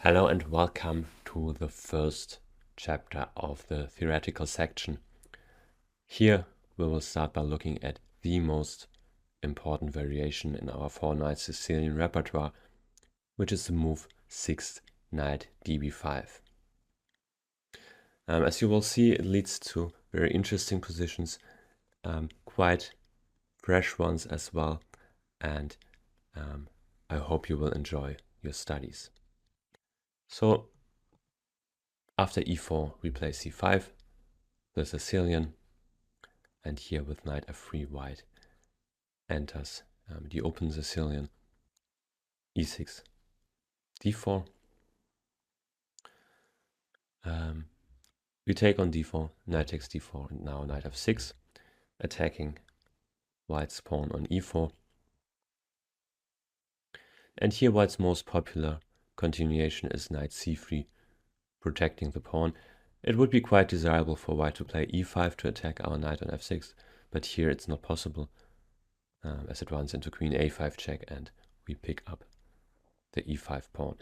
Hello and welcome to the first chapter of the theoretical section. Here we will start by looking at the most important variation in our 4-knight Sicilian repertoire, which is the move 6th knight Db5. As you will see, it leads to very interesting positions, quite fresh ones as well, and I hope you will enjoy your studies. So after e4 we play c5, the Sicilian, and here with knight f3 white enters the open Sicilian. e6, d4. We take on d4, knight takes d4, and now knight f6, attacking white's pawn on e4. And here white's most popular continuation is knight c3, protecting the pawn. It would be quite desirable for white to play e5 to attack our knight on f6, but here it's not possible, as it runs into queen a5 check and we pick up the e5 pawn.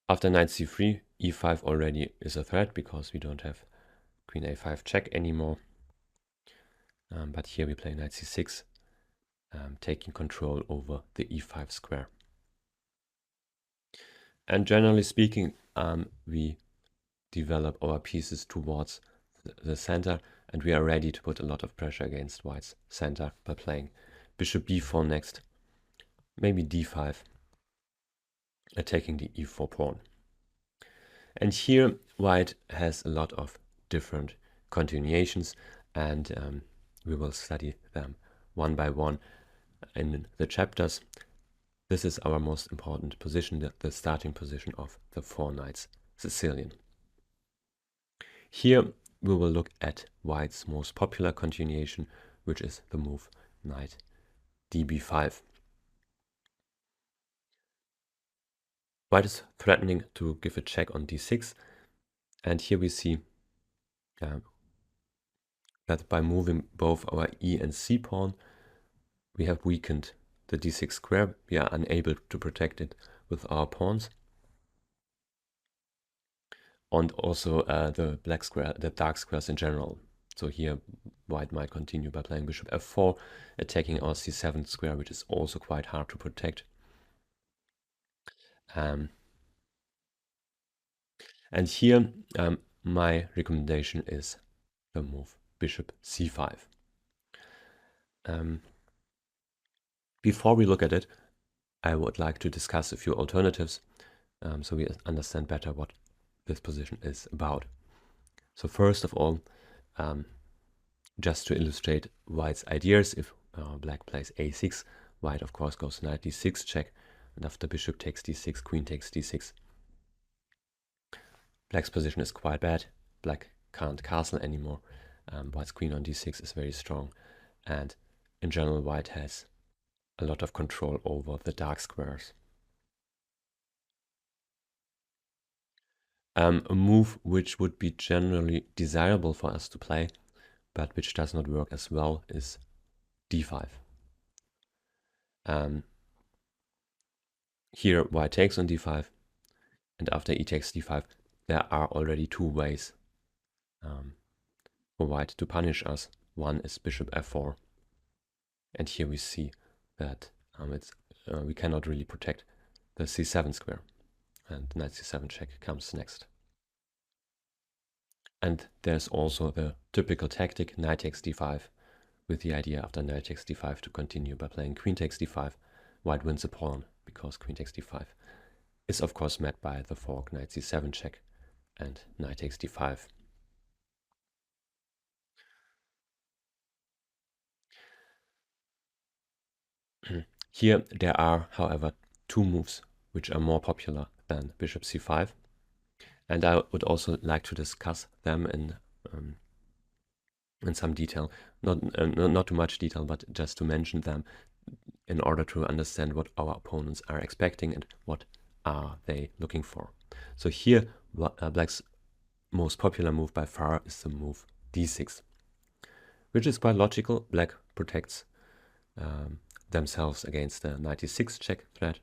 After knight c3, e5 already is a threat because we don't have queen a5 check anymore. But here we play knight c6, taking control over the e5 square. And generally speaking, we develop our pieces towards the center, and we are ready to put a lot of pressure against white's center by playing bishop b4 next, maybe d5, attacking the e4 pawn. And here white has a lot of different continuations, and we will study them one by one in the chapters. This is our most important position, the starting position of the 4 knights Sicilian. Here we will look at white's most popular continuation, which is the move knight Db5. White is threatening to give a check on d6, and here we see that by moving both our e and c pawn, we have weakened the d6 square. We are unable to protect it with our pawns. And also the black square, the dark squares in general. So here white might continue by playing bishop f4, attacking our c7 square, which is also quite hard to protect. And here my recommendation is the move bishop c5. Before we look at it, I would like to discuss a few alternatives so we understand better what this position is about. So first of all, just to illustrate white's ideas, if black plays a6, white of course goes knight d6 check, and after bishop takes d6, queen takes d6. Black's position is quite bad. Black can't castle anymore. White's queen on d6 is very strong, and in general white has a lot of control over the dark squares. A move which would be generally desirable for us to play, but which does not work as well, is d5. Here white takes on d5, and after e takes d5, there are already two ways for white to punish us. One is bishop f4, and here we see that we cannot really protect the c7 square, and knight c7 check comes next. And there's also the typical tactic knight takes d5, with the idea after knight takes d5 to continue by playing queen takes d5. White wins a pawn because queen takes d5 is of course met by the fork knight c7 check and knight takes d5. Here there are, however, two moves which are more popular than bishop c5, and I would also like to discuss them in some detail, not too much detail, but just to mention them in order to understand what our opponents are expecting and what are they looking for. So here black's most popular move by far is the move d6, which is quite logical. Black protects themselves against the knight e6 check threat,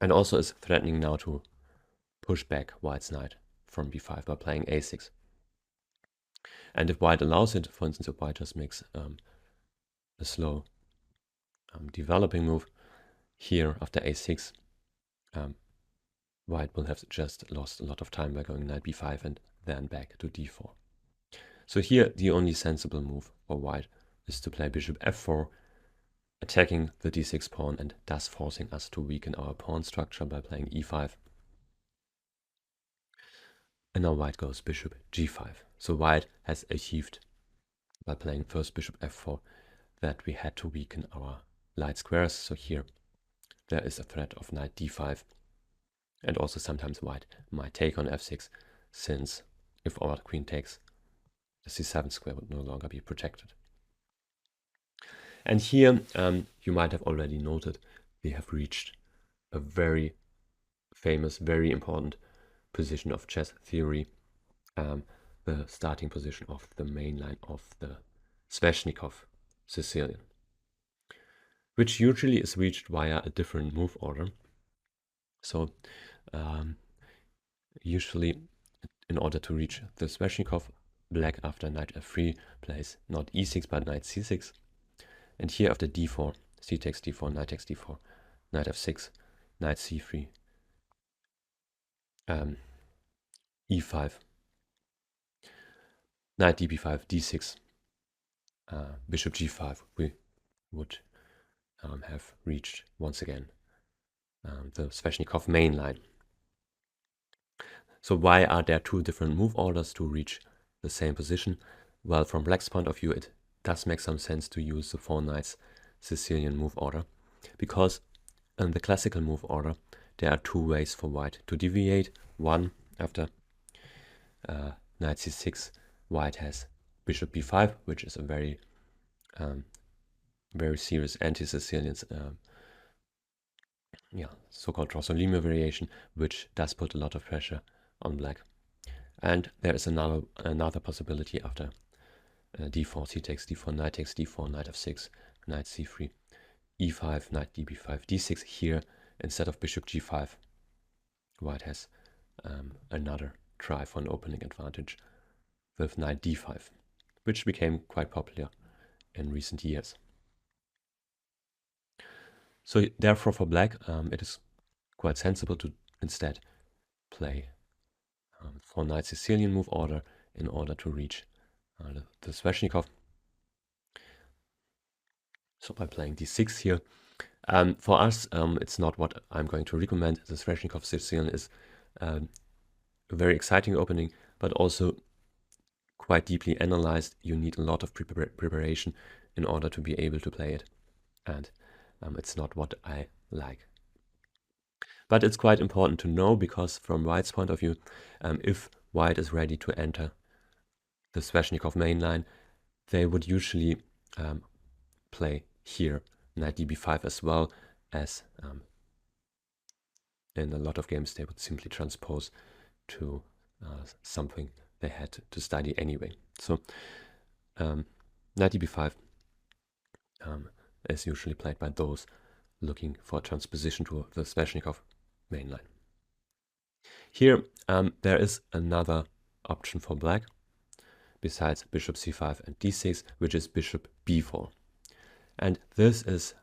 and also is threatening now to push back white's knight from b5 by playing a6. And if white allows it, for instance, if white just makes a slow developing move here after a6, white will have just lost a lot of time by going knight b5 and then back to d4. So here the only sensible move for white is to play bishop f4, attacking the d6 pawn and thus forcing us to weaken our pawn structure by playing e5. And now white goes bishop g5. So white has achieved, by playing first bishop f4, that we had to weaken our light squares. So here there is a threat of knight d5. And also sometimes white might take on f6, since if our queen takes, the c7 square would no longer be protected. And here you might have already noted we have reached a very famous, very important position of chess theory, the starting position of the main line of the Sveshnikov Sicilian, which usually is reached via a different move order. So usually in order to reach the Sveshnikov, black after knight f3 plays not e6 but knight c6, and here after d4, c takes d4, knight takes d4, knight f6, knight c3, e5, knight db5, d6, bishop g5, we would have reached once again the Sveshnikov main line. So why are there two different move orders to reach the same position? Well, from black's point of view, it does make some sense to use the 4 knights Sicilian move order, because in the classical move order there are two ways for white to deviate. One, after knight c6, white has bishop b5, which is a very serious anti-Sicilian so-called Drosselime variation, which does put a lot of pressure on black. And there is another possibility after d4, c takes d4, knight takes d4, knight f6, knight c3, e5, knight db5, d6. Here, instead of bishop g5, white has another try for an opening advantage with knight d5, which became quite popular in recent years. So therefore for black, it is quite sensible to instead play 4 knight Sicilian move order in order to reach the Sveshnikov. So by playing d6 here, for us it's not what I'm going to recommend. The Sveshnikov Sicilian is a very exciting opening, but also quite deeply analyzed. You need a lot of preparation in order to be able to play it, and it's not what I like. But it's quite important to know, because from white's point of view, if white is ready to enter the Sveshnikov main line, they would usually play here knight db5 as well, as in a lot of games they would simply transpose to something they had to study anyway. So knight db5 is usually played by those looking for a transposition to the Sveshnikov main line. Here there is another option for black besides bishop c5 and d6, which is bishop b4. And this is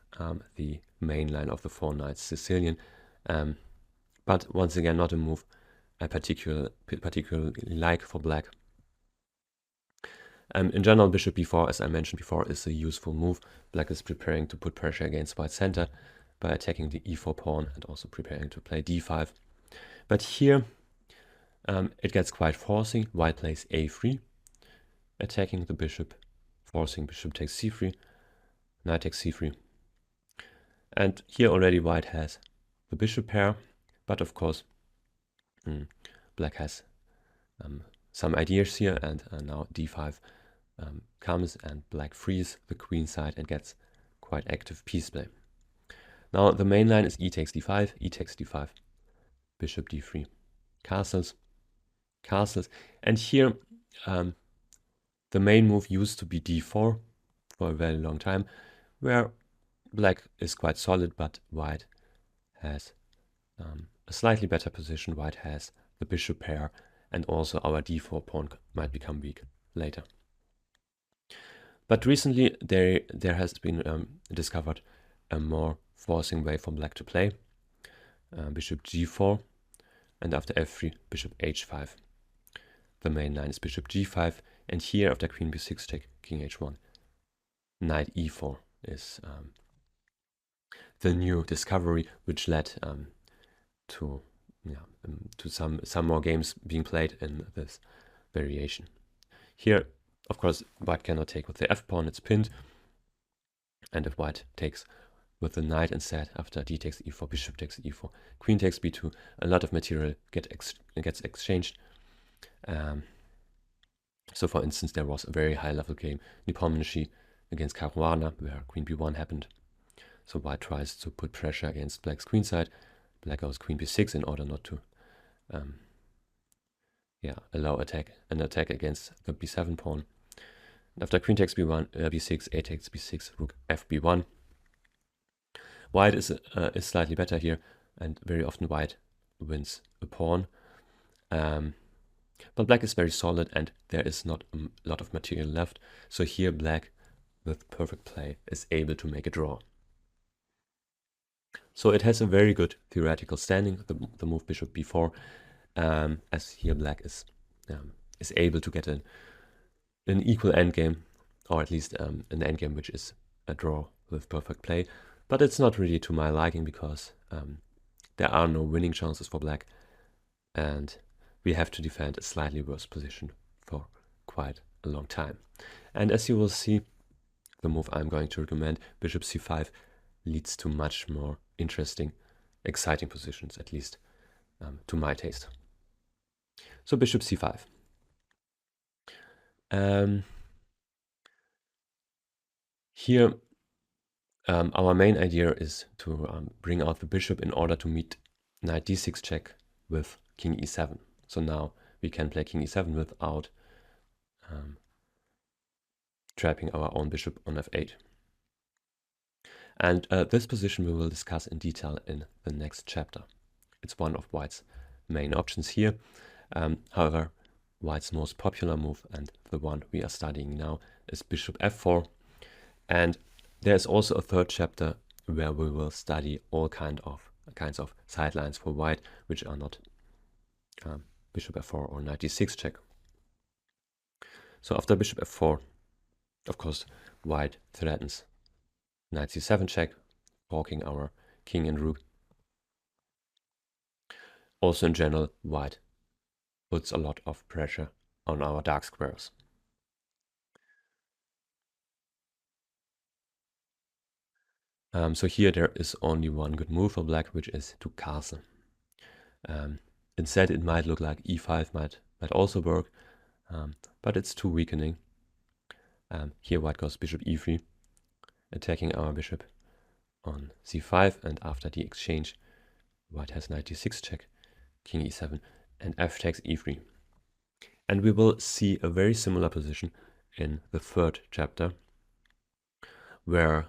the main line of the 4 knights Sicilian, but once again not a move I particularly like for black. In general, bishop b4, as I mentioned before, is a useful move. Black is preparing to put pressure against white's center by attacking the e4 pawn and also preparing to play d5. But here it gets quite forcing. White plays a3, attacking the bishop, forcing bishop takes c3, knight takes c3. And here already white has the bishop pair, but of course black has some ideas here, and now d5 comes and black frees the queen side and gets quite active piece play. Now the main line is e takes d5, e takes d5, bishop d3, castles, and here the main move used to be d4 for a very long time, where black is quite solid, but white has a slightly better position. White has the bishop pair, and also our d4 pawn might become weak later. But recently there has been discovered a more forcing way for black to play. Bishop g4, and after f3, bishop h5. The main line is bishop g5, and here after queen b6 take king h1, knight e4 is the new discovery, which led to some more games being played in this variation. Here, of course, white cannot take with the f pawn; it's pinned, and if white takes with the knight instead, after d takes e4, bishop takes e4, queen takes b2, a lot of material gets exchanged. So for instance, there was a very high level game, Nepomniachtchi against Caruana, where queen b1 happened. So white tries to put pressure against black's queen side. Black goes queen b6 in order not to allow an attack against the b7 pawn. After queen takes b1, b6, a takes b6, rook fb1. White is slightly better here, and very often white wins a pawn. But black is very solid, and there is not a lot of material left. So here black, with perfect play, is able to make a draw. So it has a very good theoretical standing, the move bishop b4, as here black is able to get an equal endgame, or at least an endgame which is a draw with perfect play. But it's not really to my liking, because there are no winning chances for black, and we have to defend a slightly worse position for quite a long time. And as you will see, the move I'm going to recommend, bishop c5, leads to much more interesting, exciting positions, at least to my taste. So bishop c5. Here, our main idea is to bring out the bishop in order to meet knight d6 check with king e7. So now we can play king e7 without trapping our own bishop on f8. And this position we will discuss in detail in the next chapter. It's one of white's main options here. However, white's most popular move, and the one we are studying now, is bishop f4. And there's also a third chapter where we will study all kinds of sidelines for white, which are not bishop f4 or knight d6 check. So after bishop f4, of course, white threatens knight c7 check, forking our king and rook. Also in general, white puts a lot of pressure on our dark squares. So here there is only one good move for black, which is to castle. Instead, it might look like e5 might also work, but it's too weakening. Here white goes bishop e3, attacking our bishop on c5, and after the exchange, white has knight d6 check, king e7, and f takes e3. And we will see a very similar position in the third chapter, where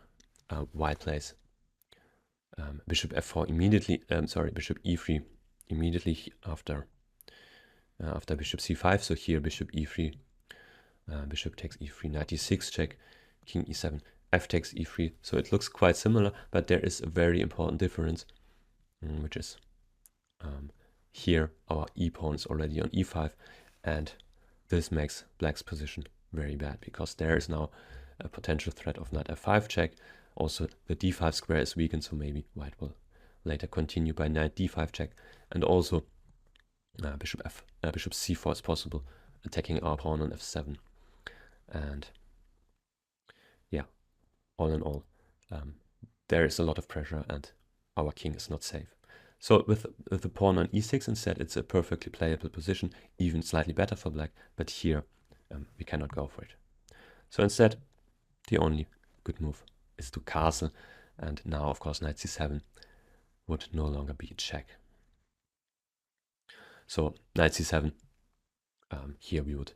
white plays bishop f4 immediately, bishop e3 immediately after bishop c5. So here bishop e3, bishop takes e3, knight d6 check, king e7, f takes e3. So it looks quite similar, but there is a very important difference, which is here our e pawn is already on e5, and this makes black's position very bad, because there is now a potential threat of knight f5 check. Also the d5 square is weakened, so maybe white will later continue by knight d5 check, and also bishop c4 is possible, attacking our pawn on f7. And yeah, all in all, there is a lot of pressure, and our king is not safe. So with the pawn on e6 instead, it's a perfectly playable position, even slightly better for black, but here we cannot go for it. So instead, the only good move is to castle, and now of course knight c7 would no longer be a check. So knight c7, here we would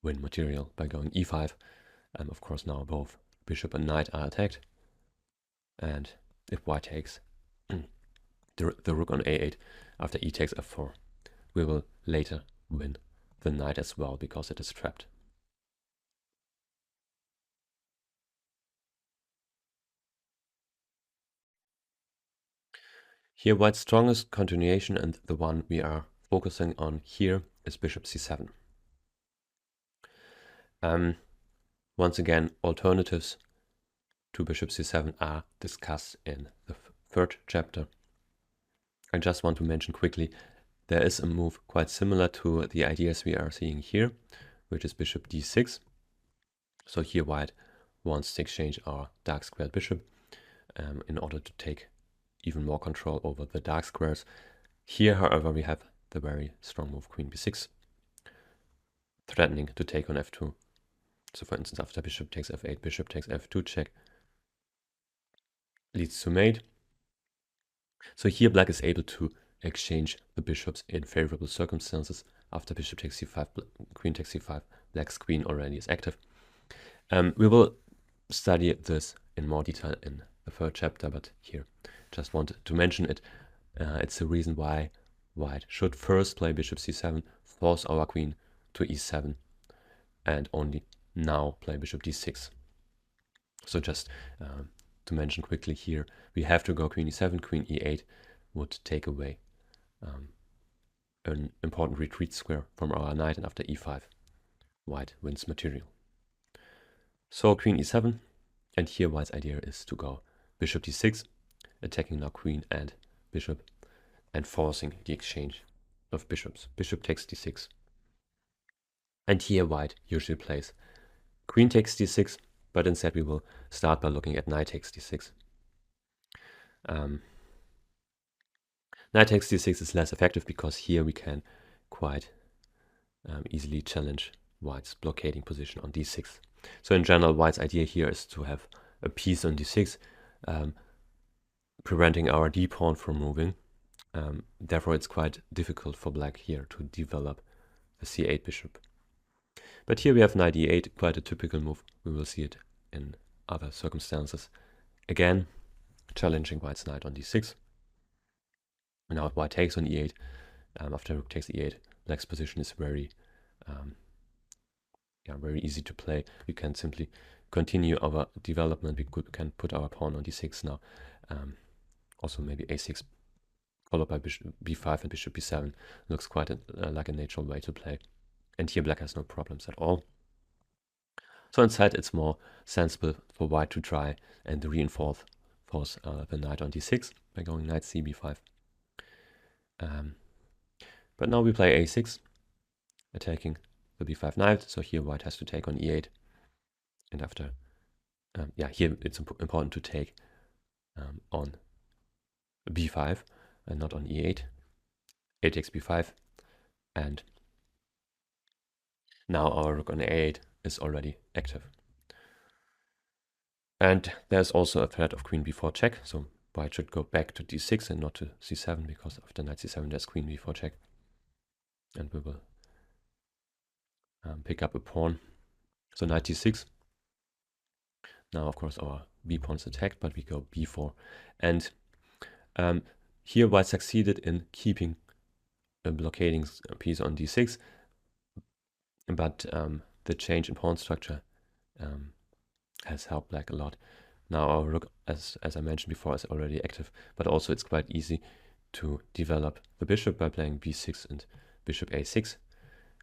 win material by going e5. Of course now both bishop and knight are attacked. And if white takes the rook on a8 after e takes f4, we will later win the knight as well because it is trapped. Here white's strongest continuation, and the one we are focusing on here, is bishop c7. Once again, alternatives to bishop c7 are discussed in the third chapter. I just want to mention quickly, there is a move quite similar to the ideas we are seeing here, which is bishop d6. So here white wants to exchange our dark squared bishop in order to take even more control over the dark squares. Here, however, we have the very strong move queen b6, threatening to take on f2. So for instance, after bishop takes f8, bishop takes f2 check leads to mate. So here black is able to exchange the bishops in favorable circumstances. After bishop takes c5, queen takes c5, black's queen already is active. We will study this in more detail in the third chapter, but here just wanted to mention it. It's the reason why white should first play bishop c7, force our queen to e7, and only now play bishop d6. So just to mention quickly here, we have to go queen e7, queen e8 would take away an important retreat square from our knight, and after e5, white wins material. So queen e7, and here white's idea is to go bishop d6, attacking now queen and bishop, and forcing the exchange of bishops. Bishop takes d6. And here white usually plays queen takes d6, but instead we will start by looking at knight takes d6. Knight takes d6 is less effective because here we can quite easily challenge white's blockading position on d6. So in general, white's idea here is to have a piece on d6, preventing our d-pawn from moving. Therefore, it's quite difficult for black here to develop the c8 bishop. But here we have knight e8, quite a typical move. We will see it in other circumstances. Again, challenging white's knight on d6. Now if white takes on e8, after rook takes e8, black's position is very easy to play. We can simply continue our development. We can put our pawn on d6 now. Also maybe a6 followed by bishop b5 and bishop b7 looks quite like a natural way to play. And here black has no problems at all. So instead it's more sensible for white to try and reinforce the knight on d6 by going knight c b5. But now we play a6, attacking the b5 knight. So here white has to take on e8. And after, here it's important to take on b5 and not on e8. A takes b5, and now our rook on a8 is already active. And there's also a threat of queen b4 check, so white should go back to d6 and not to c7, because after knight c7 there's queen b4 check. And we will pick up a pawn. So knight d6. Now, of course, our b pawn is attacked, but we go b4. And here white succeeded in keeping a blockading piece on d6, but the change in pawn structure has helped black a lot. Now our rook, as I mentioned before, is already active, but also it's quite easy to develop the bishop by playing b6 and bishop a6.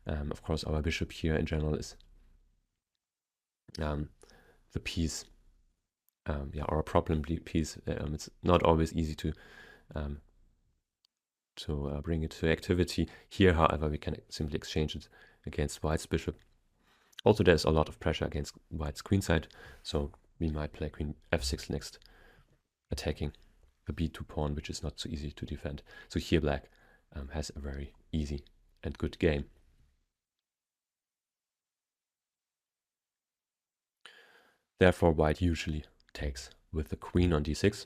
Of course, our bishop here in general is the piece, or a problem piece. It's not always easy to bring it to activity. Here, however, we can simply exchange it against white's bishop. Also, there's a lot of pressure against white's queenside, so we might play queen f6 next, attacking the b2 pawn, which is not so easy to defend. So here black has a very easy and good game. Therefore, white usually takes with the queen on d6.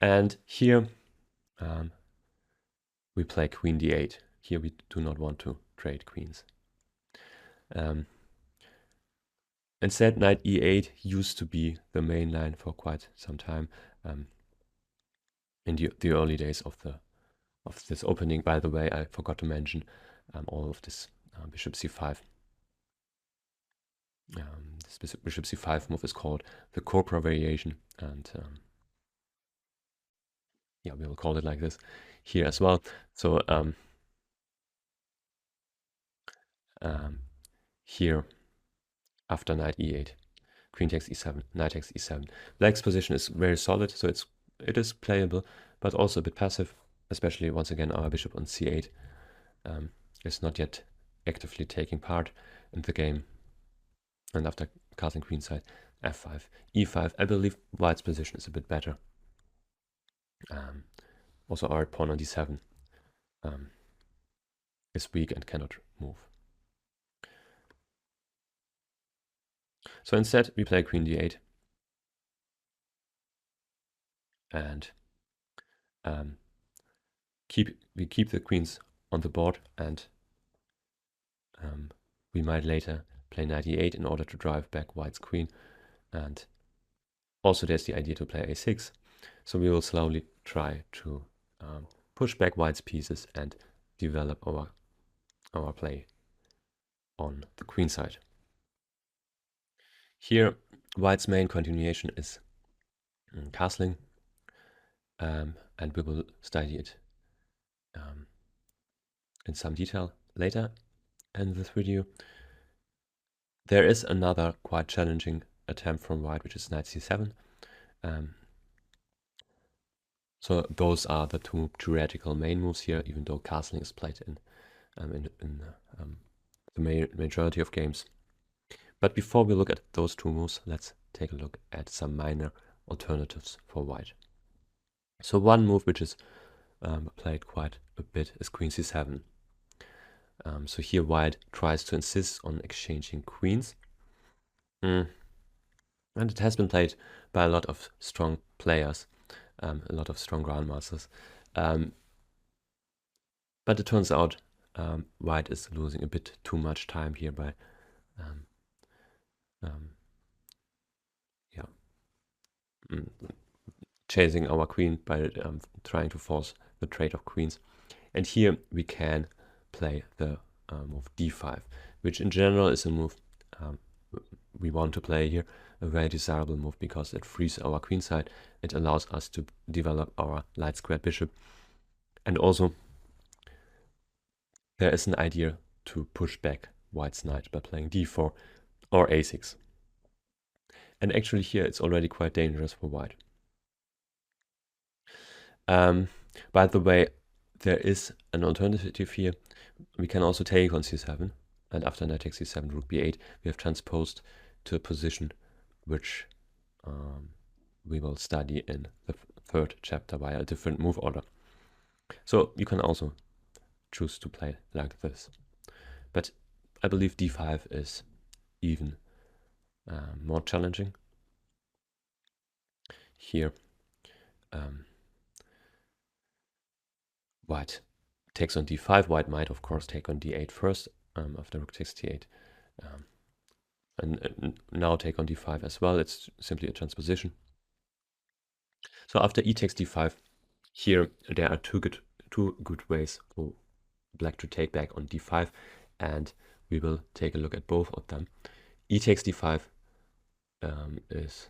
And here we play queen d8. Here we do not want to trade queens. Instead, knight e8 used to be the main line for quite some time in the early days of this opening. By the way, I forgot to mention all of this bishop c5. This bishop c5 move is called the Cobra variation, and yeah, we will call it like this here as well. So here, after knight e8, queen takes e7, knight takes e7. Black's position is very solid, so it is playable, but also a bit passive, especially once again our bishop on c8 is not yet actively taking part in the game. And after castling queenside, f5, e5, I believe white's position is a bit better. Also our pawn on d7 is weak and cannot move. So instead we play queen d8 and we keep the queens on the board, and we might later play knight e8 in order to drive back white's queen, and also there's the idea to play a6. So we will slowly try to push back white's pieces and develop our play on the queen side. Here, white's main continuation is castling, and we will study it in some detail later in this video. There is another quite challenging attempt from white, which is knight c7. So those are the two theoretical main moves here, even though castling is played in the majority of games. But before we look at those two moves, let's take a look at some minor alternatives for white. So one move which is played quite a bit is queen c7. So here white tries to insist on exchanging queens. And it has been played by a lot of strong players, a lot of strong grandmasters. But it turns out white is losing a bit too much time here by chasing our queen, by trying to force the trade of queens. And here we can play the move d5, which in general is a move we want to play here, a very desirable move because it frees our queen side. It allows us to develop our light squared bishop. And also there is an idea to push back white's knight by playing d4 or a6. And actually here it's already quite dangerous for white. By the way, there is an alternative here. We can also take on c7, and after knight takes c7, rook b8, we have transposed to a position which we will study in the third chapter via a different move order. So you can also choose to play like this. But I believe d5 is even more challenging. Here, white takes on d5. White might, of course, take on d8 first after rook takes d8. And now take on d5 as well. It's simply a transposition. So after e takes d5, here there are two good ways for black to take back on d5, and we will take a look at both of them. E takes d5 is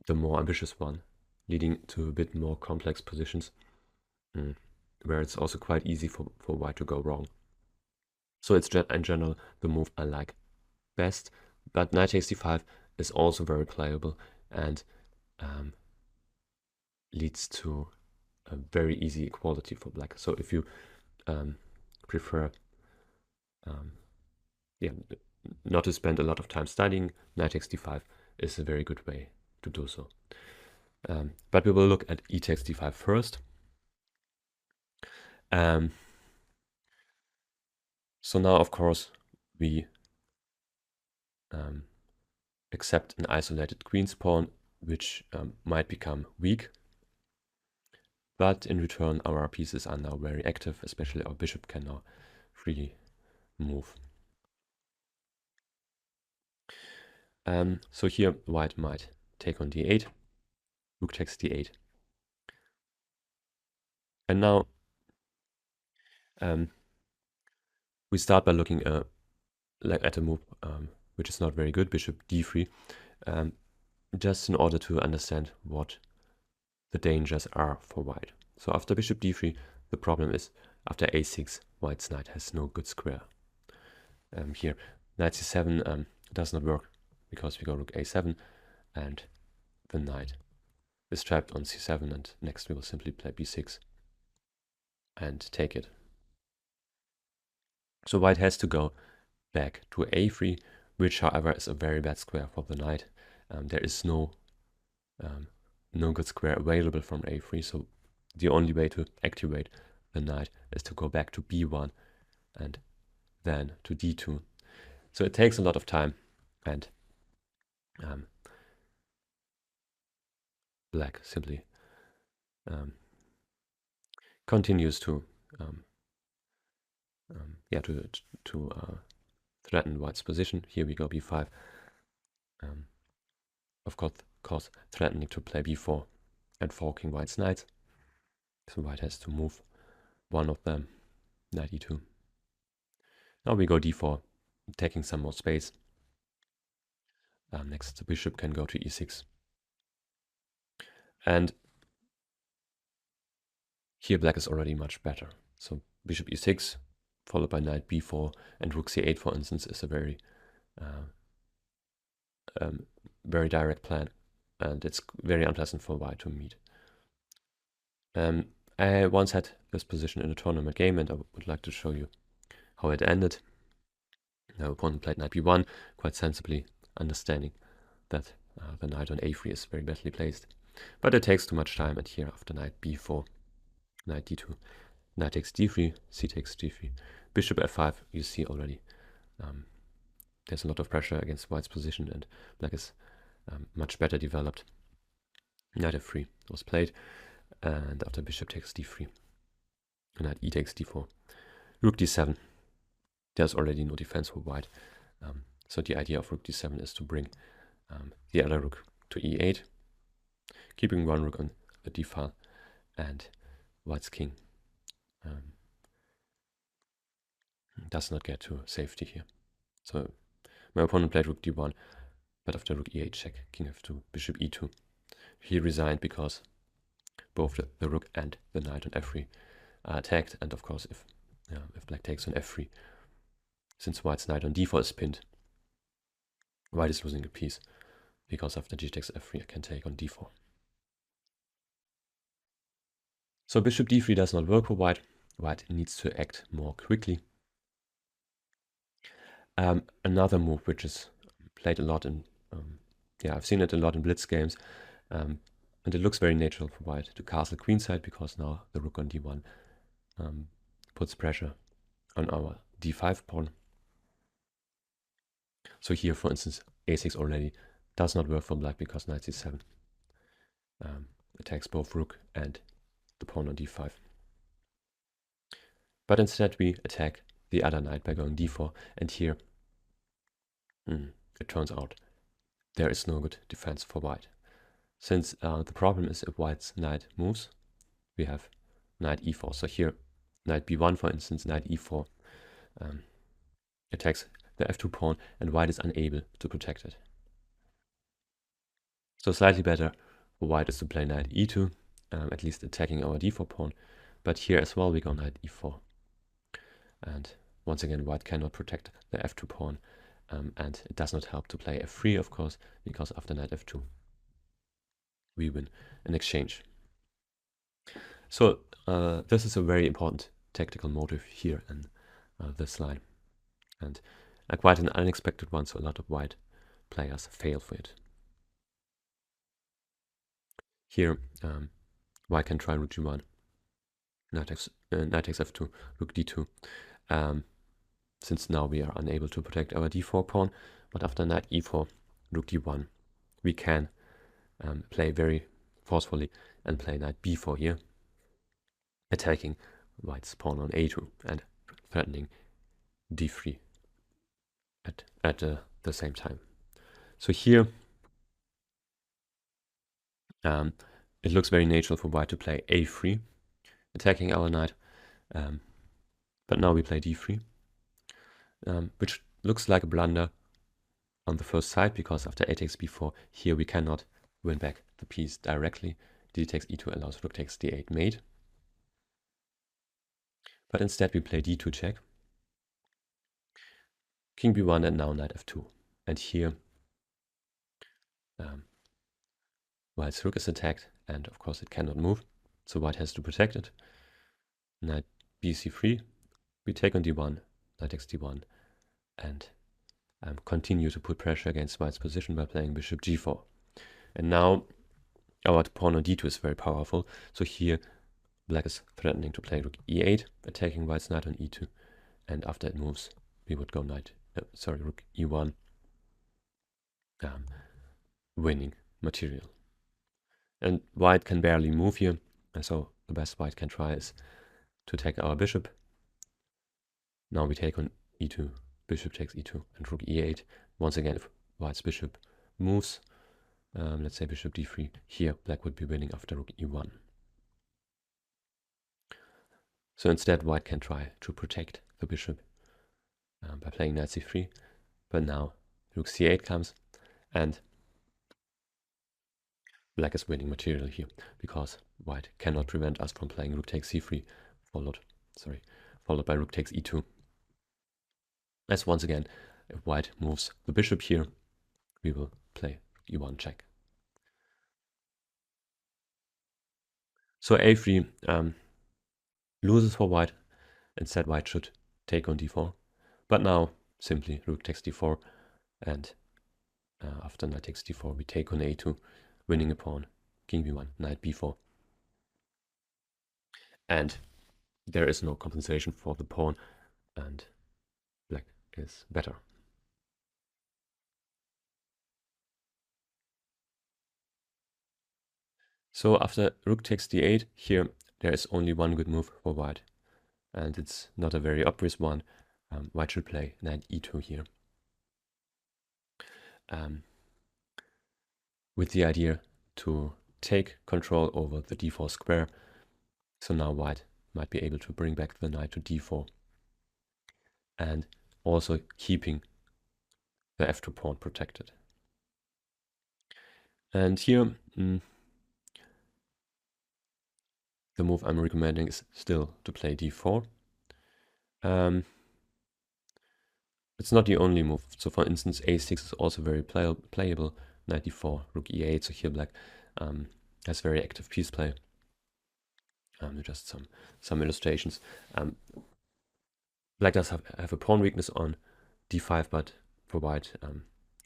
the more ambitious one, leading to a bit more complex positions, where it's also quite easy for white to go wrong. So it's in general the move I like best, but knight takes d5 is also very playable and leads to a very easy equality for black. So if you prefer not to spend a lot of time studying, knight takes d5 is a very good way to do so. But we will look at e takes d5 first. So now, of course, we accept an isolated queen's pawn, which might become weak. But in return, our pieces are now very active, especially our bishop can now freely move. So here white might take on d8, rook takes d8. And now we start by looking at a move which is not very good, bishop d3, just in order to understand what the dangers are for white. So after bishop d3, the problem is after a6, white's knight has no good square. Here, knight c7 does not work because we go rook a7 and the knight is trapped on c7, and next we will simply play b6 and take it. So white has to go back to a3, which however is a very bad square for the knight. There is no good square available from a3, so the only way to activate the knight is to go back to b1 and then to d2. So it takes a lot of time, and black simply continues to threaten white's position. Here we go b5. Of course, threatening to play b4 and forking white's knights. So white has to move one of them, knight e2. Now we go d4, taking some more space. Next, the bishop can go to e6. And here black is already much better. So bishop e6, followed by knight b4, and rook c8, for instance, is a very direct plan, and it's very unpleasant for white to meet. I once had this position in a tournament game, and I would like to show you how it ended. Now opponent played knight b1, quite sensibly, understanding that the knight on a3 is very badly placed. But it takes too much time, and here after knight b4, knight d2, knight takes d3, c takes d3, bishop f5, you see already there's a lot of pressure against white's position, and black is much better developed. Knight f3 was played, and after bishop takes d3, knight e takes d4, rook d7. There's already no defense for white, so the idea of rook d7 is to bring the other rook to e8, keeping one rook on the d file, and white's king does not get to safety here. So my opponent played rook d1, but after rook e8 check, king f2, bishop e2. He resigned because both the rook and the knight on f3 are attacked, and of course if black takes on f3, since white's knight on d4 is pinned, white is losing a piece, because after g takes f3 I can take on d4. So bishop d3 does not work for white. White needs to act more quickly. Another move which is played a lot in, I've seen it a lot in blitz games, and it looks very natural for white to castle queenside, because now the rook on d1 puts pressure on our d5 pawn. So here, for instance, a6 already does not work for black because knight c7 attacks both rook and the pawn on d5. But instead we attack the other knight by going d4, and here it turns out there is no good defense for white. Since the problem is if white's knight moves, we have knight e4. So here, knight b1, for instance, knight e4 attacks the f2 pawn, and white is unable to protect it. So slightly better for white is to play knight e2, at least attacking our d4 pawn. But here as well we go knight e4. And once again, white cannot protect the f2 pawn, and it does not help to play f3, of course, because after knight f2 we win an exchange. So this is a very important tactical motive here in this line, and quite an unexpected one, so a lot of white players fail for it. Here white can try rook g1, knight takes f2, rook d2, since now we are unable to protect our d4 pawn. But after knight e4, rook d1, we can play very forcefully and play knight b4 here, attacking white's pawn on a2 and threatening d3 at the same time. So here, it looks very natural for white to play a3, attacking our knight. But now we play d3, which looks like a blunder on the first side, because after a takes b4, here we cannot win back the piece directly. D takes e2 allows rook takes d8 mate. But instead we play d2 check, king b1, and now knight f2. And here, white's rook is attacked, and of course it cannot move, so white has to protect it. Knight bc3, we take on d1, knight takes d1, and continue to put pressure against white's position by playing bishop g4. And now our pawn on d2 is very powerful, so here black is threatening to play rook e8, attacking white's knight on e2, and after it moves, we would go rook e1, winning material. And white can barely move here, and so the best white can try is to attack our bishop. Now we take on e2, bishop takes e2, and rook e8. Once again, if white's bishop moves, let's say bishop d3, here black would be winning after rook e1. So instead, white can try to protect the bishop by playing knight c3, but now rook c8 comes, and black is winning material here, because white cannot prevent us from playing rook takes c3, followed by rook takes e2. As once again, if white moves the bishop here, we will play e1 check. So a3 loses for white. Instead, white should take on d4. But now, simply rook takes d4, and after knight takes d4, we take on a2, winning a pawn, king b1, knight b4. And there is no compensation for the pawn, and black is better. So after rook takes d8, here there is only one good move for white, and it's not a very obvious one. White should play knight e2 here, with the idea to take control over the d4 square. So now white might be able to bring back the knight to d4, and also keeping the f2 pawn protected. And here, the move I'm recommending is still to play d4. It's not the only move. So for instance, a6 is also very playable. Knight d4, rook e8. So here black has very active piece play. Just some illustrations. Black does have a pawn weakness on d5, but for white,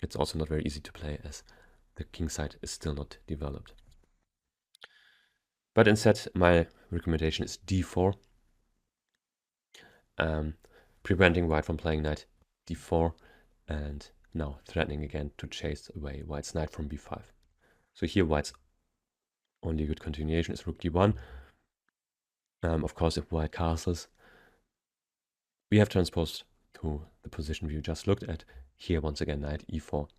it's also not very easy to play, as the king side is still not developed. But instead, my recommendation is d4, preventing white from playing knight d4, and now threatening again to chase away white's knight from b5. So here white's only good continuation is rook d1. Of course, if white castles, we have transposed to the position we just looked at. Here, once again, knight e4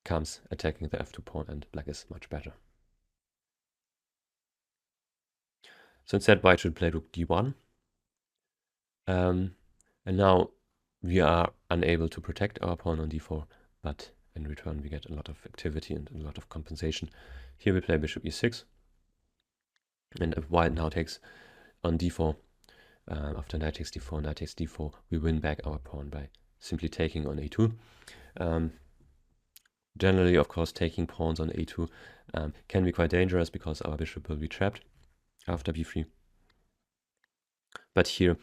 comes, attacking the f2 pawn, and black is much better. So instead, white should play rook d1. And now we are unable to protect our pawn on d4, but in return we get a lot of activity and a lot of compensation. Here we play bishop e6, and if white now takes on d4, after knight takes d4, we win back our pawn by simply taking on a2. Generally, of course, taking pawns on a2 can be quite dangerous, because our bishop will be trapped after b3. But here,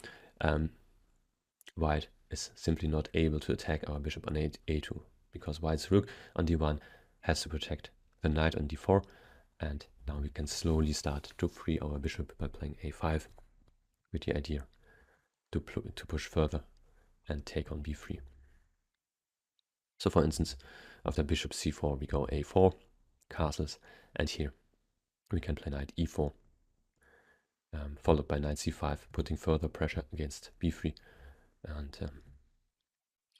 white is simply not able to attack our bishop on a2, because white's rook on d1 has to protect the knight on d4, and now we can slowly start to free our bishop by playing a5, with the idea to push further and take on b3. So for instance, after bishop c4 we go a4, castles, and here we can play knight e4, followed by knight c5, putting further pressure against b3, and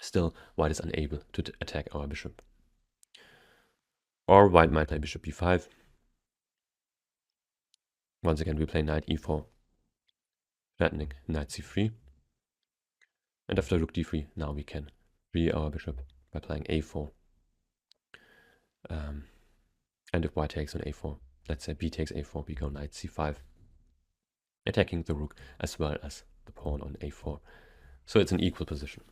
still white is unable to attack our bishop. Or white might play bishop b5. Once again, we play knight e4, threatening knight c3. And after rook d3, now we can free our bishop by playing a4. And if white takes on a4, let's say b takes a4, we go knight c5, attacking the rook as well as the pawn on a4. So it's an equal position.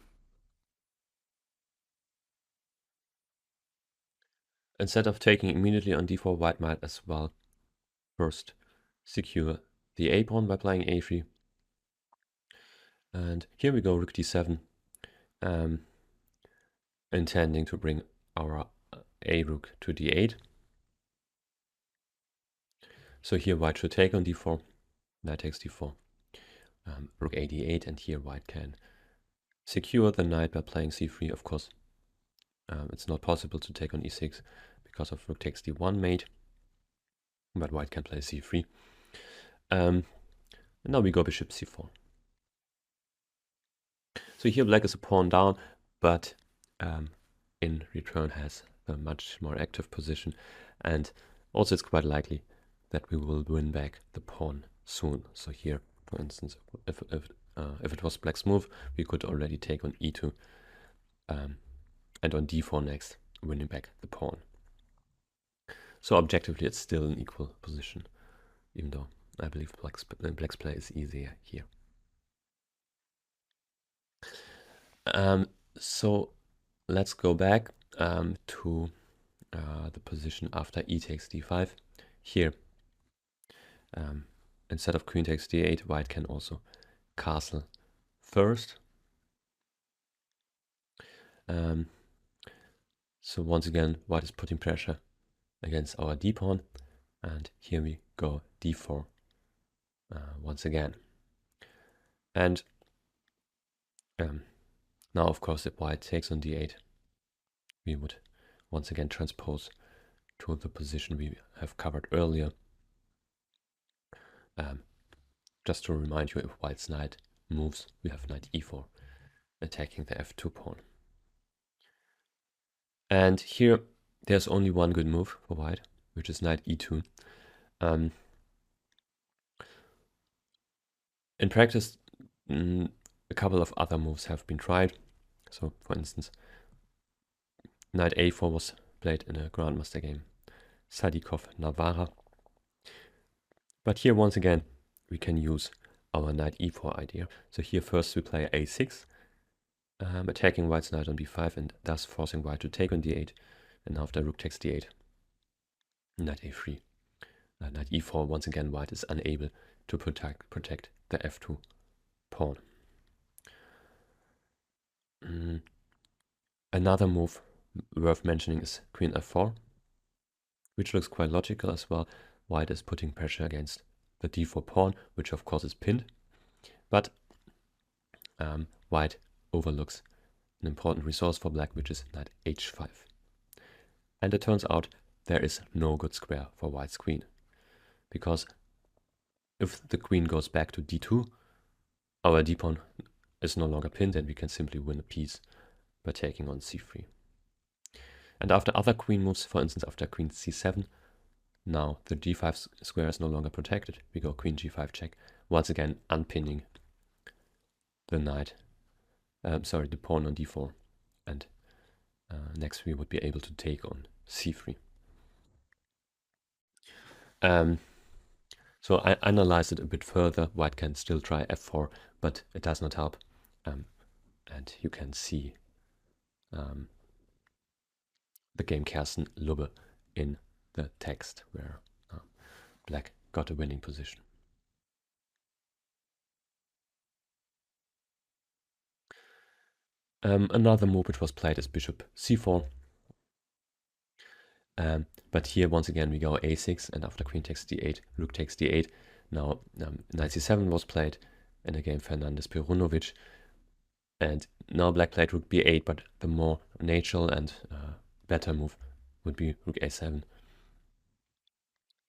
Instead of taking immediately on d4, white might as well first secure the a pawn by playing a3. And here we go rook d7, intending to bring our a rook to d8. So here white should take on d4, knight takes d4, rook a d8, and here white can secure the knight by playing c3. Of course, it's not possible to take on e6 because of rook takes d1 mate, but white can play c3. And now we go bishop c4. So here black is a pawn down, but in return has a much more active position, and also it's quite likely that we will win back the pawn soon. So here, for instance, if it was black's move, we could already take on e2 and on d4 next, winning back the pawn. So objectively, it's still an equal position, even though I believe black's play is easier here. So let's go back to the position after e takes d5. Here, instead of queen takes d8, white can also castle first. So once again, white is putting pressure against our d pawn, and here we go d4 once again. And now, of course, if white takes on d8, we would once again transpose to the position we have covered earlier. Just to remind you, if white's knight moves, we have knight e4, attacking the f2 pawn. And here, there's only one good move for white, which is knight e2. In practice, a couple of other moves have been tried. So, for instance, knight a4 was played in a Grandmaster game, Sadikov-Navarra. But here, once again, we can use our knight e4 idea. So here first we play a6, attacking white's knight on b5 and thus forcing white to take on d8. And after rook takes d8, knight a3. Knight e4, once again, white is unable to protect the f2 pawn. Another move worth mentioning is queen f4, which looks quite logical as well. White is putting pressure against the d4 pawn, which of course is pinned, but white overlooks an important resource for black, which is knight h5. And it turns out there is no good square for white's queen, because if the queen goes back to d2, our d pawn is no longer pinned and we can simply win a piece by taking on c3. And after other queen moves, for instance after queen c7, now the d5 square is no longer protected. We go queen g5 check, once again unpinning the the pawn on d4, and next we would be able to take on c3. So I analyzed it a bit further. White can still try f4, but it does not help. And you can see the game Kersten Lubbe in the text where black got a winning position. Another move which was played is bishop c4. But here once again we go a6, and after queen takes d8, rook takes d8. Now knight c7 was played in the game Fernandez Perunovic, and now black played rook b8, but the more natural and better move would be rook a7,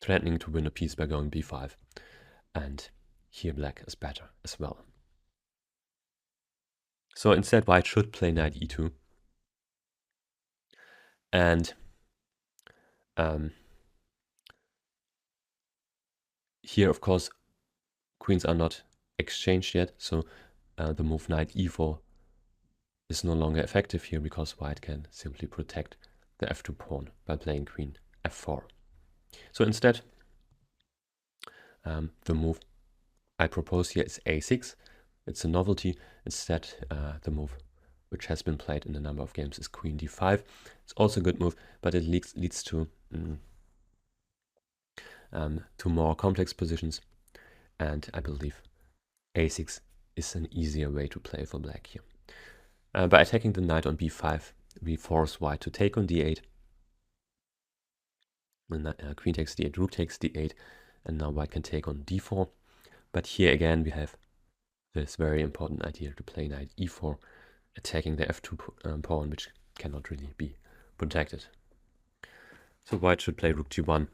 threatening to win a piece by going b5, and here black is better as well. So instead white should play knight e2, and Here, of course, queens are not exchanged yet, so the move knight e4 is no longer effective here because white can simply protect the f2 pawn by playing queen f4. So instead, the move I propose here is a6. It's a novelty. Instead, the move which has been played in a number of games is queen d5. It's also a good move, but it leads to more complex positions, and I believe a6 is an easier way to play for black here. By attacking the knight on b5, we force white to take on d8. And queen takes d8, rook takes d8, and now white can take on d4. But here again we have this very important idea to play knight e4, attacking the f2 pawn, which cannot really be protected. So white should play rook g1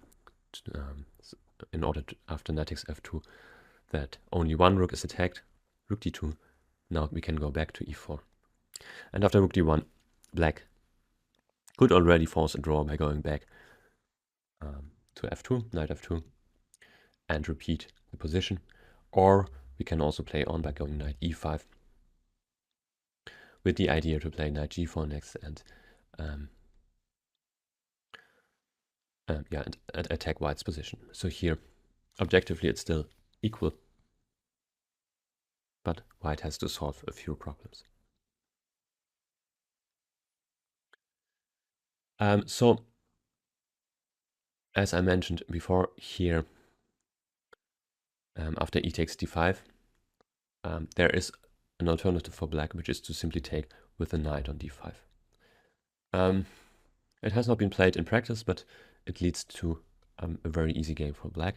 in order to, after knight takes f2, that only one rook is attacked. Rook d2. Now we can go back to e4. And after rook d1, black could already force a draw by going back to f2, knight f2, and repeat the position. Or we can also play on by going knight e5, with the idea to play knight g4 next and and attack white's position. So here, objectively, it's still equal, but white has to solve a few problems. So, as I mentioned before, here, after e takes d5, there is an alternative for black, which is to simply take with the knight on d5. It has not been played in practice, but it leads to a very easy game for black.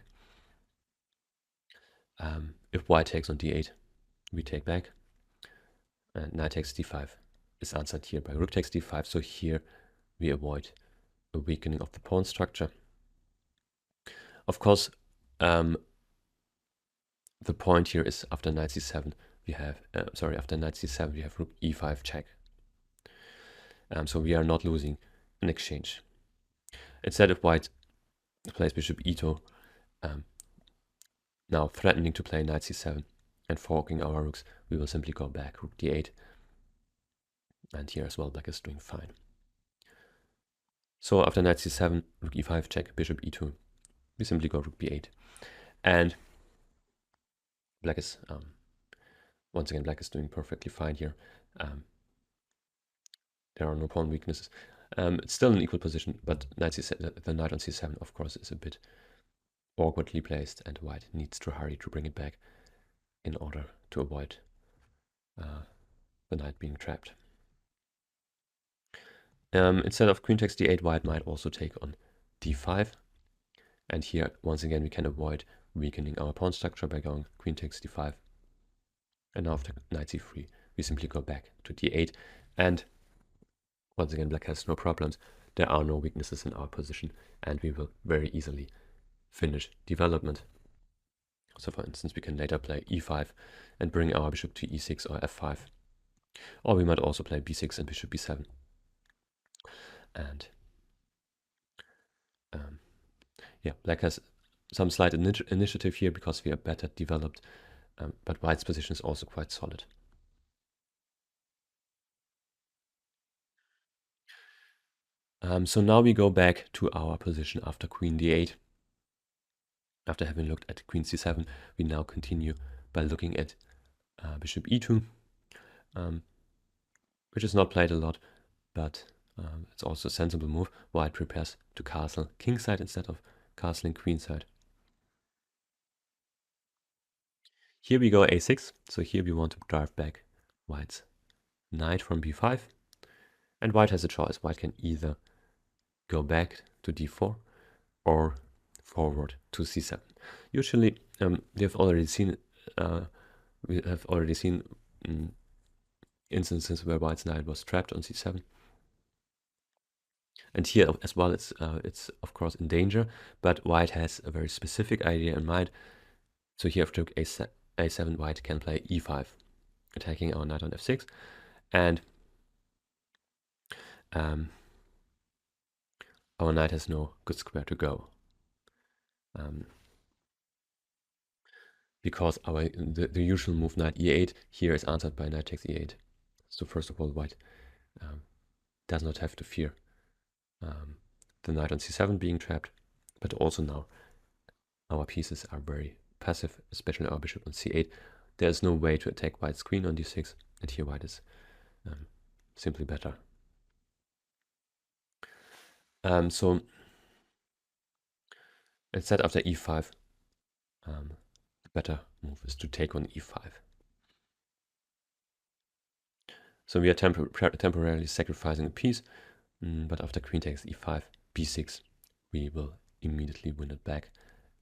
If white takes on d8, we take back, and knight takes d5 is answered here by rook takes d5, so here we avoid a weakening of the pawn structure. Of course, the point here is after knight c7 we have, after knight c7 we have rook e5 check. So we are not losing an exchange. Instead, if white plays bishop e2, now threatening to play knight c7 and forking our rooks, we will simply go back, rook d8. And here as well, black is doing fine. So after knight c7, rook e5 check, bishop e2, we simply go rook b8. And black is, once again, black is doing perfectly fine here. There are no pawn weaknesses. It's still an equal position, but knight c7, the knight on c7, of course, is a bit awkwardly placed, and white needs to hurry to bring it back in order to avoid the knight being trapped. Instead of queen takes d8, white might also take on d5. And here, once again, we can avoid weakening our pawn structure by going queen takes d5. And after knight c3, we simply go back to d8. And once again, black has no problems. There are no weaknesses in our position, and we will very easily finish development. So for instance, we can later play e5 and bring our bishop to e6 or f5. Or we might also play b6 and bishop b7. And yeah, black has some slight initiative here because we are better developed, but white's position is also quite solid. So now we go back to our position after queen d8. After having looked at queen c7, we now continue by looking at bishop e2, which is not played a lot, but it's also a sensible move. White prepares to castle kingside instead of castling queenside. Here we go a6, so here we want to drive back white's knight from b5, and white has a choice. White can either go back to d4 or forward to c7. Usually, we have already seen instances where white's knight was trapped on c7. And here as well, it's of course in danger, but white has a very specific idea in mind. So here after a7, white can play e5, attacking our knight on f6, and our knight has no good square to go. Because the usual move knight e8 here is answered by knight takes e8. So first of all, white does not have to fear the knight on c7 being trapped, but also now our pieces are very passive, especially our bishop on c8. There is no way to attack white's queen on d6, and here white is simply better. So instead after e5, the better move is to take on e5. So we are temporarily sacrificing a piece, but after queen takes e5, b6, we will immediately win it back,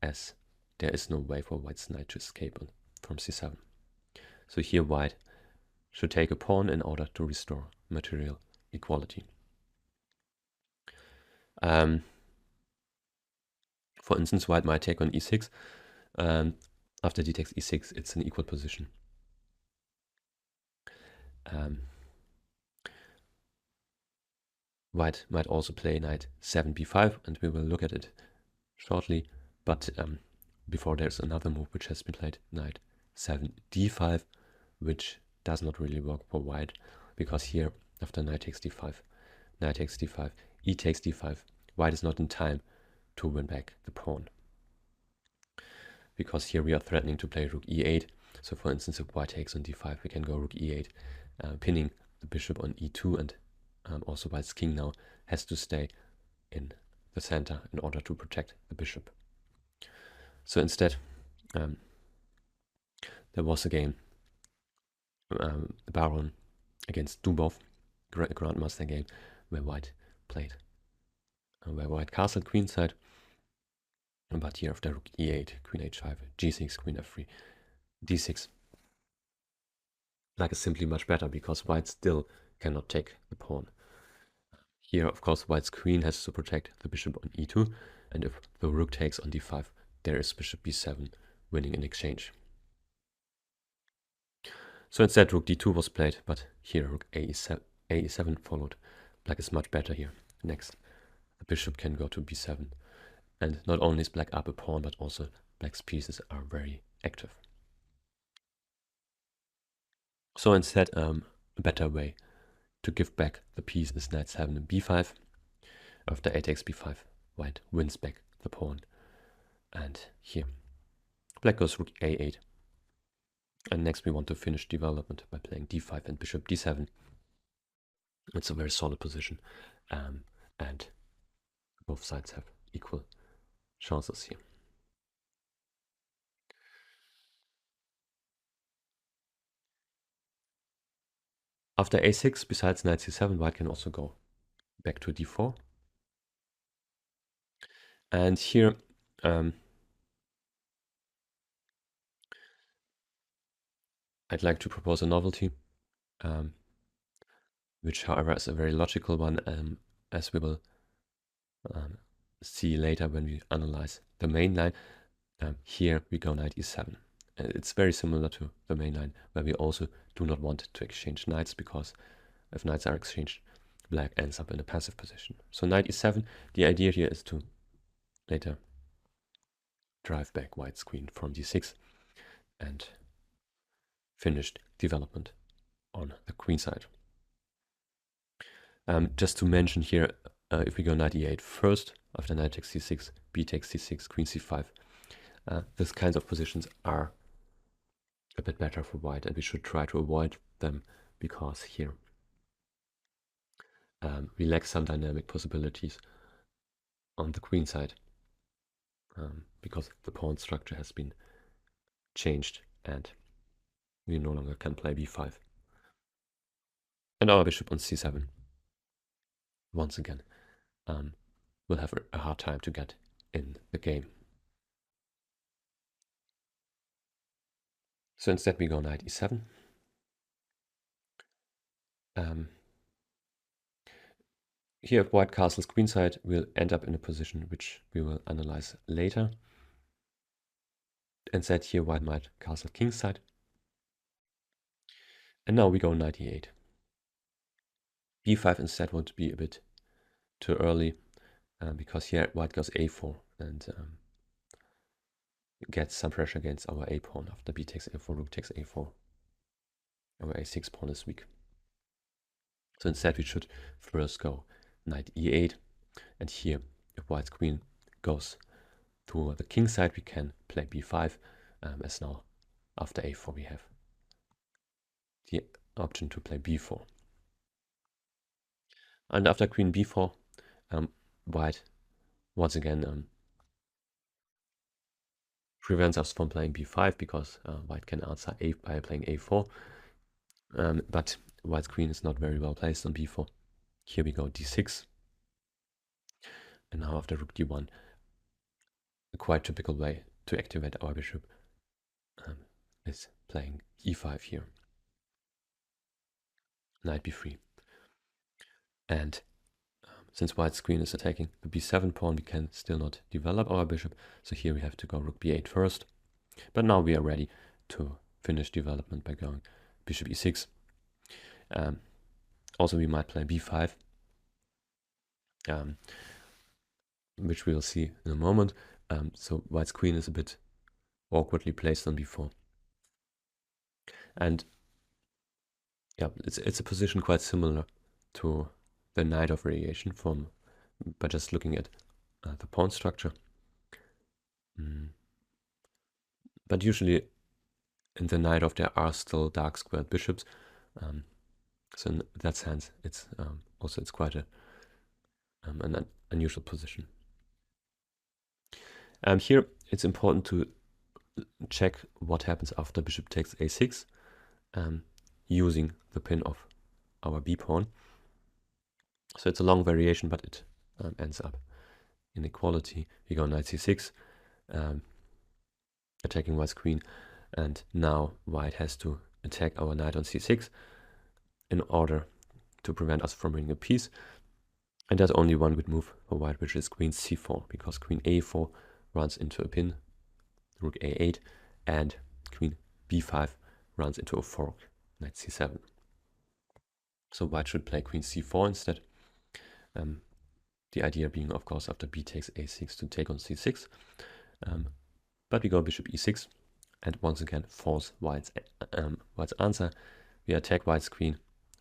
as there is no way for white's knight to escape from c7. So here white should take a pawn in order to restore material equality. For instance, white might take on e6. After d takes e6, it's an equal position. White might also play knight 7 b5, and we will look at it shortly. But before, there's another move which has been played, knight 7 d5, which does not really work for white, because here, after knight takes d5, knight takes d5, e takes d5, white is not in time to win back the pawn. Because here we are threatening to play rook e8. So for instance, if white takes on d5, we can go rook e8, pinning the bishop on e2, and also white's king now has to stay in the center in order to protect the bishop. So instead, there was a game, Baron against Dubov, grandmaster game, where white castled queenside, but here after rook e8, queen h5, g6, queen f3, d6, black is simply much better because white still cannot take the pawn. Here, of course, white's queen has to protect the bishop on e2, and if the rook takes on d5, there is bishop b7 winning in exchange. So instead, rook d2 was played, but here rook a7 followed. Black is much better here. Next, the bishop can go to b7, and not only is black up a pawn, but also black's pieces are very active. So instead, a better way to give back the piece is knight 7 and b5. After a takes b5, white wins back the pawn. And here, black goes rook a8. And next we want to finish development by playing d5 and bishop d7. It's a very solid position. And both sides have equal chances here. After a6, besides knight c7, white can also go back to d4. And here, I'd like to propose a novelty, which, however, is a very logical one, as we will see later when we analyze the main line. Here we go knight e7. It's very similar to the main line, where we also do not want to exchange knights, because if knights are exchanged, black ends up in a passive position. So knight e7, the idea here is to later drive back white's queen from d6 and finish development on the queen side. Just to mention here, if we go knight e8 first, after knight takes c6, b takes c6, queen c5, these kinds of positions are a bit better for white, and we should try to avoid them, because here we lack some dynamic possibilities on the queen side, because the pawn structure has been changed and we no longer can play b5. And our bishop on c7, once again, will have a hard time to get in the game. So instead we go knight e7. Here if white castles queenside, we'll end up in a position which we will analyze later. Instead here white might castle kingside. And now we go knight e8. b5 instead would be a bit too early. because here white goes a4 and gets some pressure against our a pawn. After b takes a4, rook takes a4. Our a6 pawn is weak. So instead we should first go knight e8, and here if white's queen goes to the king side, we can play b5, as now after a4 we have the option to play b4. And after queen b4, white once again prevents us from playing b5 because white can answer a by playing a4. But white's queen is not very well placed on b4. Here we go d6. And now after rook d1, a quite typical way to activate our bishop is playing e5 here. Knight b3. And since white's queen is attacking the b7 pawn, we can still not develop our bishop. So here we have to go rook b8 first. But now we are ready to finish development by going bishop e6. Also, we might play b5, which we'll see in a moment. So white's queen is a bit awkwardly placed on b4. And yeah, it's a position quite similar to the knight of variation by just looking at the pawn structure. But usually in the knight of there are still dark squared bishops. So in that sense, it's quite an unusual position. Here it's important to check what happens after bishop takes a6, using the pin of our b pawn. So it's a long variation, but it ends up in equality. We go knight c6, attacking white's queen, and now white has to attack our knight on c6 in order to prevent us from winning a piece. And there's only one good move for white, which is queen c4, because queen a4 runs into a pin, rook a8, and queen b5 runs into a fork, knight c7. So white should play queen c4 instead. The idea being, of course, after b takes a6 to take on c6. But we go bishop e6, and once again force white's answer. We attack white's queen,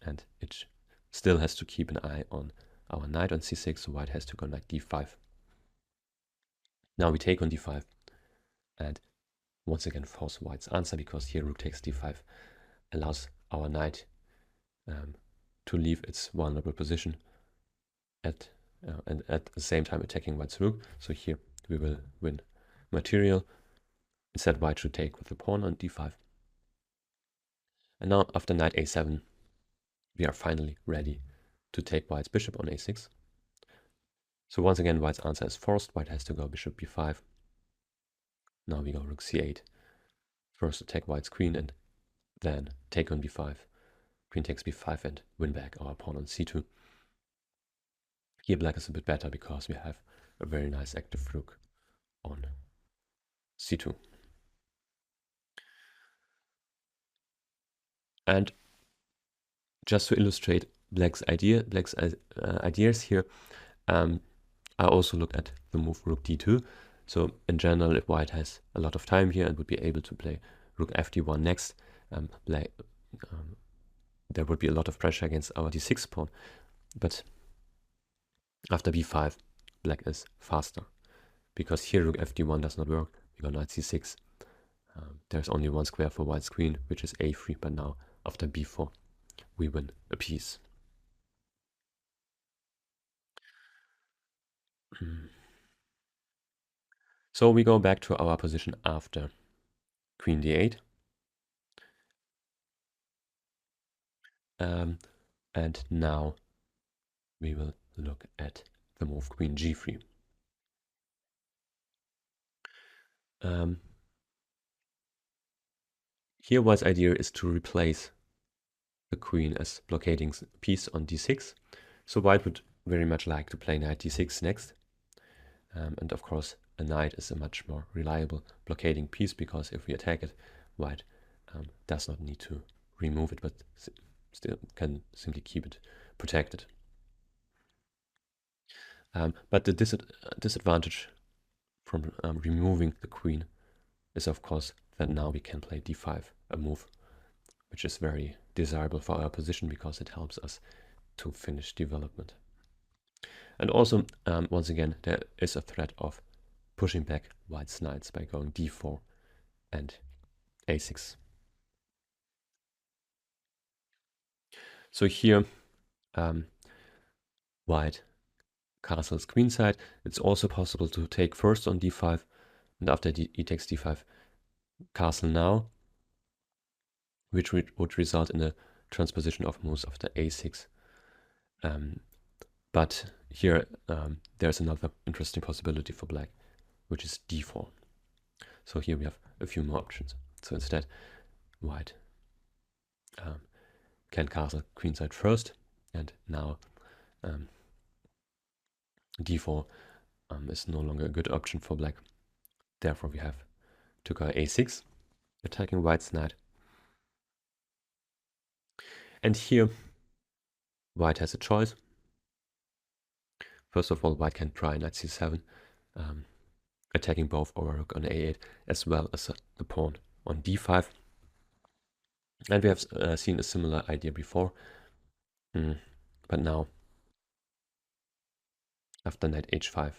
and it still has to keep an eye on our knight on c6, so white has to go knight d5. Now we take on d5, and once again force white's answer, because here rook takes d5 allows our knight to leave its vulnerable position and at the same time attacking white's rook. So here we will win material. Instead, white should take with the pawn on d5. And now after knight a7, we are finally ready to take white's bishop on a6. So once again, white's answer is forced. White has to go bishop b5. Now we go rook c8. First attack white's queen and then take on b5. Queen takes b5 and win back our pawn on c2. Here black is a bit better because we have a very nice active rook on c2. And just to illustrate black's ideas here, I also look at the move rook d2. So in general, if white has a lot of time here and would be able to play rook fd1 next, there would be a lot of pressure against our d6 pawn. But after b5, black is faster, because here rook fd1 does not work. We go knight c6. There's only one square for white's queen, which is a3, but now after b4, we win a piece. So we go back to our position after queen d8. And now we will look at the move queen g3. Here white's idea is to replace the queen as blockading piece on d6. So white would very much like to play knight d6 next. And of course, a knight is a much more reliable blockading piece, because if we attack it, white does not need to remove it, but still can simply keep it protected. But the disadvantage from removing the queen is, of course, that now we can play d5, a move which is very desirable for our position because it helps us to finish development. And also, once again, there is a threat of pushing back white's knights by going d4 and a6. So here, white castles queenside. It's also possible to take first on d5, and after e takes d5, castle now, which would result in a transposition of moves after a6. But here there's another interesting possibility for black, which is d4. So here we have a few more options. So instead, white can castle queenside first, and now d4 is no longer a good option for black. Therefore, we have to go a6, attacking white's knight. And here, white has a choice. First of all, white can try knight c7, attacking both our rook on a8 as well as the pawn on d5. And we have seen a similar idea before, but now, after knight h5,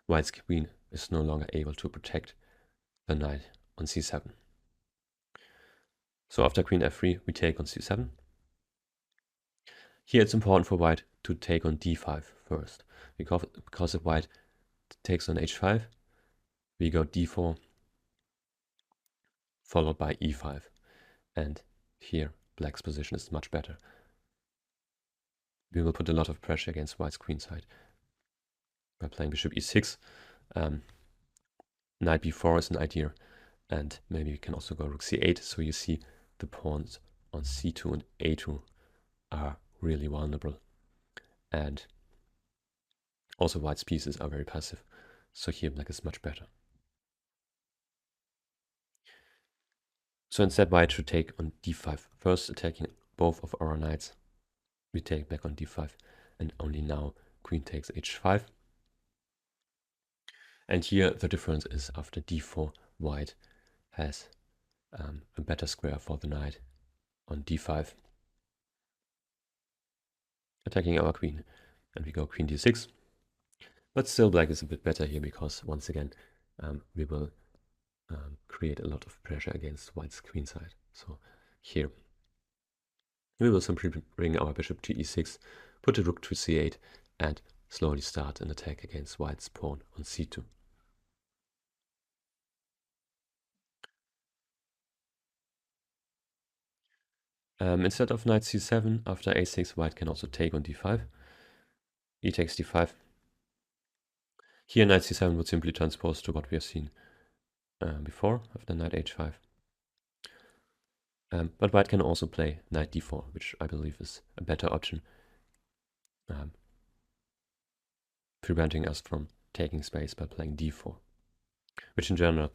white's queen is no longer able to protect the knight on c7. So after queen f3, we take on c7. Here it's important for white to take on d5 first, because if white takes on h5, we go d4, followed by e5. And here, black's position is much better. We will put a lot of pressure against white's queenside by playing bishop e6. Knight b4 is an idea, and maybe we can also go rook c8. So you see the pawns on c2 and a2 are really vulnerable. And also white's pieces are very passive. So here black is much better. So instead, white should take on d5, first attacking both of our knights. We take back on d5, and only now queen takes h5. And here the difference is after d4, white has a better square for the knight on d5, attacking our queen, and we go queen d6. But still black is a bit better here because, once again, we will create a lot of pressure against white's queenside. So here we will simply bring our bishop to e6, put the rook to c8, and slowly start an attack against white's pawn on c2. Instead of knight c7, after a6, white can also take on d5. E takes d5. Here knight c7 would simply transpose to what we have seen before, after knight h5. But white can also play knight d4, which I believe is a better option, preventing us from taking space by playing d4, which in general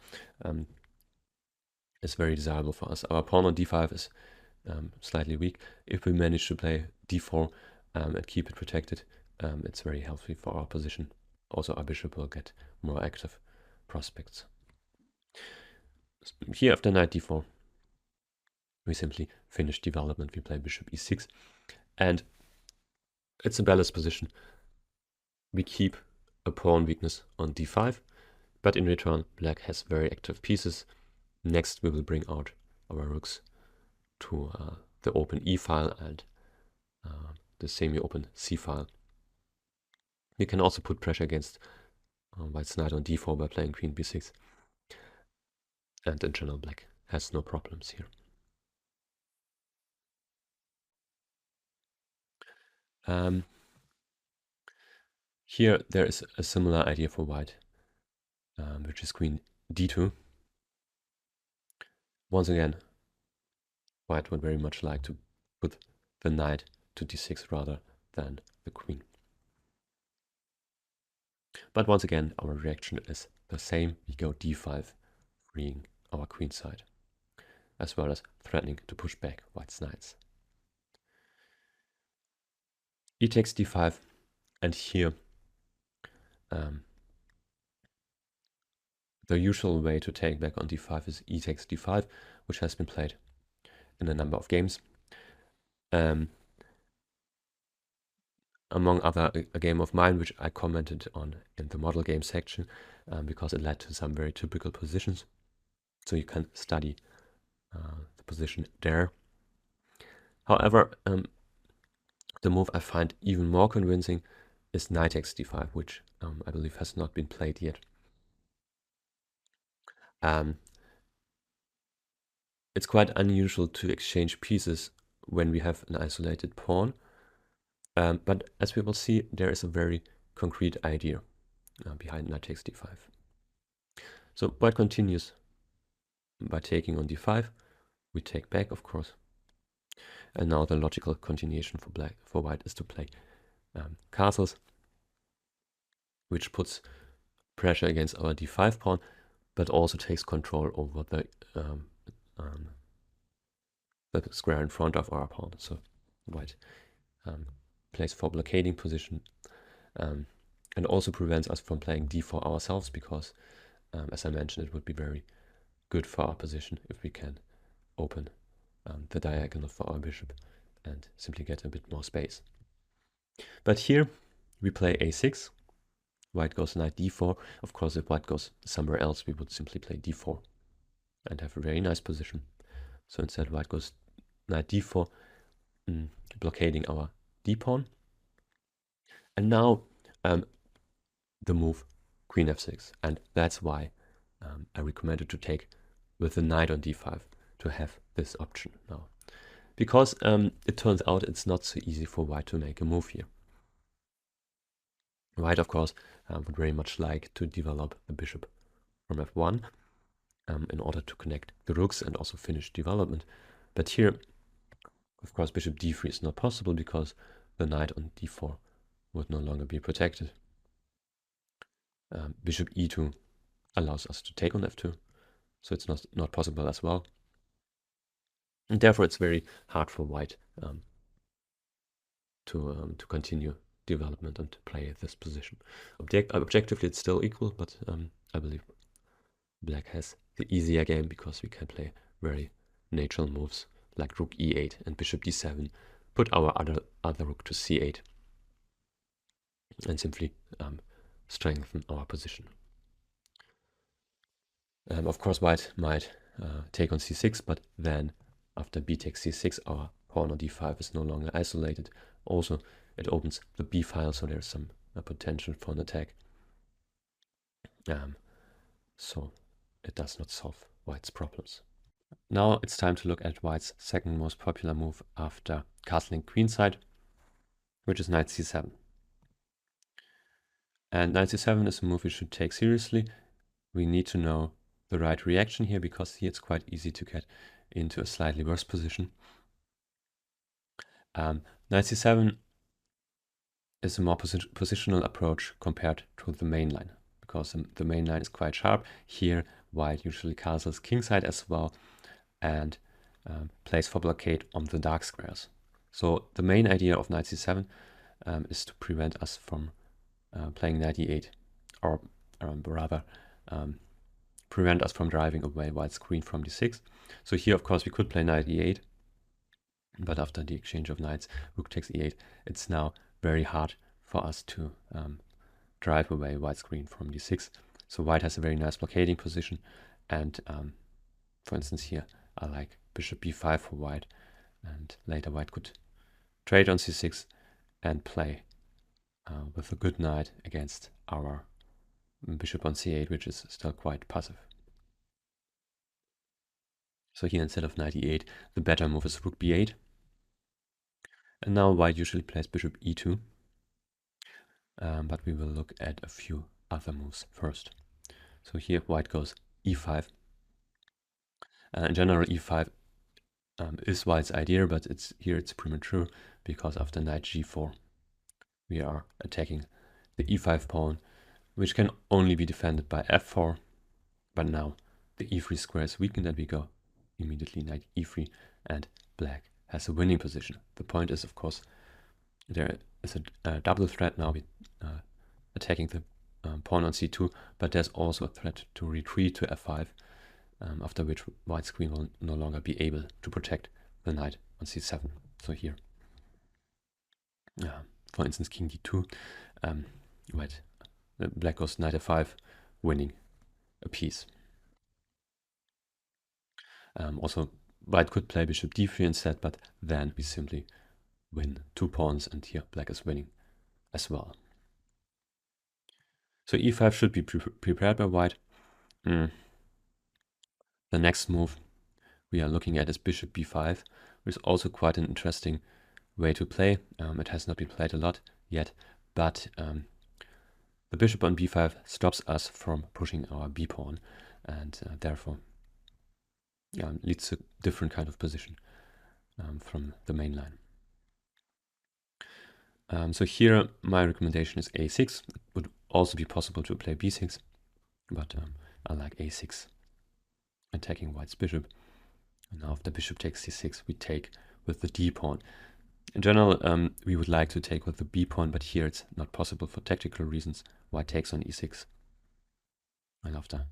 is very desirable for us. Our pawn on d5 is slightly weak. If we manage to play d4 and keep it protected, it's very healthy for our position. Also, our bishop will get more active prospects. Here, after knight d4, we simply finish development. We play bishop e6, and it's a balanced position. We keep a pawn weakness on d5, but in return, black has very active pieces. Next, we will bring out our rooks to the open e file and the semi-open c file. We can also put pressure against white's knight on d4 by playing queen b6. And in general, black has no problems here. Here there is a similar idea for white, which is queen d2. Once again, white would very much like to put the knight to d6 rather than the queen. But once again, our reaction is the same. We go d5, freeing our queen side, as well as threatening to push back white's knights. E takes d5. And here, the usual way to take back on d5 is e takes d5, which has been played in a number of games. Among other, a game of mine, which I commented on in the model game section, because it led to some very typical positions. So you can study the position there. However, the move I find even more convincing is knight takes d5, which I believe has not been played yet. It's quite unusual to exchange pieces when we have an isolated pawn, but as we will see, there is a very concrete idea behind knight takes d5. So white continues by taking on d5. We take back, of course. And now the logical continuation for white is to play castles, which puts pressure against our d5 pawn, but also takes control over the square in front of our pawn. So white plays for blockading position, and also prevents us from playing d4 ourselves, because as I mentioned, it would be very good for our position if we can open the diagonal for our bishop and simply get a bit more space. But here we play a6, white goes knight d4. Of course, if white goes somewhere else, we would simply play d4 and have a very nice position. So instead, white goes knight d4, blockading our d-pawn. And now the move queen f6, and that's why I recommended to take with the knight on d5 to have this option now, because it turns out it's not so easy for white to make a move here. White, of course, would very much like to develop a bishop from f1 in order to connect the rooks and also finish development. But here, of course, bishop d3 is not possible because the knight on d4 would no longer be protected. Bishop e2 allows us to take on f2, so it's not possible as well. And therefore, it's very hard for white to continue development and play this position. Objectively, it's still equal, but I believe black has the easier game because we can play very natural moves like rook e8 and bishop d7, put our other rook to c8, and simply strengthen our position. Of course, white might take on c6, but then after b takes c6, our pawn on d5 is no longer isolated. Also, it opens the b file, so there's some potential for an attack. So it does not solve white's problems. Now it's time to look at white's second most popular move after castling queenside, which is knight c7. And knight c7 is a move we should take seriously. We need to know the right reaction here, because here it's quite easy to get into a slightly worse position. Knight c7 is a more positional approach compared to the main line, because the main line is quite sharp. Here, white usually castles kingside as well, and plays for blockade on the dark squares. So the main idea of knight c7 is to prevent us from playing knight e8, or rather prevent us from driving away white's queen from d6. So here, of course, we could play knight e8, but after the exchange of knights, rook takes e8, it's now very hard for us to drive away white's queen from d6. So white has a very nice blockading position, and for instance here, I like bishop b5 for white, and later white could trade on c6 and play with a good knight against our bishop on c8, which is still quite passive. So here, instead of knight e8, the better move is rook b8. And now white usually plays bishop e2, but we will look at a few other moves first. So here white goes e5. In general, e5 is white's idea, but it's premature, because after knight g4 we are attacking the e5 pawn, which can only be defended by f4. But now the e3 square is weakened, and we go immediately knight e3, and black has a winning position. The point is, of course, there is a double threat. Now we attacking the pawn on c2, but there's also a threat to retreat to f5, after which white's queen will no longer be able to protect the knight on c7. So here, for instance, king d2, black goes knight f5, winning a piece. Also, white could play bishop d3 instead, but then we simply win 2 pawns, and here black is winning as well. So e5 should be prepared by white. The next move we are looking at is bishop b5, which is also quite an interesting way to play. It has not been played a lot yet, but the bishop on b5 stops us from pushing our b pawn, and therefore leads to a different kind of position from the main line. So here my recommendation is a6. It would also be possible to play b6, but I like a6, attacking white's bishop. And now if the bishop takes c6, we take with the d pawn. In general, we would like to take with the b pawn, but here it's not possible for tactical reasons. White takes on e6, and after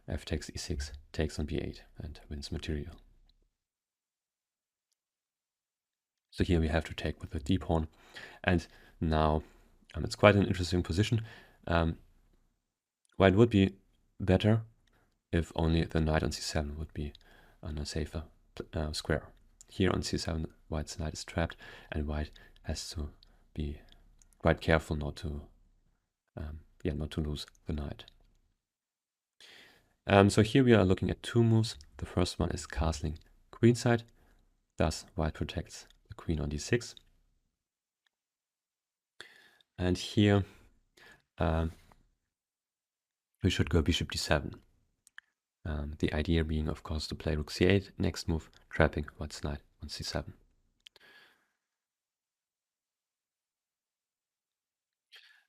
f takes e6, takes on b8 and wins material. So here we have to take with the d pawn, and now it's quite an interesting position. White would be better if only the knight on c7 would be on a safer square. Here on c7, white's knight is trapped, and white has to be quite careful not to lose the knight. So here we are looking at 2 moves. The first one is castling queenside. Thus, white protects the queen on d6. And here we should go bishop d7. The idea being, of course, to play rook c8, next move, trapping white's knight on c7.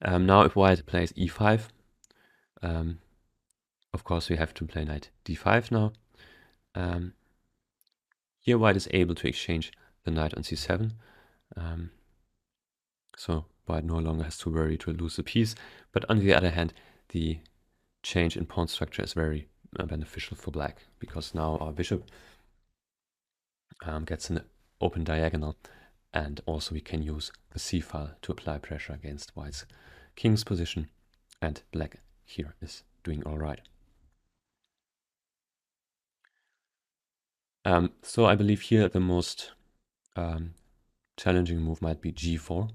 Now if white plays e5, of course we have to play knight d5 now. Here white is able to exchange the knight on c7, so white no longer has to worry to lose the piece, but on the other hand, the change in pawn structure is very beneficial for black, because now our bishop gets an open diagonal, and also we can use the c-file to apply pressure against white's king's position, and black here is doing all right. So I believe here the most challenging move might be g4.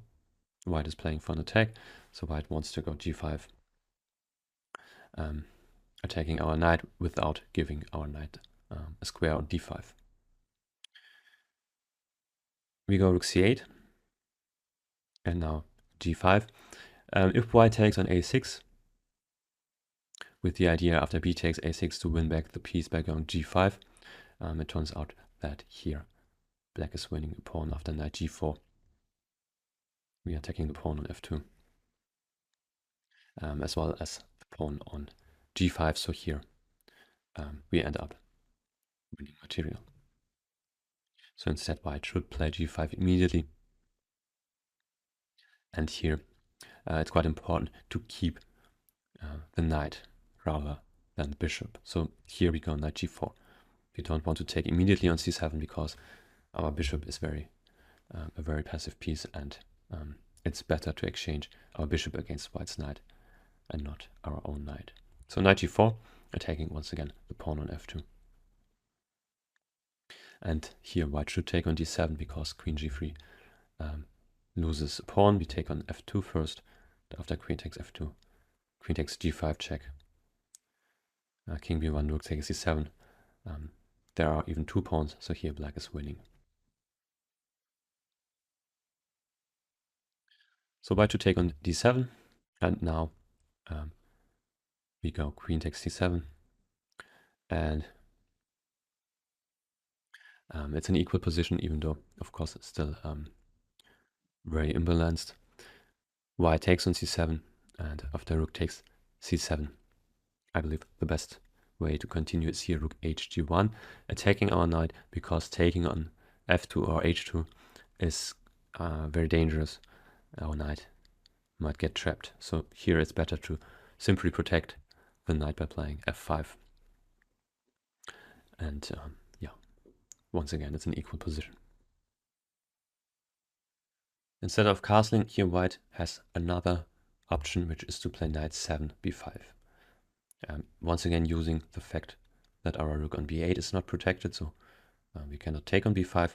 White is playing for an attack, so white wants to go g5, attacking our knight without giving our knight a square on d5. We go rook c8, and now g5. If white takes on a6, with the idea after b takes a6 to win back the piece by going g5, it turns out that here black is winning a pawn after knight g4. We are attacking the pawn on f2, as well as the pawn on g5, so here we end up winning material. So instead white should play g5 immediately, and here it's quite important to keep the knight rather than the bishop. So here we go knight g4. We don't want to take immediately on c7 because our bishop is a very passive piece, and it's better to exchange our bishop against white's knight and not our own knight. So knight g4, attacking once again the pawn on f2. And here white should take on d7 because queen g3 loses a pawn. We take on f2 first. After queen takes f2, queen takes g5 check. King b1, rook takes c7. There are even 2 pawns, so here black is winning. So white to take on d7, and now we go queen takes c7, and it's an equal position, even though, of course, it's still very imbalanced. White takes on c7, and after rook takes c7, I believe the best way to continue is here rook hg1, attacking our knight, because taking on f2 or h2 is very dangerous. our knight might get trapped. So here it's better to simply protect the knight by playing f5. And yeah, once again, it's an equal position. Instead of castling, here white has another option, which is to play knight 7 b5. Once again, using the fact that our rook on b8 is not protected, so we cannot take on b5.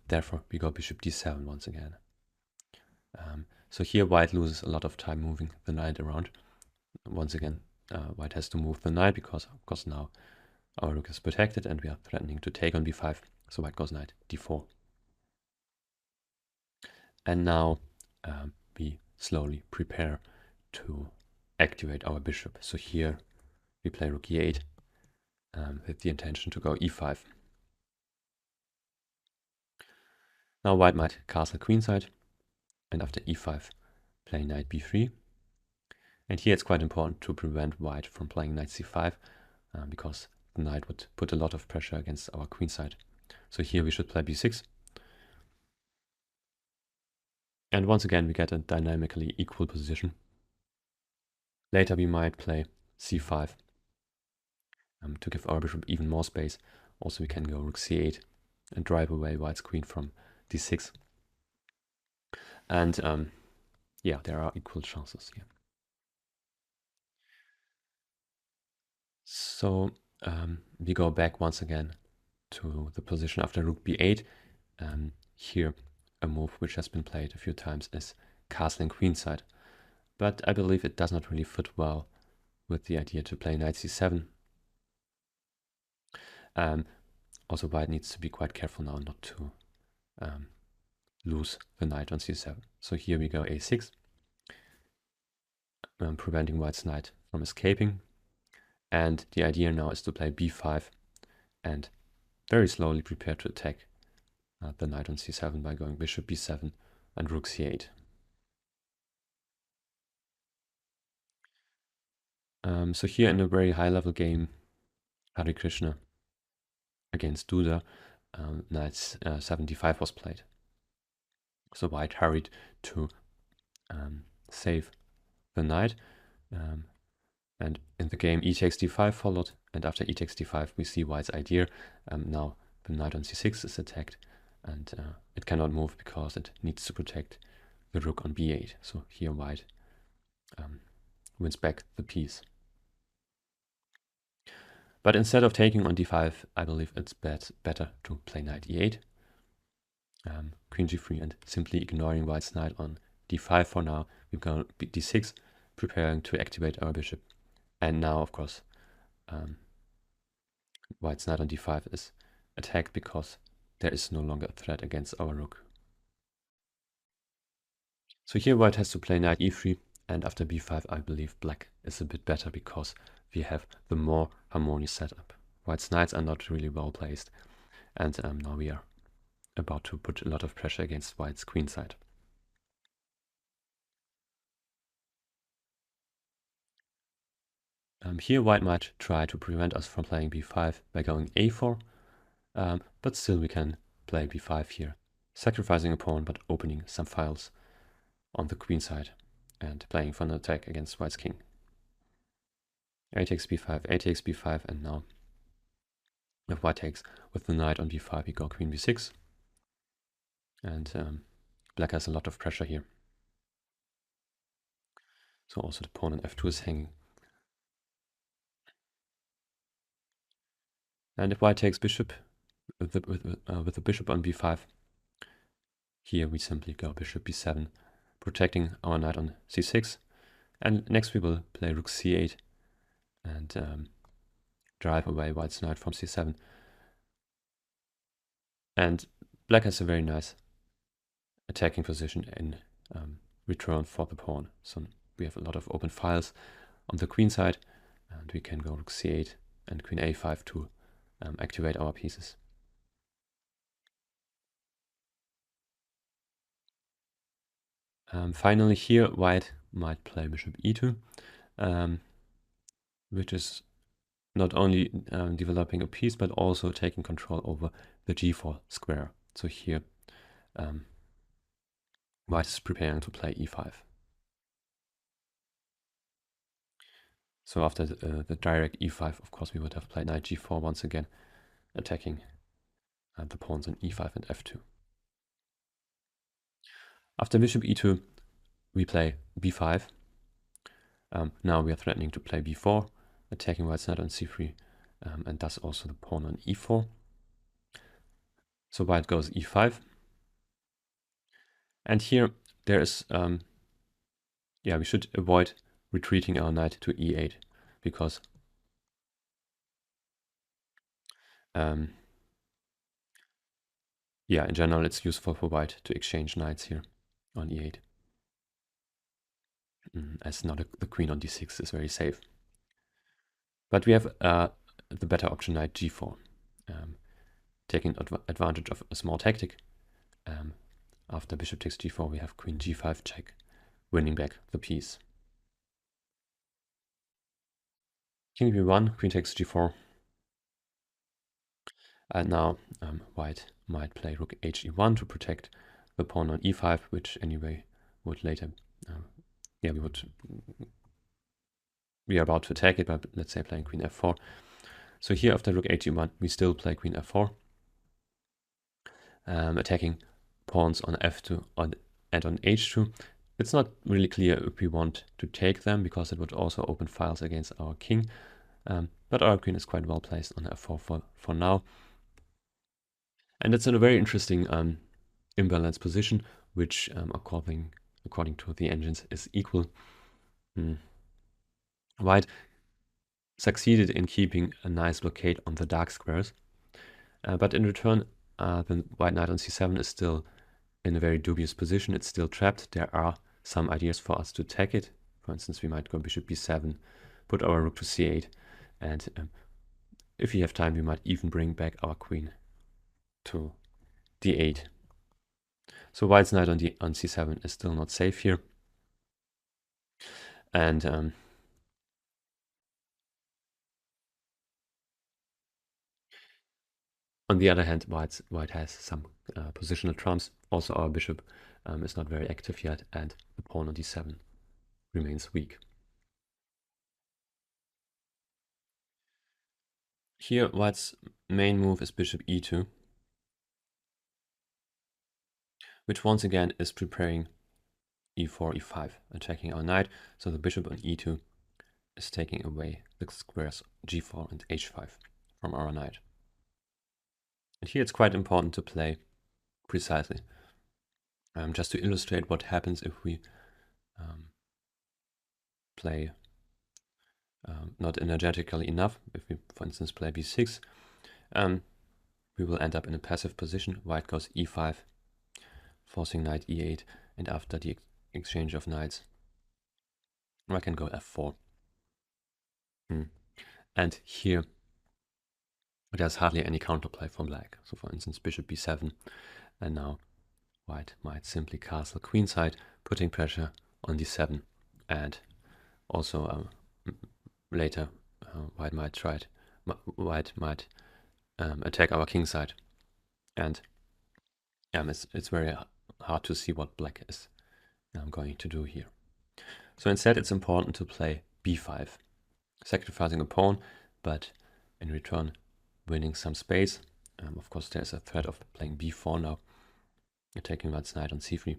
Therefore, we go bishop d7 once again. So here white loses a lot of time moving the knight around. Once again, white has to move the knight because, of course, now our rook is protected and we are threatening to take on b5. So white goes knight d4. And now we slowly prepare to activate our bishop. So here we play rook e8 with the intention to go e5. Now white might castle queenside, and after e5 play knight b3. And here it's quite important to prevent white from playing knight c5 because the knight would put a lot of pressure against our queenside. So here we should play b6. And once again we get a dynamically equal position. Later we might play c5 to give our bishop even more space. Also we can go rook c8 and drive away white's queen from d6. And yeah, there are equal chances here. So we go back once again to the position after rook b8. Here a move which has been played a few times is castling queenside, but I believe it does not really fit well with the idea to play knight c7. Also white needs to be quite careful now not to lose the knight on c7. So here we go a6, preventing white's knight from escaping. And the idea now is to play b5 and very slowly prepare to attack the knight on c7 by going bishop b7 and rook c8. So here in a very high level game, Hare Krishna against Duda, knight 75 was played. So white hurried to save the knight, and in the game e takes d5 followed, and after e takes d5 we see white's idea. Now the knight on c6 is attacked, and it cannot move because it needs to protect the rook on b8. So here white wins back the piece. But instead of taking on d5, I believe it's better to play knight e8, queen g3, and simply ignoring white's knight on d5 for now. We go d6, preparing to activate our bishop. And now, of course, white's knight on d5 is attacked because there is no longer a threat against our rook. So here white has to play knight e3, and after b5 I believe black is a bit better because we have the more harmonious setup. White's knights are not really well placed, and now we are about to put a lot of pressure against white's queenside. Here white might try to prevent us from playing b5 by going a4, but still we can play b5 here, sacrificing a pawn but opening some files on the queenside and playing for an attack against white's king. A takes b5, a takes b5, and now if white takes with the knight on b5, we go queen b6, and black has a lot of pressure here. So also the pawn on f2 is hanging. And if white takes bishop with the bishop on b5, here we simply go bishop b7, protecting our knight on c6. And next we will play rook c8 and drive away white's knight from c7. And black has a very nice attacking position in return for the pawn. So we have a lot of open files on the queen side, and we can go rook c8 and queen a5 to activate our pieces. Finally here white might play bishop e2, which is not only developing a piece but also taking control over the g4 square. So here white is preparing to play e5. So after the direct e5, of course, we would have played knight g4 once again, attacking the pawns on e5 and f2. After bishop e2, we play b5. Now we are threatening to play b4, attacking white's knight on c3, and thus also the pawn on e4. So white goes e5. And here there is, we should avoid retreating our knight to e8, because in general it's useful for white to exchange knights here on e8. As now the queen on d6 is very safe. But we have the better option, knight g4, taking advantage of a small tactic. After bishop takes g4, we have queen g5 check, winning back the piece. King b1, queen takes g4. And now white might play rook he1 to protect the pawn on e5, which anyway would later, we are about to attack it, but let's say playing queen f4. So here after rook he1, we still play queen f4, attacking pawns on f2 and on h2. It's not really clear if we want to take them, because it would also open files against our king, but our queen is quite well placed on f4 for now. And it's in a very interesting imbalanced position, which according to the engines is equal. White succeeded in keeping a nice blockade on the dark squares, but in return the white knight on c7 is still in a very dubious position. It's still trapped. There are some ideas for us to attack it. For instance, we might go bishop b7, put our rook to c8, and if we have time, we might even bring back our queen to d8. So white's knight on c7 is still not safe here. And on the other hand, white has some positional trumps. Also, our bishop is not very active yet, and the pawn on d7 remains weak. Here, white's main move is bishop e2, which once again is preparing e4, e5, attacking our knight. So the bishop on e2 is taking away the squares g4 and h5 from our knight. And here it's quite important to play precisely. Just to illustrate what happens if we play not energetically enough. If we, for instance, play b6, we will end up in a passive position. White goes e5, forcing knight e8, and after the exchange of knights, I can go f4. And here there's hardly any counterplay for black. So for instance, bishop b7, and now white might simply castle queenside, putting pressure on d7, and also later white might attack our kingside, and it's very hard to see what black is going to do here. So instead, it's important to play b5, sacrificing a pawn, but in return winning some space. Of course, there's a threat of playing b4 now, attacking white's knight on c3.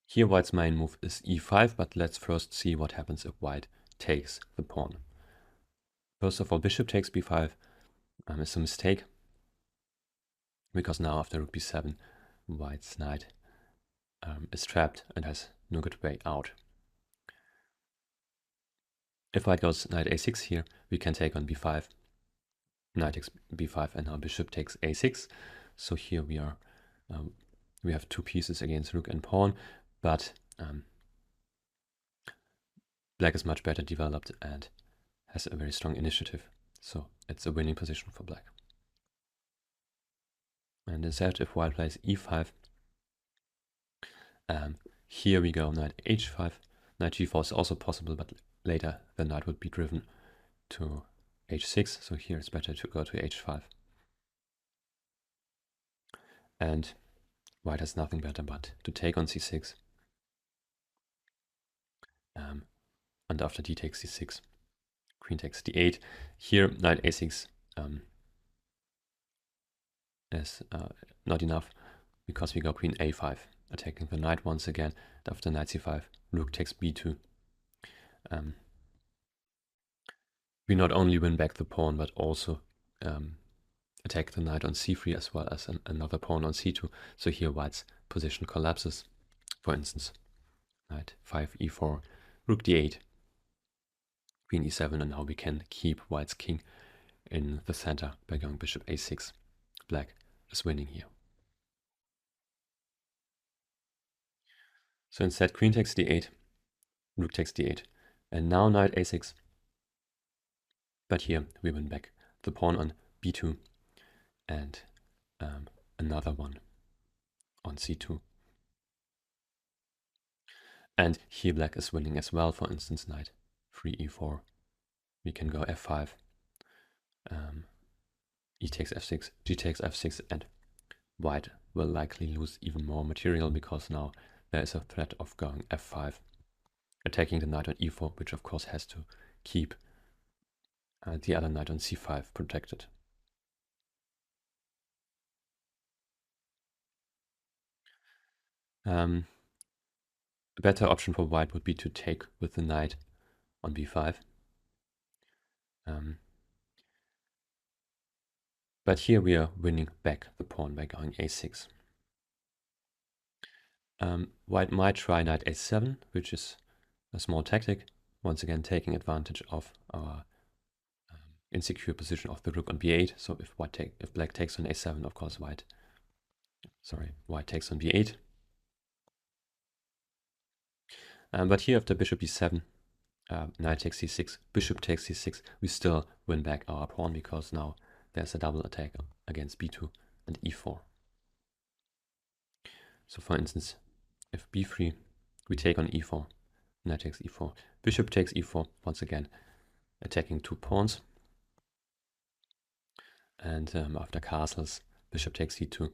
Here white's main move is e5, but let's first see what happens if white takes the pawn. First of all, bishop takes b5 is a mistake, because now after rook b7, white's knight is trapped and has no good way out. If white goes knight a6 here, we can take on b5, knight takes b5, and now bishop takes a6. So here we are, we have two pieces against rook and pawn, but black is much better developed and has a very strong initiative. So it's a winning position for black. And instead, if white plays e5, here we go knight h5. Knight g4 is also possible, but later the knight would be driven to h6. So here it's better to go to h5. And white has nothing better but to take on c6. And after d takes c6, queen takes d8. Here, knight a6 is not enough because we go queen a5, attacking the knight once again. And after knight c5, rook takes b2. We not only win back the pawn, but also attack the knight on c3 as well as another pawn on c2. So here white's position collapses. For instance, knight 5 e4, rook d8, queen e7, and now we can keep white's king in the center by going bishop a6. Black is winning here. So instead, queen takes d8, rook takes d8, and now knight a6. But here we win back the pawn on b2 and another one on c2. And here black is winning as well. For instance, knight 3 e4. We can go f5. E takes f6, g takes f6, and white will likely lose even more material because now there is a threat of going f5, attacking the knight on e4, which of course has to keep the other knight on c5 protected. A better option for white would be to take with the knight on b5. But here we are winning back the pawn by going a6. White might try knight a7, which is a small tactic, once again taking advantage of our insecure position of the rook on b8. So if black takes on a7, of course white takes on b8. But here after bishop b7, knight takes c6, bishop takes c6, we still win back our pawn because now there's a double attack against b2 and e4. So for instance, if b3, we take on e4, knight takes e4, bishop takes e4, once again attacking two pawns. And after castles, bishop takes c2,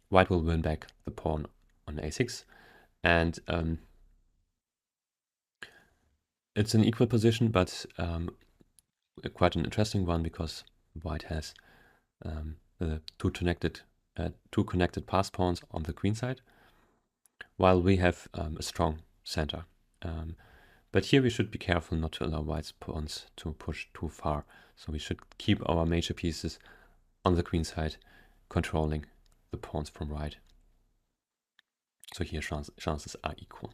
white will win back the pawn on a6. And it's an equal position, but quite an interesting one because white has the two connected pass pawns on the queen side, while we have a strong center. But here we should be careful not to allow white's pawns to push too far. So we should keep our major pieces on the queen side, controlling the pawns from right. So here chances are equal.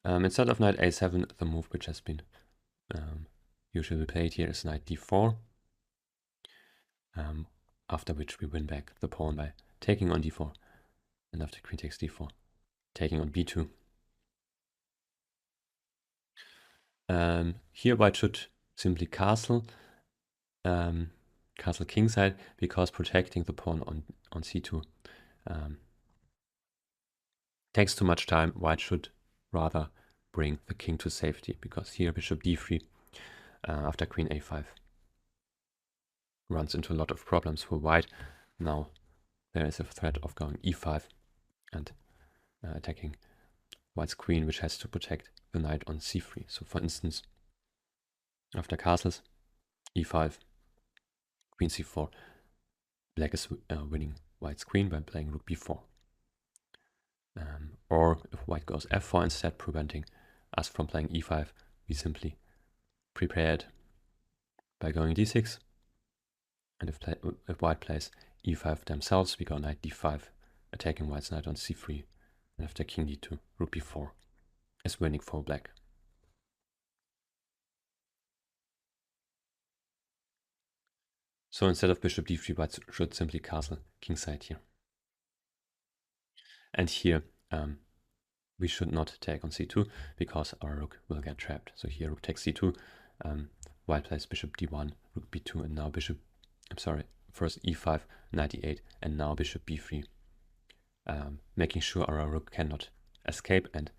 Instead of knight a7, the move which has been usually played here is knight d4, after which we win back the pawn by taking on d4, and after queen takes d4, taking on b2. Here white should simply castle kingside, because protecting the pawn on c2 takes too much time. White should rather bring the king to safety, because here bishop d3 after queen a5 runs into a lot of problems for white. Now there is a threat of going e5 and attacking white's queen, which has to protect the knight on c3. So for instance, after castles, e5, queen c4, black is winning white's queen by playing rook b4. Or if white goes f4 instead, preventing us from playing e5, we simply prepare it by going d6. And if white plays e5 themselves, we go knight d5, attacking white's knight on c3. And after king d2, rook b4 is winning for black. So instead of bishop d3, white should simply castle kingside here. And here we should not take on c2, because our rook will get trapped. So here rook takes c2, white plays bishop d1, rook b2, and now first e5, knight e8, and now bishop b3, making sure our rook cannot escape. And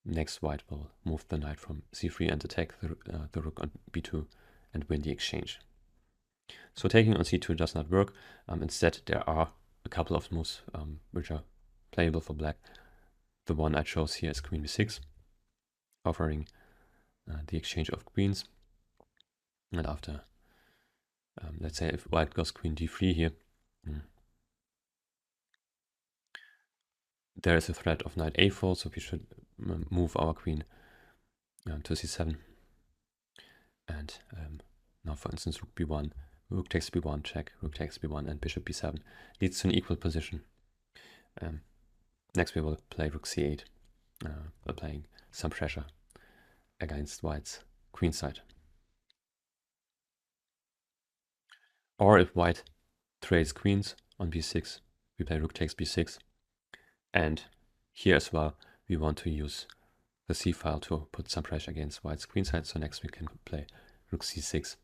next white will move the knight from c3 and attack the rook on b2 and win the exchange. So taking on c2 does not work. Instead, there are a couple of moves which are playable for black. The one I chose here is queen b6, offering the exchange of queens. And after, let's say if white goes queen d3 here, there is a threat of knight a4, so we should move our queen to c7. And now, for instance, rook b1, rook takes b1, check, rook takes b1, and bishop b7 leads to an equal position. Next we will play rook c8, applying some pressure against white's queen side. Or if white trades queens on b6, we play rook takes b6. And here as well, we want to use the c file to put some pressure against white's queen side. So next we can play rook c6.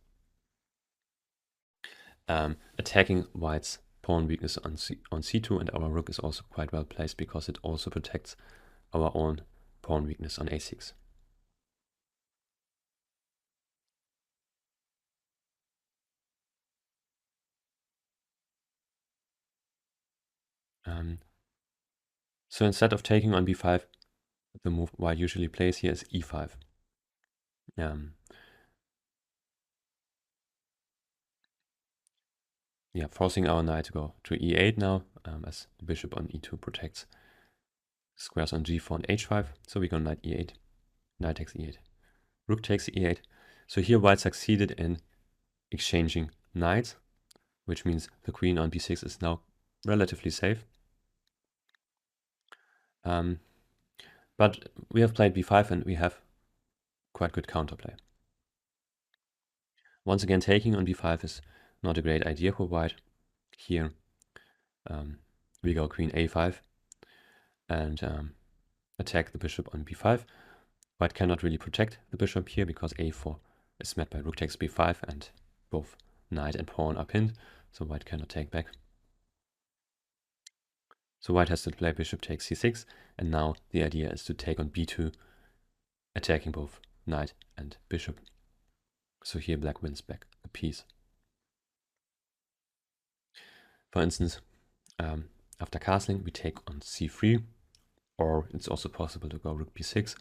Attacking white's pawn weakness on c2, and our rook is also quite well placed because it also protects our own pawn weakness on a6. So instead of taking on b5, the move white usually plays here is e5. Yeah, forcing our knight to go to e8 now, as the bishop on e2 protects squares on g4 and h5. So we go knight e8, knight takes e8, rook takes e8. So here white succeeded in exchanging knights, which means the queen on b6 is now relatively safe. But we have played b5 and we have quite good counterplay. Once again, taking on b5 is not a great idea for white. Here we go queen a5 and attack the bishop on b5. White cannot really protect the bishop here because a4 is met by rook takes b5 and both knight and pawn are pinned, so white cannot take back. So white has to play bishop takes c6, and now the idea is to take on b2, attacking both knight and bishop. So here black wins back a piece. For instance, after castling, we take on c3, or it's also possible to go rook b6.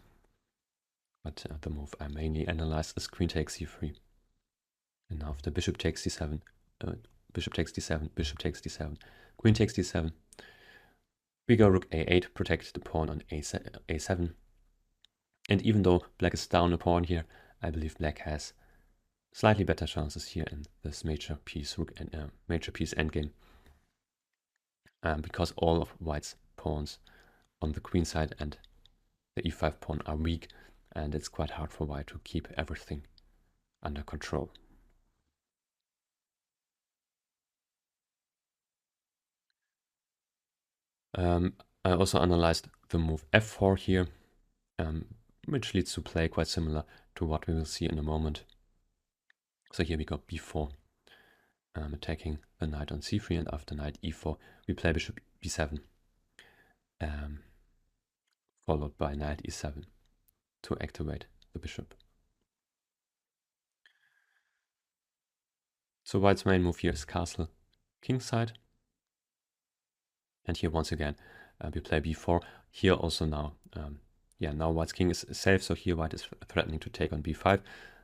But the move I mainly analyzed is queen takes c3. And now after bishop takes c7, bishop takes d7, bishop takes d7, queen takes d7, we go rook a8, protect the pawn on a7. And even though black is down a pawn here, I believe black has slightly better chances here in this major piece endgame, because all of white's pawns on the queen side and the e5 pawn are weak, and it's quite hard for white to keep everything under control. I also analyzed the move f4 here, which leads to play quite similar to what we will see in a moment. So here we got b4, attacking the knight on c3, and after knight e4 we play bishop b7, followed by knight e7 to activate the bishop. So white's main move here is castle kingside, and here once again we play b4. Here also now, now white's king is safe, so here white is threatening to take on b5,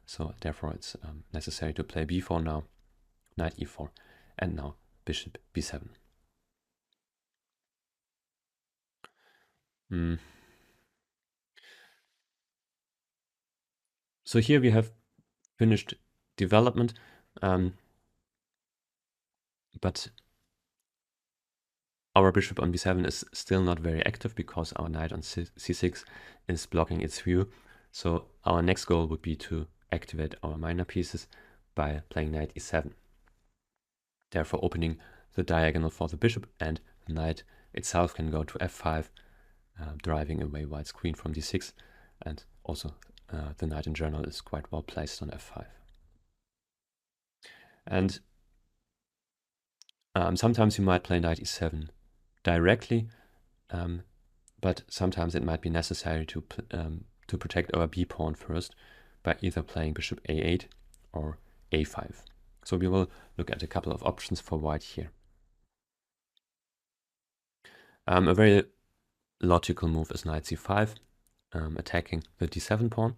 so therefore it's necessary to play b4 now, knight e4, and now bishop b7. So here we have finished development, but our bishop on b7 is still not very active because our knight on c6 is blocking its view. So our next goal would be to activate our minor pieces by playing knight e7, therefore opening the diagonal for the bishop, and the knight itself can go to f5, driving away white's queen from d6, and also the knight in general is quite well placed on f5. And sometimes you might play knight e7 directly, but sometimes it might be necessary to protect our b pawn first by either playing bishop a8 or a5. So we will look at a couple of options for white here. A very logical move is knight c5, attacking the d7 pawn.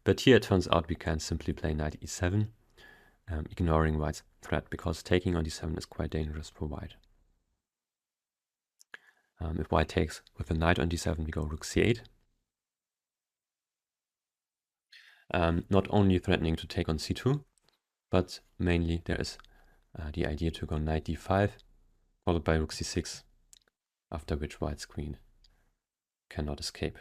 But here it turns out we can simply play knight e7, ignoring white's threat, because taking on d7 is quite dangerous for white. If white takes with the knight on d7, we go rook c8. Not only threatening to take on c2, but mainly there is the idea to go knight d5, followed by rook c6, after which white's queen cannot escape.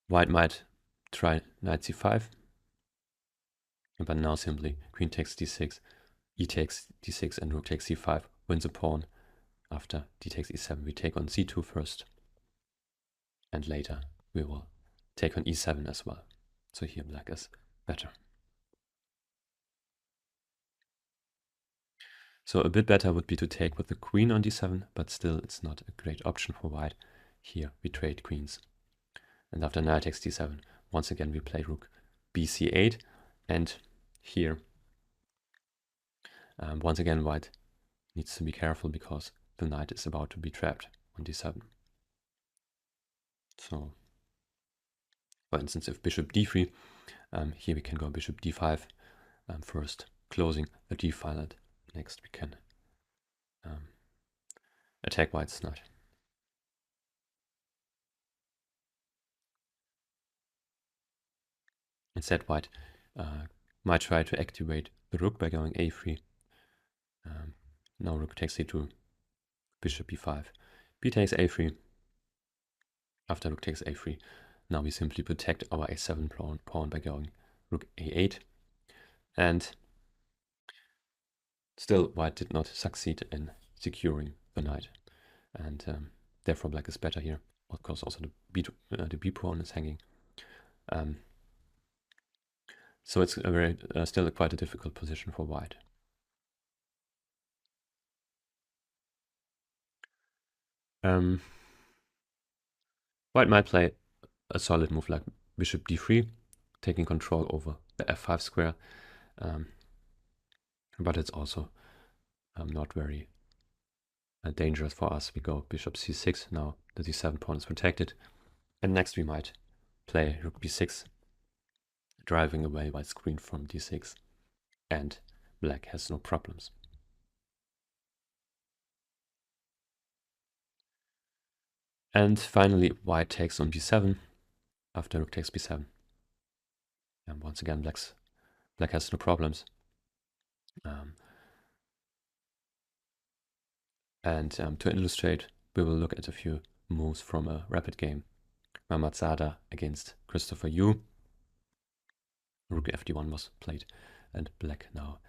White might try knight c5, but now simply queen takes d6, e takes d6, and rook takes c5, wins a pawn. After d takes e7, we take on c2 first, and later we will take on e7 as well. So here black is better. So a bit better would be to take with the queen on d7, but still it's not a great option for white. Here we trade queens. And after knight takes d7, once again we play rook bc8, and here once again white needs to be careful because the knight is about to be trapped on d7. So for instance, if bishop d3, here we can go bishop d5, first closing the d file, and next we can attack white's knight. Instead, white might try to activate the rook by going a3. Now rook takes c2, bishop b5, b takes a3. After rook takes a3, now we simply protect our a7 pawn by going rook a8. And still, white did not succeed in securing the knight. And therefore black is better here. Of course, also the b pawn is hanging. So it's a very still quite a difficult position for white. White might play a solid move like bishop d3, taking control over the f5 square, but it's also not very dangerous for us. We go bishop c6, now the d7 pawn is protected, and next we might play rook b6, driving away white's queen from d6, and black has no problems. And finally, white takes on b7 after rook takes b7. And once again, black has no problems. To illustrate, we will look at a few moves from a rapid game. Mamadzada against Christopher Yu. Rook fd1 was played, and black now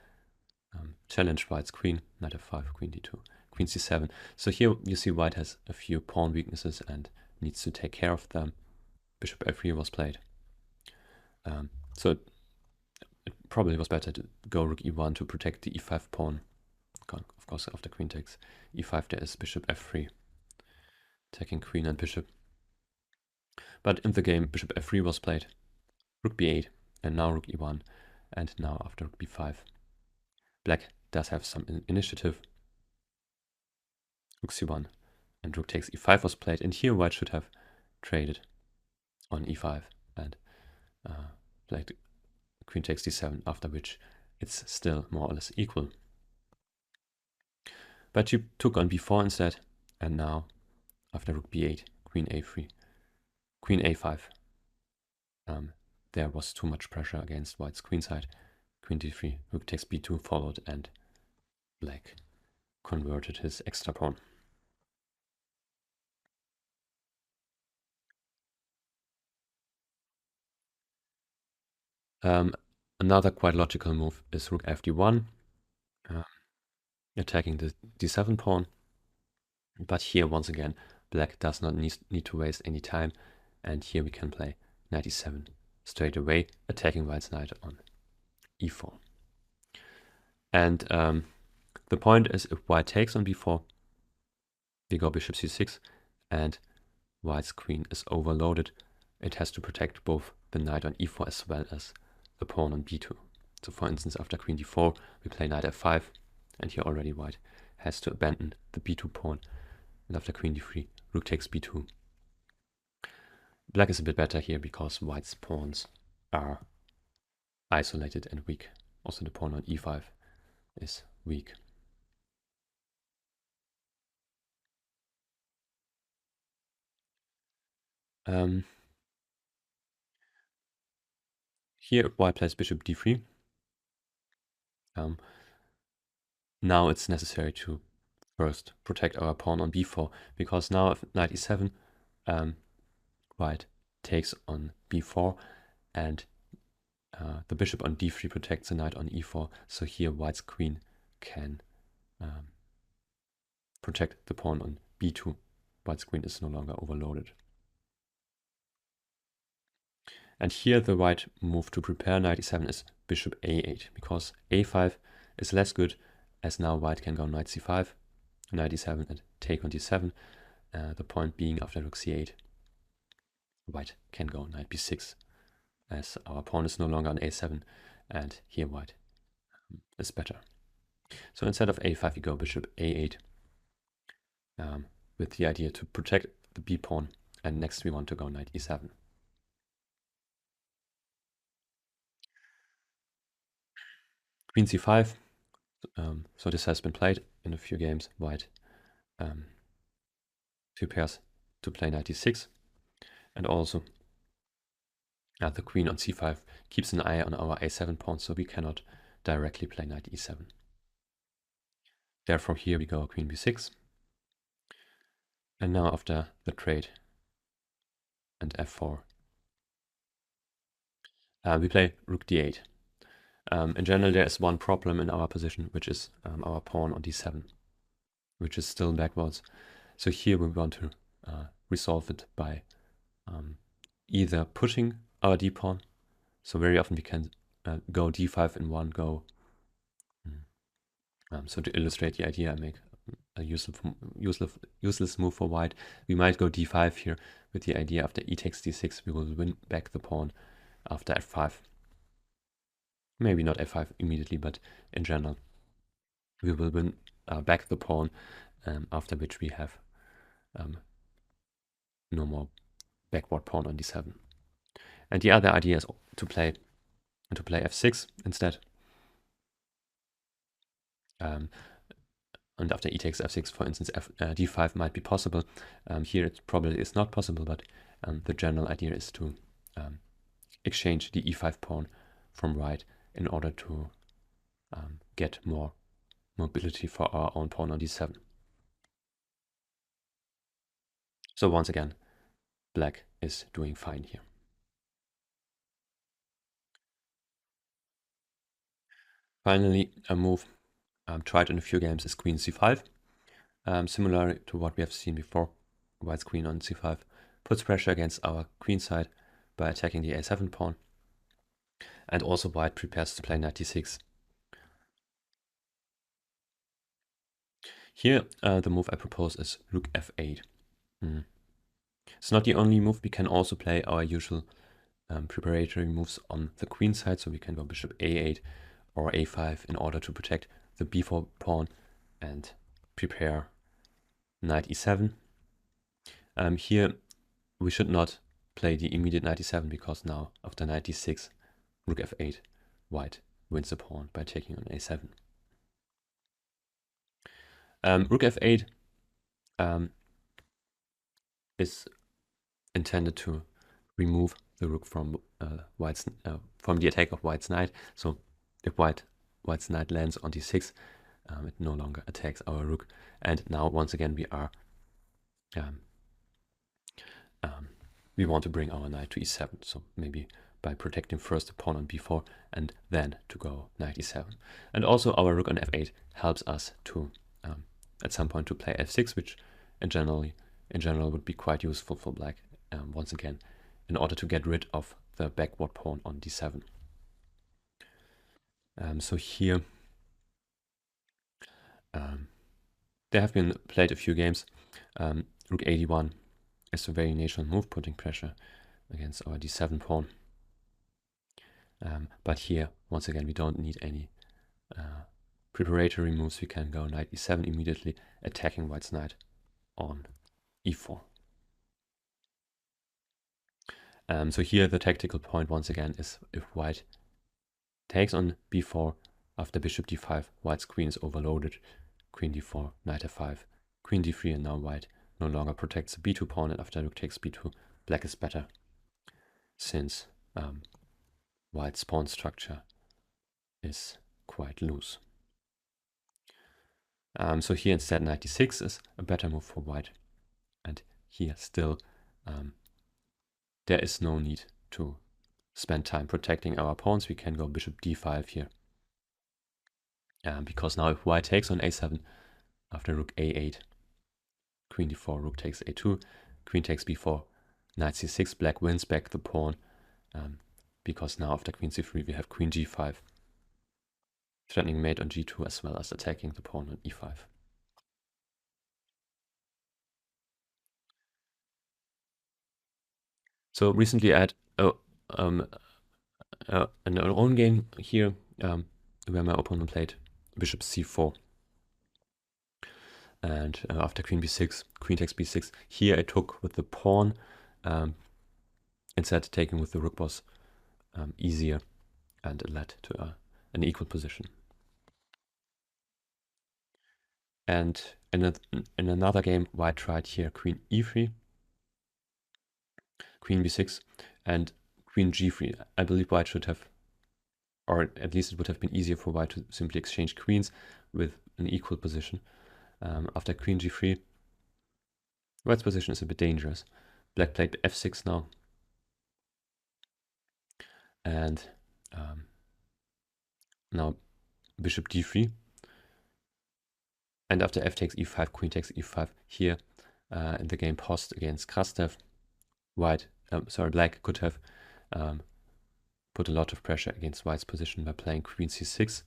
challenged white's queen, knight f5, queen d2, queen c7. So here you see white has a few pawn weaknesses and needs to take care of them. Bishop f3 was played. So it probably was better to go rook e1 to protect the e5 pawn. Of course, after queen takes e5, there is bishop f3, attacking queen and bishop. But in the game, bishop f3 was played, rook b8, and now rook e1, and now after rook b5. Black does have some initiative. Rook c1, and rook takes e5 was played, and here white should have traded on e5 and played queen takes d7, after which it's still more or less equal. But you took on b4 instead, and now after rook b8, queen a3, queen a5. There was too much pressure against white's queen side. Queen d3, rook takes b2 followed, and black converted his extra pawn. Another quite logical move is rook fd1, attacking the d7 pawn. But here, once again, black does not need to waste any time, and here we can play knight e7 straight away, attacking white's knight on e4. And the point is, if white takes on b4, we go bishop c6, and white's queen is overloaded it has to protect both the knight on e4 as well as the pawn on b2. So for instance, after queen d4, we play knight f5, and here already white has to abandon the b2 pawn, and after queen d3, rook takes b2. Black is a bit better here because white's pawns are isolated and weak. Also the pawn on e5 is weak. Here white plays bishop d3. Now it's necessary to first protect our pawn on b4, because now if knight e7, white takes on b4, and the bishop on d3 protects the knight on e4, so here white's queen can protect the pawn on b2. White's queen is no longer overloaded. And here the white move to prepare knight e7 is bishop a8, because a5 is less good, as now white can go knight c5, knight e7 and take on d7. The point being, after rook c8, white can go knight b6, as our pawn is no longer on a7, and here white is better. So instead of a5, we go bishop a8, with the idea to protect the b pawn, and next we want to go knight e7. Queen c5. So this has been played in a few games. White prepares to play knight e6, and also the queen on c5 keeps an eye on our a7 pawn, so we cannot directly play knight e7. Therefore here we go queen b6, and now after the trade and f4, we play rook d8. In general, there is one problem in our position, which is our pawn on d7, which is still backwards. So here we want to resolve it by either pushing our d pawn. So very often we can go d5 in one go. So to illustrate the idea, I make a useless move for white. We might go d5 here with the idea after e takes d6, we will win back the pawn after f5. Maybe not f5 immediately, but in general, we will win back the pawn, after which we have no more backward pawn on d7. And the other idea is to play f6 instead. And after e takes f6, for instance, d5 might be possible. Here it probably is not possible, but the general idea is to exchange the e5 pawn from white in order to get more mobility for our own pawn on d7. So once again, black is doing fine here. Finally, a move tried in a few games is queen c5. Similar to what we have seen before, white's queen on c5 puts pressure against our queen side by attacking the a7 pawn. And also white prepares to play knight d6. Here, the move I propose is rook f8. It's not the only move. We can also play our usual preparatory moves on the queen side. So we can go bishop a8 or a5 in order to protect the b4 pawn and prepare knight e7. Here, we should not play the immediate knight e7, because now, after knight d6, rook f8, white wins the pawn by taking on a7. Rook f8 is intended to remove the rook from from the attack of white's knight. So if white's knight lands on d6, it no longer attacks our rook. And now once again we are we want to bring our knight to e7. So maybe by protecting first the pawn on b4 and then to go knight e7. And also our rook on f8 helps us to at some point to play f6, which in general would be quite useful for black, once again, in order to get rid of the backward pawn on d7. So here there have been played a few games. Rook 81 is a very natural move, putting pressure against our d7 pawn. But here, once again, we don't need any preparatory moves. We can go knight e7 immediately, attacking white's knight on e4. So here the tactical point once again is if white takes on b4 after bishop d5, white's queen is overloaded, queen d4, knight f5, queen d3, and now white no longer protects the b2 pawn, and after rook takes b2, black is better, since white's pawn structure is quite loose. So here instead knight d6 is a better move for white, and here still there is no need to spend time protecting our pawns. We can go bishop d5 here, because now if white takes on a7 after rook a8, queen d4, rook takes a2, queen takes b4, knight c6, black wins back the pawn, because now after queen c3 we have queen g5, threatening mate on g2 as well as attacking the pawn on e5. So recently I had an own game here where my opponent played bishop c4. And after queen b6, queen takes b6. Here I took with the pawn, instead taking with the rook was easier, and it led to an equal position. And in another game, white tried here queen e3, queen b6, and queen g3. I believe white should have, or at least it would have been easier for white to simply exchange queens with an equal position. After queen g3, white's position is a bit dangerous. Black played f6 now. And now bishop d3. And after f takes e5, queen takes e5. Here in the game post against Krastev, black could have put a lot of pressure against white's position by playing queen c6,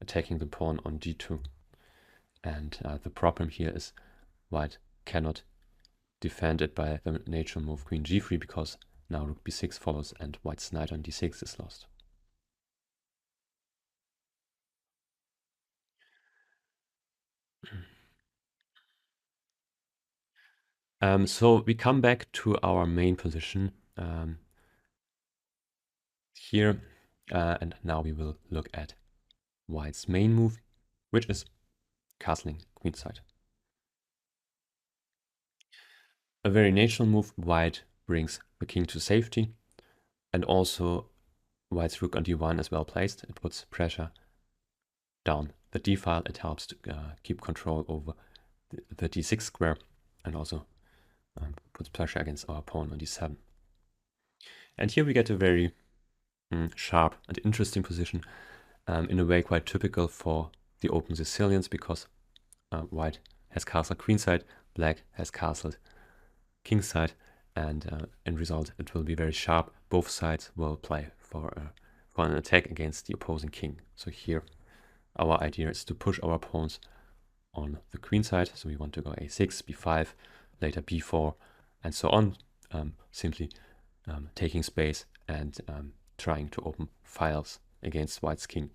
attacking the pawn on g2. And the problem here is white cannot defend it by the natural move queen g3, because now rook b6 follows and white's knight on d6 is lost. So we come back to our main position here, and now we will look at white's main move, which is castling queenside. A very natural move. White brings the king to safety, and also white's rook on d1 is well placed. It puts pressure down the d file. It helps to keep control over the d6 square, and also puts pressure against our pawn on d7. And here we get a very sharp and interesting position, in a way quite typical for the open Sicilians, because white has castled queenside, black has castled kingside, and in result it will be very sharp. Both sides will play for an attack against the opposing king. So here our idea is to push our pawns on the queen side. So we want to go a6, b5, later b4, and so on, simply taking space and trying to open files against white's king.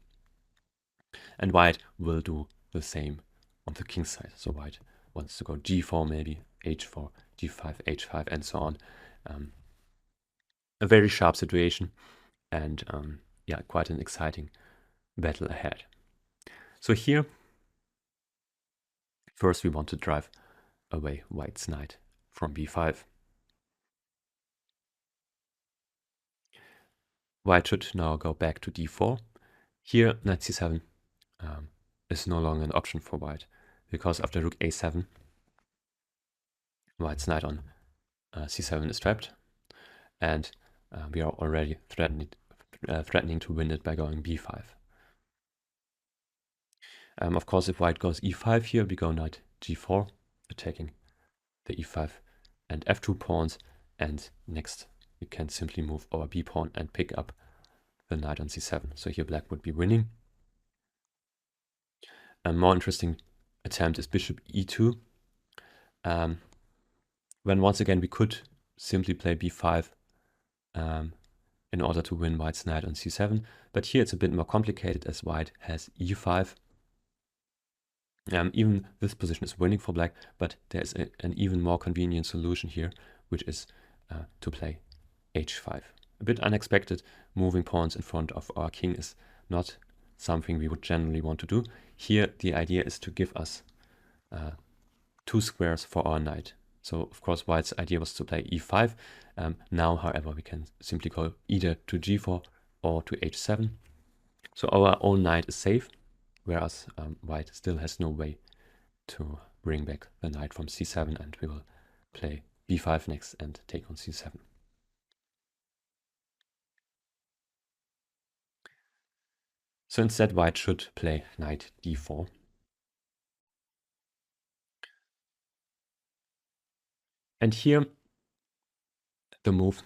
And white will do the same on the king side. So white wants to go g4 maybe, h4, g5, h5, and so on. A very sharp situation, and yeah, quite an exciting battle ahead. So here, first we want to drive away white's knight from b5. White should now go back to d4. Here, knight c7 is no longer an option for white, because after rook a7, white's knight on c7 is trapped, and we are already threatening to win it by going b5. Of course, if white goes e5 here, we go knight g4, attacking the e5 and f2 pawns, and next we can simply move our b pawn and pick up the knight on c7. So here black would be winning. A more interesting attempt is bishop e2, when once again we could simply play b5 in order to win white's knight on c7. But here it's a bit more complicated as white has e5. Even this position is winning for black, but there's an even more convenient solution here, which is to play h5. A bit unexpected. Moving pawns in front of our king is not something we would generally want to do. Here the idea is to give us 2 squares for our knight. So of course white's idea was to play e5. Now, however, we can simply go either to g4 or to h7. So our own knight is safe, whereas white still has no way to bring back the knight from c7, and we will play b5 next and take on c7. So instead white should play knight d4. And here the move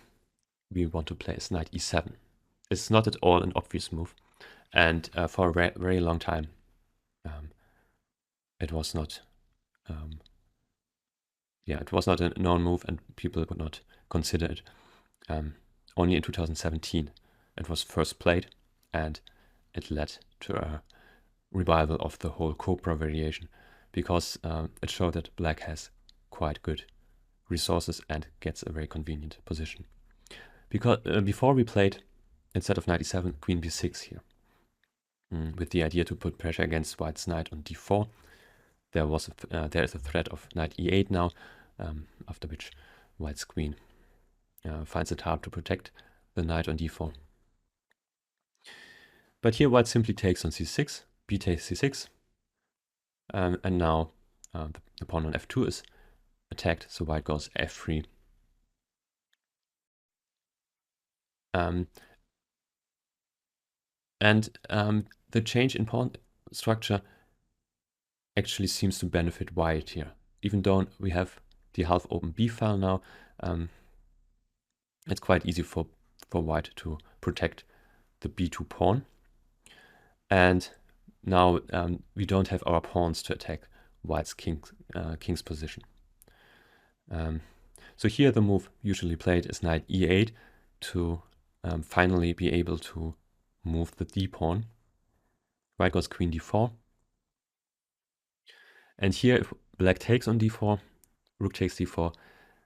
we want to play is knight e7. It's not at all an obvious move, and for a very long time it was not it was not a known move, and people would not consider it. Only in 2017 it was first played, and it led to a revival of the whole Cobra variation, because it showed that black has quite good resources and gets a very convenient position. Because before we played, instead of knight e7, queen b6 here, with the idea to put pressure against white's knight on d4. There is a threat of knight e8 now, after which white's queen finds it hard to protect the knight on d4. But here white simply takes on c6, b takes c6, and now the pawn on f2 is attacked, so white goes f3. The change in pawn structure actually seems to benefit white here. Even though we have the half-open b file now, it's quite easy for white to protect the b2 pawn. And now we don't have our pawns to attack white's king's position. So here the move usually played is knight e8 to finally be able to move the d pawn. White goes queen d4. And here if black takes on d4, rook takes d4,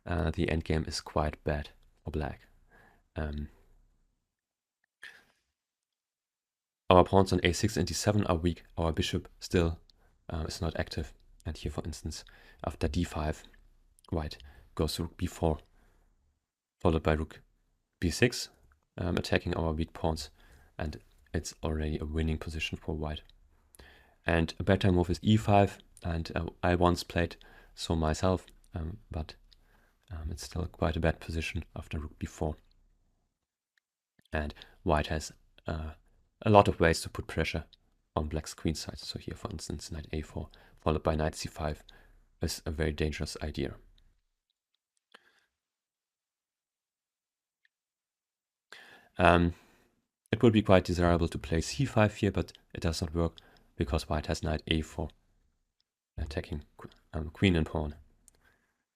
the endgame is quite bad for black. Our pawns on a6 and d7 are weak. Our bishop still is not active. And here, for instance, after d5, white goes to rook b4, followed by rook b6, attacking our weak pawns. And it's already a winning position for white. And a better move is e5, and I once played so myself, but it's still quite a bad position after rook b4. And white has a lot of ways to put pressure on black's queen side. So here, for instance, knight a4 followed by knight c5 is a very dangerous idea. It would be quite desirable to play c5 here, but it does not work because white has knight a4 attacking queen and pawn.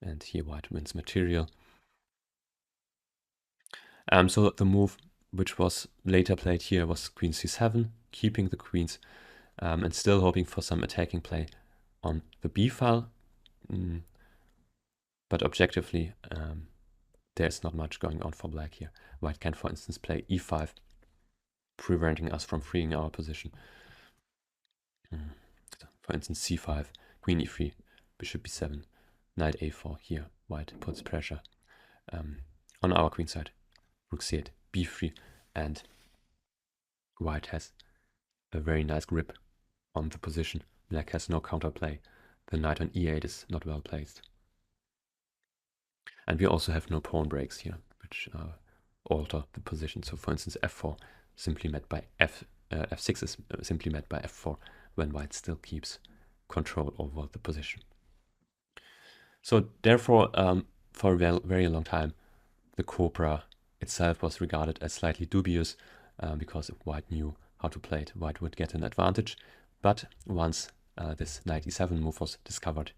And here white wins material. So the move which was later played here was queen c7, keeping the queens and still hoping for some attacking play on the b file. But objectively, there's not much going on for black here. White can, for instance, play e5, preventing us from freeing our position. For instance, c5, queen e3, bishop b7, knight a4. Here, white puts pressure on our queen side. Rook c8, b3, and white has a very nice grip on the position. Black has no counterplay. The knight on e8 is not well placed. And we also have no pawn breaks here, which alter the position. So for instance, f4 simply met by f6 is simply met by f4 when white still keeps control over the position. So therefore, for a very long time, the Cobra itself was regarded as slightly dubious because if white knew how to play it, white would get an advantage. But once this knight e7 move was discovered,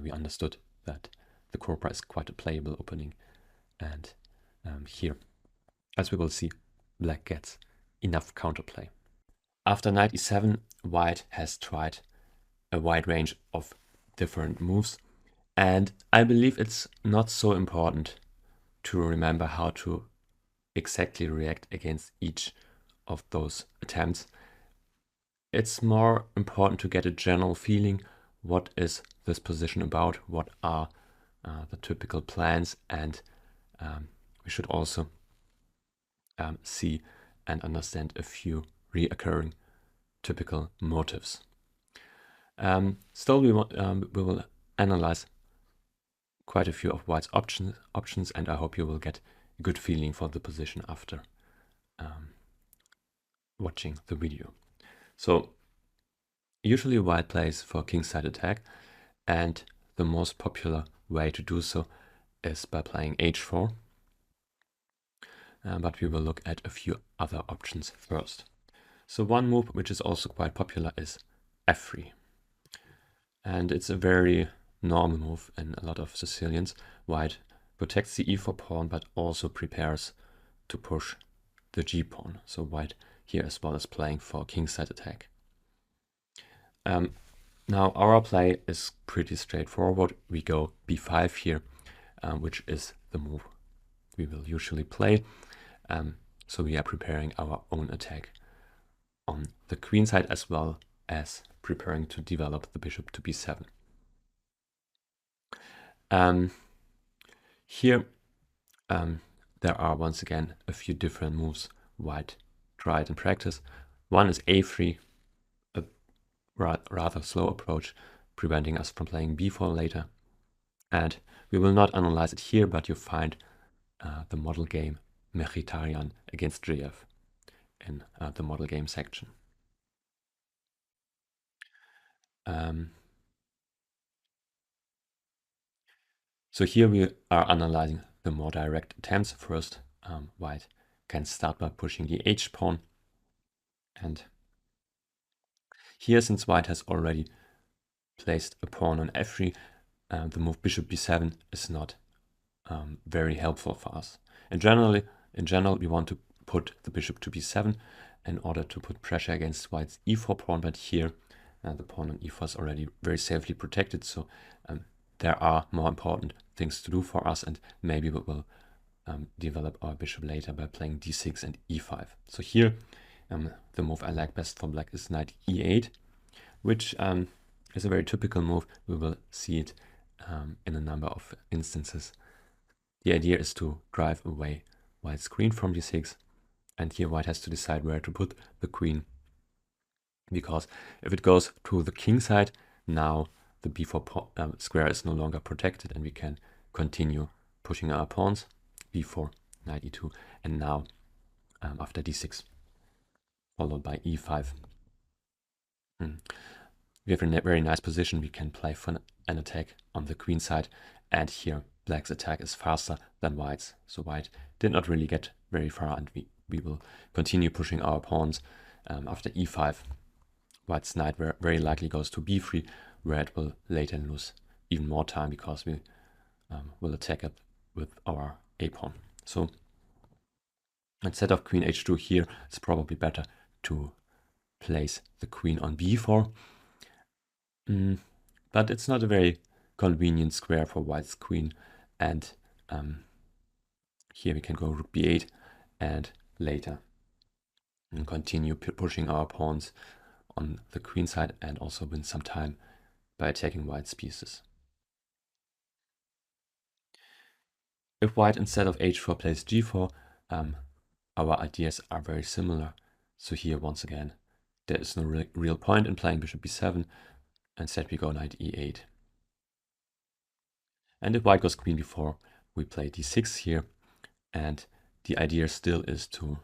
we understood that the Cobra is quite a playable opening, And here, as we will see, black gets enough counterplay. After knight e7, white has tried a wide range of different moves, and I believe it's not so important to remember how to exactly react against each of those attempts. It's more important to get a general feeling, what is this position about, what are the typical plans, and we should also see and understand a few reoccurring typical motives. Still, we will analyze quite a few of white's options, and I hope you will get a good feeling for the position after watching the video. So usually white plays for kingside attack, and the most popular way to do so is by playing h4. But we will look at a few other options first. So one move which is also quite popular is f3. And it's a very normal move in a lot of Sicilians. White protects the e4 pawn, but also prepares to push the g pawn. So white here as well is playing for kingside attack. Now our play is pretty straightforward. We go b5 here, which is the move we will usually play. So we are preparing our own attack on the queen side, as well as preparing to develop the bishop to b7. Here there are once again a few different moves white tried in practice. One is a3, a rather slow approach, preventing us from playing b4 later. And we will not analyze it here, but you find the model game Mkhitaryan against Giev in the model game section. So here we are analyzing the more direct attempts. First, white can start by pushing the h pawn. And here, since white has already placed a pawn on f3, the move bishop b7 is not very helpful for us. In general, we want to put the bishop to b7 in order to put pressure against white's e4 pawn, but here the pawn on e4 is already very safely protected, so there are more important things to do for us, and maybe we will develop our bishop later by playing d6 and e5. So here the move I like best for black is knight e8, which is a very typical move. We will see it in a number of instances. The idea is to drive away white's queen from d6, and here white has to decide where to put the queen, because if it goes to the king side, now the b4 square is no longer protected, and we can continue pushing our pawns, b4, knight e2, and now after d6, followed by e5. We have a very nice position. We can play for an attack on the queen side, and here black's attack is faster than white's. So white did not really get very far, and we will continue pushing our pawns. After e5, white's knight very likely goes to b3, where it will later lose even more time because we will attack it with our a pawn. So instead of queen h2 here, it's probably better to place the queen on b4. But it's not a very convenient square for white's queen, and here we can go rook b8 and later and continue pushing our pawns on the queen side and also win some time by attacking white's pieces. If white instead of h4 plays g4, our ideas are very similar. So here once again there is no real point in playing bishop b7. Instead we go knight e8. And if white goes queen b4, we play d6 here, and the idea still is to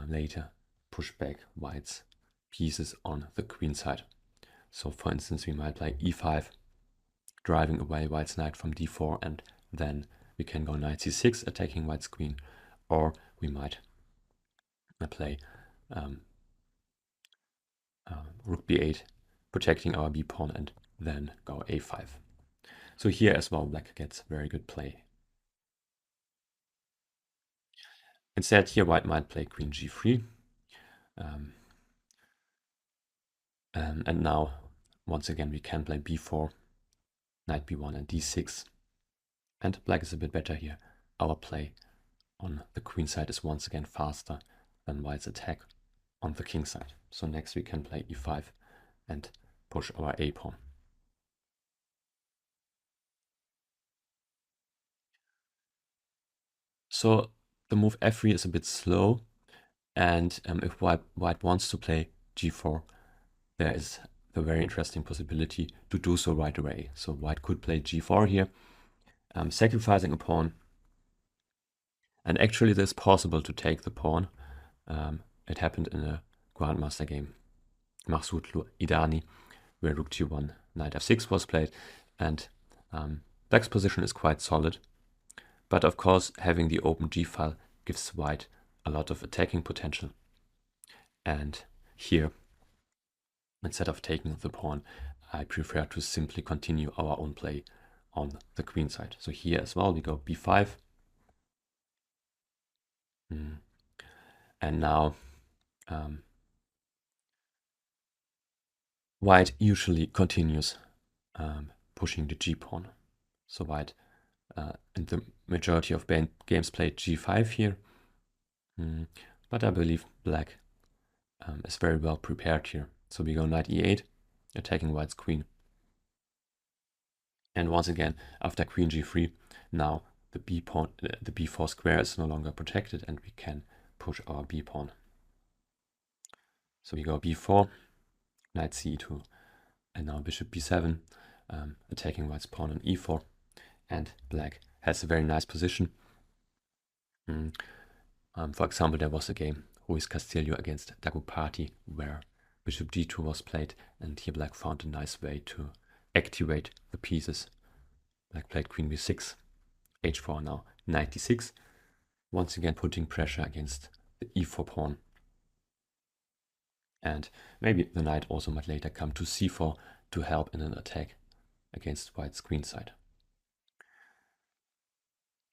later push back white's pieces on the queen side. So for instance, we might play e5, driving away white's knight from d4, and then we can go knight c6, attacking white's queen, or we might play rook b8, protecting our b pawn, and then go a5. So here as well, black gets very good play. Instead, here white might play queen g3. And now, once again, we can play b4, knight b1 and d6. And black is a bit better here. Our play on the queen side is once again faster than white's attack on the king side. So next we can play e5 and push our a pawn. So the move f3 is a bit slow, and if white wants to play g4, there is the very interesting possibility to do so right away. So white could play g4 here, sacrificing a pawn. And actually it is possible to take the pawn. It happened in a Grandmaster game, Mahsud Idani, where rook g1, knight f6 was played, and black's position is quite solid. But of course, having the open g file gives white a lot of attacking potential. And here, instead of taking the pawn, I prefer to simply continue our own play on the queen side. So here as well, we go b5. And now white usually continues pushing the g-pawn. So white, in the majority of games, played g5 here. But I believe black is very well prepared here. So we go knight e8, attacking white's queen. And once again, after queen g3, now the b-pawn, the b4 square is no longer protected, and we can push our b-pawn. So we go b4, knight c2, and now bishop b7, attacking white's pawn on e4. And black has a very nice position. For example, there was a game, Ruiz Castillo against Dagupati, where bishop g2 was played, and here black found a nice way to activate the pieces. Black played queen b6, h4 now, knight d6, once again putting pressure against the e4 pawn. And maybe the knight also might later come to c4 to help in an attack against white's queen side.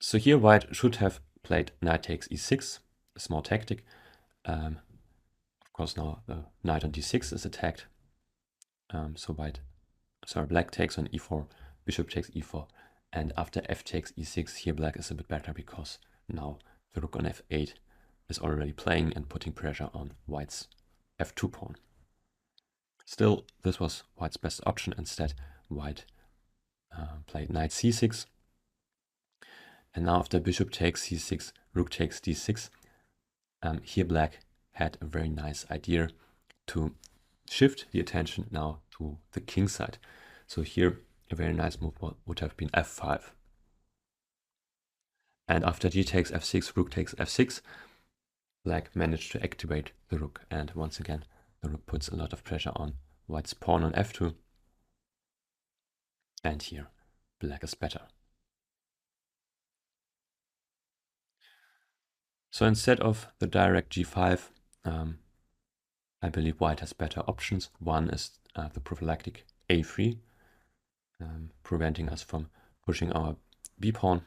So here white should have played knight takes e6, a small tactic. Of course now the knight on d6 is attacked. So black takes on e4, bishop takes e4, and after f takes e6, here black is a bit better because now the rook on f8 is already playing and putting pressure on white's f2 pawn. Still, this was white's best option. Instead, white played knight c6. And now after bishop takes c6, rook takes d6, here black had a very nice idea to shift the attention now to the king side. So here a very nice move would have been f5. And after g takes f6, rook takes f6, black managed to activate the rook. And once again, the rook puts a lot of pressure on white's pawn on f2. And here, black is better. So instead of the direct g5, I believe white has better options. One is the prophylactic a3, preventing us from pushing our b-pawn.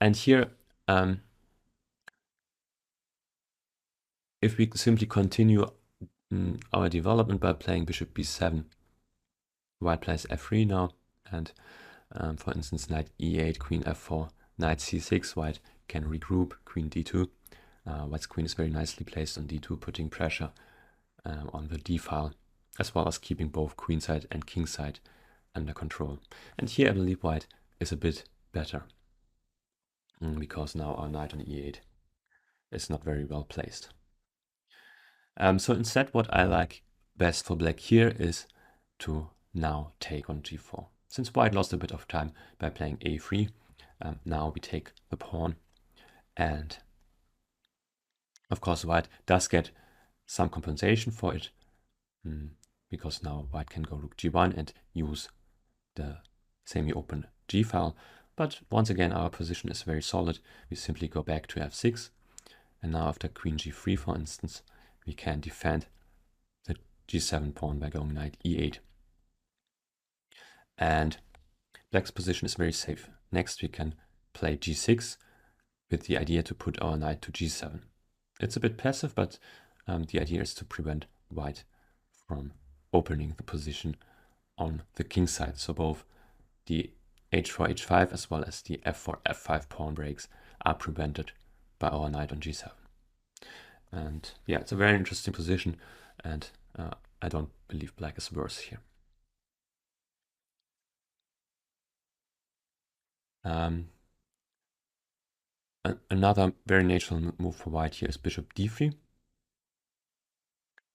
And here, if we simply continue our development by playing bishop b7, white plays f3 now, and for instance, knight e8, queen f4, knight c6, white can regroup, queen d2. White's queen is very nicely placed on d2, putting pressure on the d file, as well as keeping both queenside and kingside under control. And here I believe white is a bit better, because now our knight on e8 is not very well placed. So instead, what I like best for black here is to now take on g4. Since white lost a bit of time by playing a3, now we take the pawn, and of course white does get some compensation for it, because now white can go rook g1 and use the semi-open g file. But once again, our position is very solid. We simply go back to f6, and now after queen g3, for instance, we can defend the g7 pawn by going knight e8. And black's position is very safe. Next we can play g6, with the idea to put our knight to g7. It's a bit passive, but the idea is to prevent white from opening the position on the king side. So both the h4, h5 as well as the f4, f5 pawn breaks are prevented by our knight on g7. And yeah, it's a very interesting position, and I don't believe black is worse here. Another very natural move for white here is bishop d3.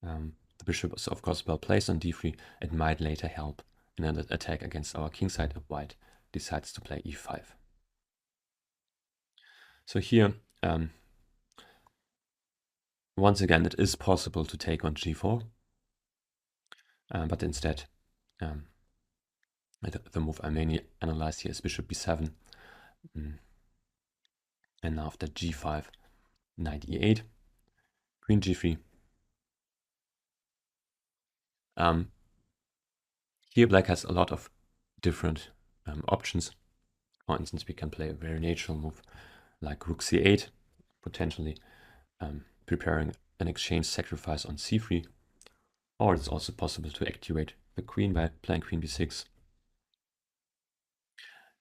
The bishop is of course well placed on d3. It might later help in an attack against our king side if white decides to play e5. So here, once again, it is possible to take on g4, but instead, the move I mainly analyze here is bishop b7, and after g5, knight e8, queen g3. Here black has a lot of different options. For instance, we can play a very natural move like rook c8, potentially preparing an exchange sacrifice on c3, or it's also possible to activate the queen by playing queen b6.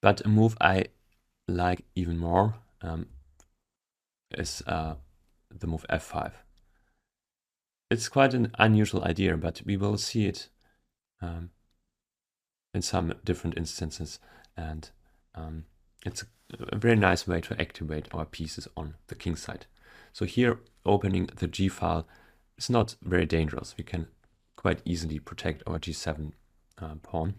But a move I like even more is the move f5. It's quite an unusual idea, but we will see it in some different instances, and it's a very nice way to activate our pieces on the king side. So here, opening the g file is not very dangerous. We can quite easily protect our g7 pawn.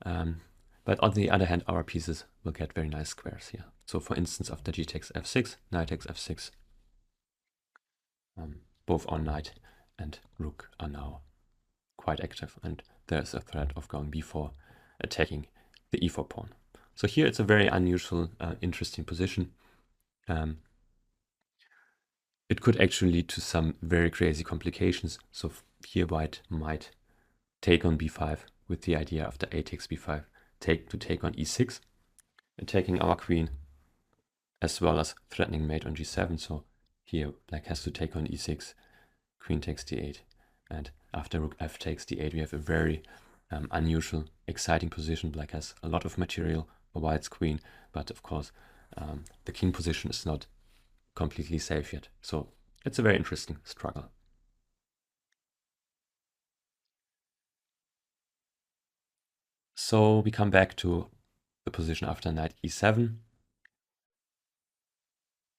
But on the other hand, our pieces will get very nice squares here. So for instance, after g takes f6, knight takes f6, both our knight and rook are now quite active, and there's a threat of going b4, attacking the e4 pawn. So here it's a very unusual, interesting position. It could actually lead to some very crazy complications. So here white might take on b5 with the idea after a takes b5 to take on e6, attacking our queen, as well as threatening mate on g7. So here black has to take on e6, queen takes d8, and after rook f takes d8, we have a very unusual, exciting position. Black has a lot of material for white's queen, but of course the king position is not completely safe yet. So it's a very interesting struggle. So we come back to the position after knight e7.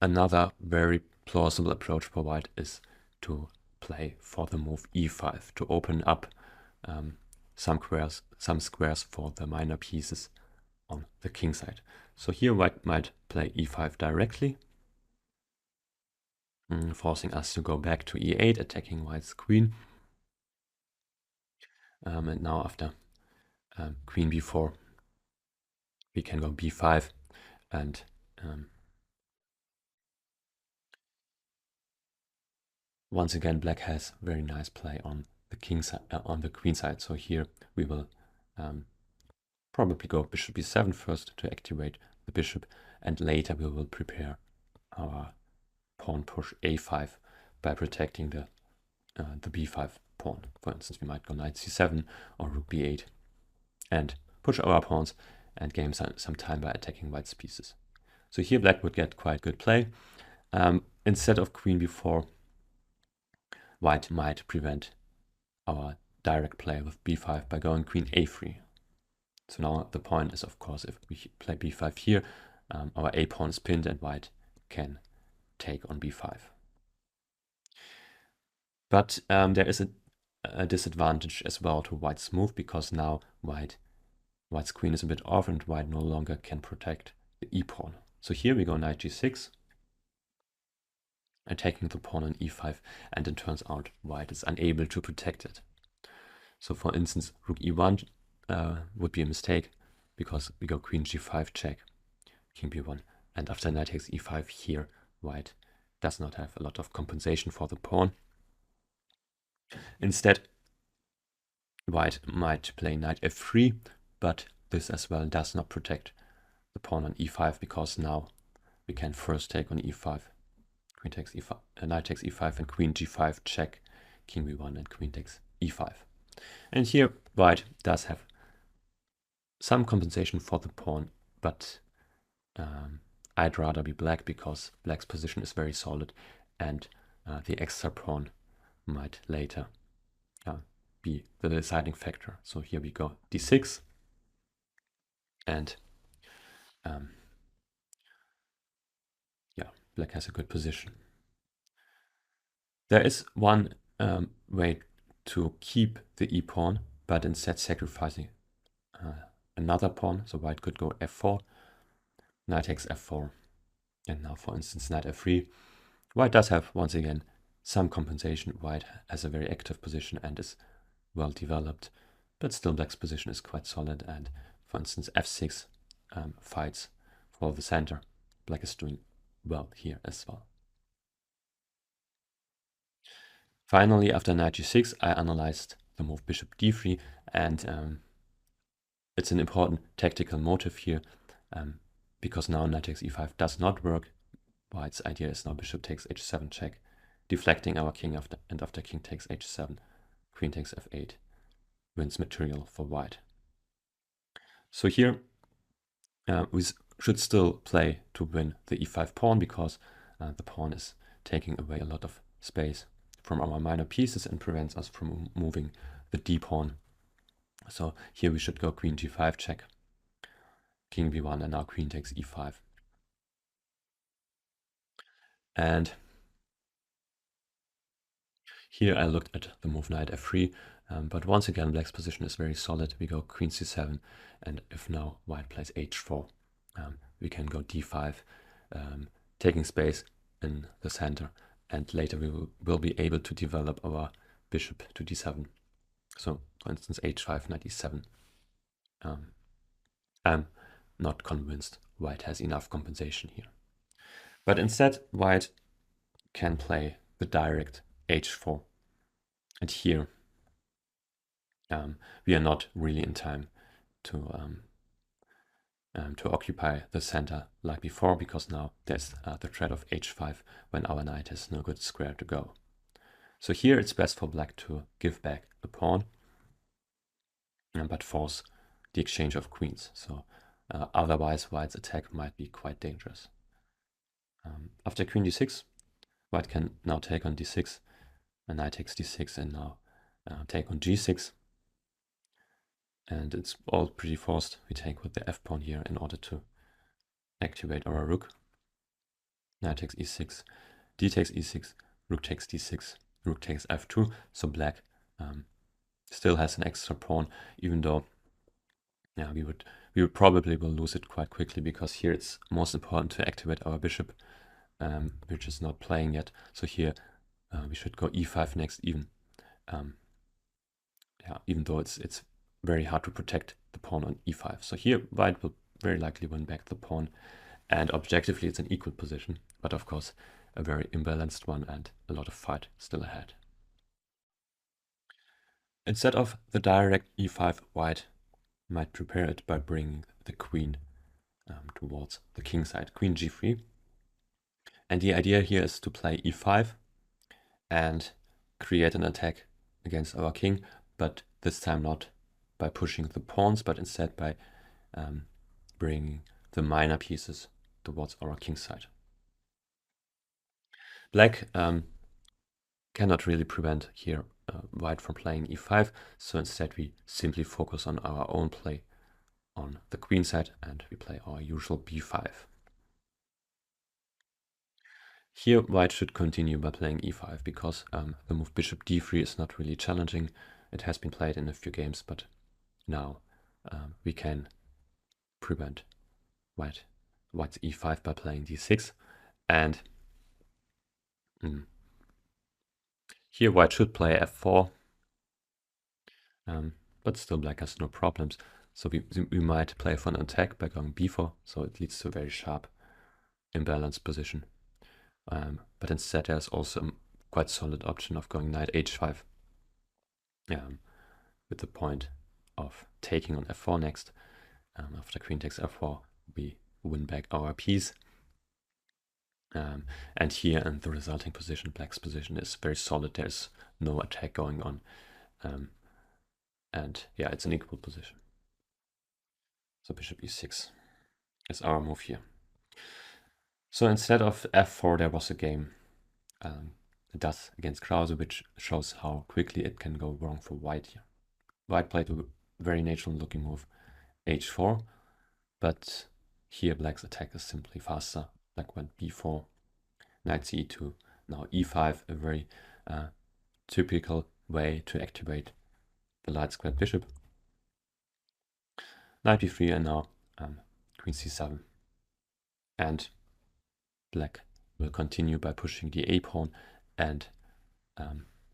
Another very plausible approach for white is to play for the move e5 to open up some squares for the minor pieces on the king side. So here white might play e5 directly, forcing us to go back to e8, attacking white's queen. And now after queen b4, we can go b5, and once again black has very nice play on the king side, on the queen side. So here we will probably go bishop b7 first to activate the bishop, and later we will prepare our pawn push a5 by protecting the b5 pawn. For instance, we might go knight c7 or rook b8 and push our pawns and gain some time by attacking white's pieces. So here black would get quite good play. Instead of queen b4, white might prevent our direct play with b5 by going queen a3. So now the point is, of course, if we play b5 here, our a pawn is pinned and white can take on b5. But there is a disadvantage as well to white's move, because now white's queen is a bit off and white no longer can protect the e pawn. So here we go knight g6, attacking the pawn on e5, and it turns out white is unable to protect it. So for instance, rook e1 would be a mistake, because we go queen g5 check, king b1, and after knight takes e5 here, white does not have a lot of compensation for the pawn. Instead, white might play knight f3, but this as well does not protect the pawn on e5, because now we can first take on e5. Queen takes e5, knight takes e5 and queen g5 check, king b1 and queen takes e5. And here white does have some compensation for the pawn, but I'd rather be black because black's position is very solid, and the extra pawn might later be the deciding factor. So here we go d6, and yeah, black has a good position. There is one way to keep the e-pawn, but instead sacrificing another pawn. So white could go f4, knight takes f4, and now for instance knight f3. White does have, once again, some compensation. White has a very active position and is well developed, but still black's position is quite solid, and for instance f6 fights for the center. Black is doing well here as well. Finally, after knight g6, I analyzed the move bishop d3, and it's an important tactical motive here, because now knight takes e5 does not work. White's idea is now bishop takes h7 check, deflecting our king, after king takes h7, queen takes f8, wins material for white. So here we should still play to win the e5 pawn, because the pawn is taking away a lot of space from our minor pieces and prevents us from moving the d pawn. So here we should go queen g5 check, king b1, and now queen takes e5. And here I looked at the move knight f3, but once again black's position is very solid. We go queen c7, and if now white plays h4, we can go d5, taking space in the center, and later we will be able to develop our bishop to d7. So for instance h5, knight e7. I'm not convinced white has enough compensation here. But instead white can play the direct h4. And here we are not really in time to occupy the center like before, because now there's the threat of h5 when our knight has no good square to go. So here it's best for black to give back the pawn, but force the exchange of queens. So otherwise white's attack might be quite dangerous. After queen d6, white can now take on d6, and knight takes d6, and now take on g6. And it's all pretty forced. We take with the f pawn here in order to activate our rook. Knight takes e6, d takes e6, rook takes d6, rook takes f2. So black still has an extra pawn, even though we would probably will lose it quite quickly, because here it's most important to activate our bishop, which is not playing yet. So here we should go e5 next, even though it's very hard to protect the pawn on e5. So here white will very likely win back the pawn, and objectively it's an equal position, but of course a very imbalanced one, and a lot of fight still ahead. Instead of the direct e5, white might prepare it by bringing the queen towards the king side, queen g3. And the idea here is to play e5 and create an attack against our king, but this time not by pushing the pawns, but instead by bringing the minor pieces towards our king side. Black cannot really prevent here white from playing e5, so instead we simply focus on our own play on the queen side, and we play our usual b5. Here white should continue by playing e5, because the move bishop d3 is not really challenging. It has been played in a few games, but now we can prevent white's e5 by playing d6. And here white should play f4, but still black has no problems. So we might play for an attack by going b4, so it leads to a very sharp imbalanced position. But instead there's also a quite solid option of going knight h5, with the point of taking on f4 next. After queen takes f4, we win back our piece. And here in the resulting position, black's position is very solid. There's no attack going on. And yeah, it's an equal position. So bishop e6 is our move here. So instead of f4, there was a game thus against Krause, which shows how quickly it can go wrong for white here. White played a very natural looking move, h4, but here black's attack is simply faster. Black went b4, knight c2, now e5, a very typical way to activate the light squared bishop. Knight b3 and now queen c7. And black will continue by pushing the a pawn and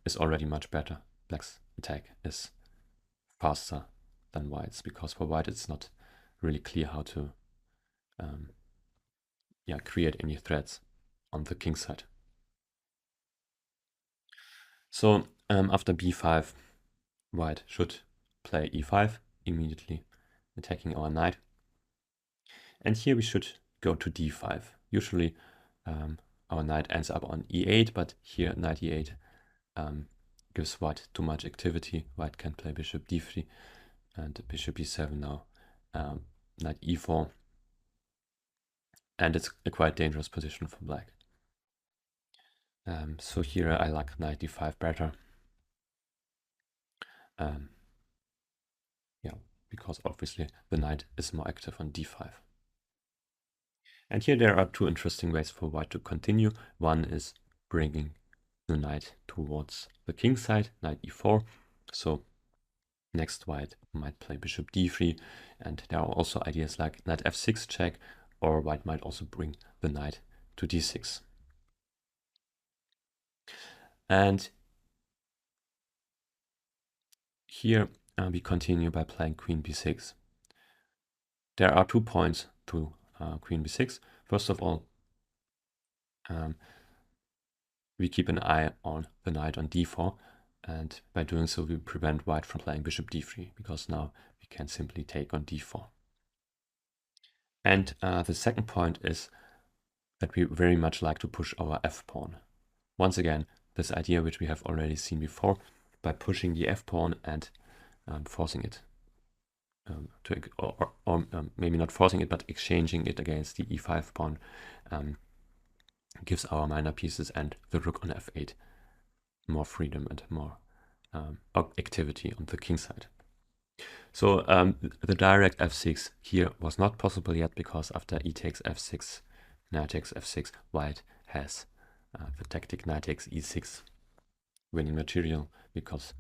is already much better. Black's attack is faster than white's, because for white it's not really clear how to create any threats on the king side. So after b5, white should play e5, immediately attacking our knight. And here we should go to d5. Usually our knight ends up on e8, but here knight e8 gives white too much activity. White can play bishop d3 and bishop e7 now, knight e4. And it's a quite dangerous position for black. So here I like knight d5 better. Because obviously the knight is more active on d5. And here there are two interesting ways for white to continue. One is bringing the knight towards the king side, knight e4. So next white might play bishop d3, and there are also ideas like knight f6 check, or white might also bring the knight to d6. And here we continue by playing queen b6. There are 2 points to queen b6. First of all, we keep an eye on the knight on d4, and by doing so we prevent white from playing bishop d3, because now we can simply take on d4. And the second point is that we very much like to push our f-pawn. Once again, this idea which we have already seen before, by pushing the f-pawn and forcing it maybe not forcing it, but exchanging it against the e5 pawn, gives our minor pieces and the rook on f8 more freedom and more activity on the king side. So the direct f6 here was not possible yet, because after e takes f6, knight takes f6, white has the tactic knight takes e6 winning material, because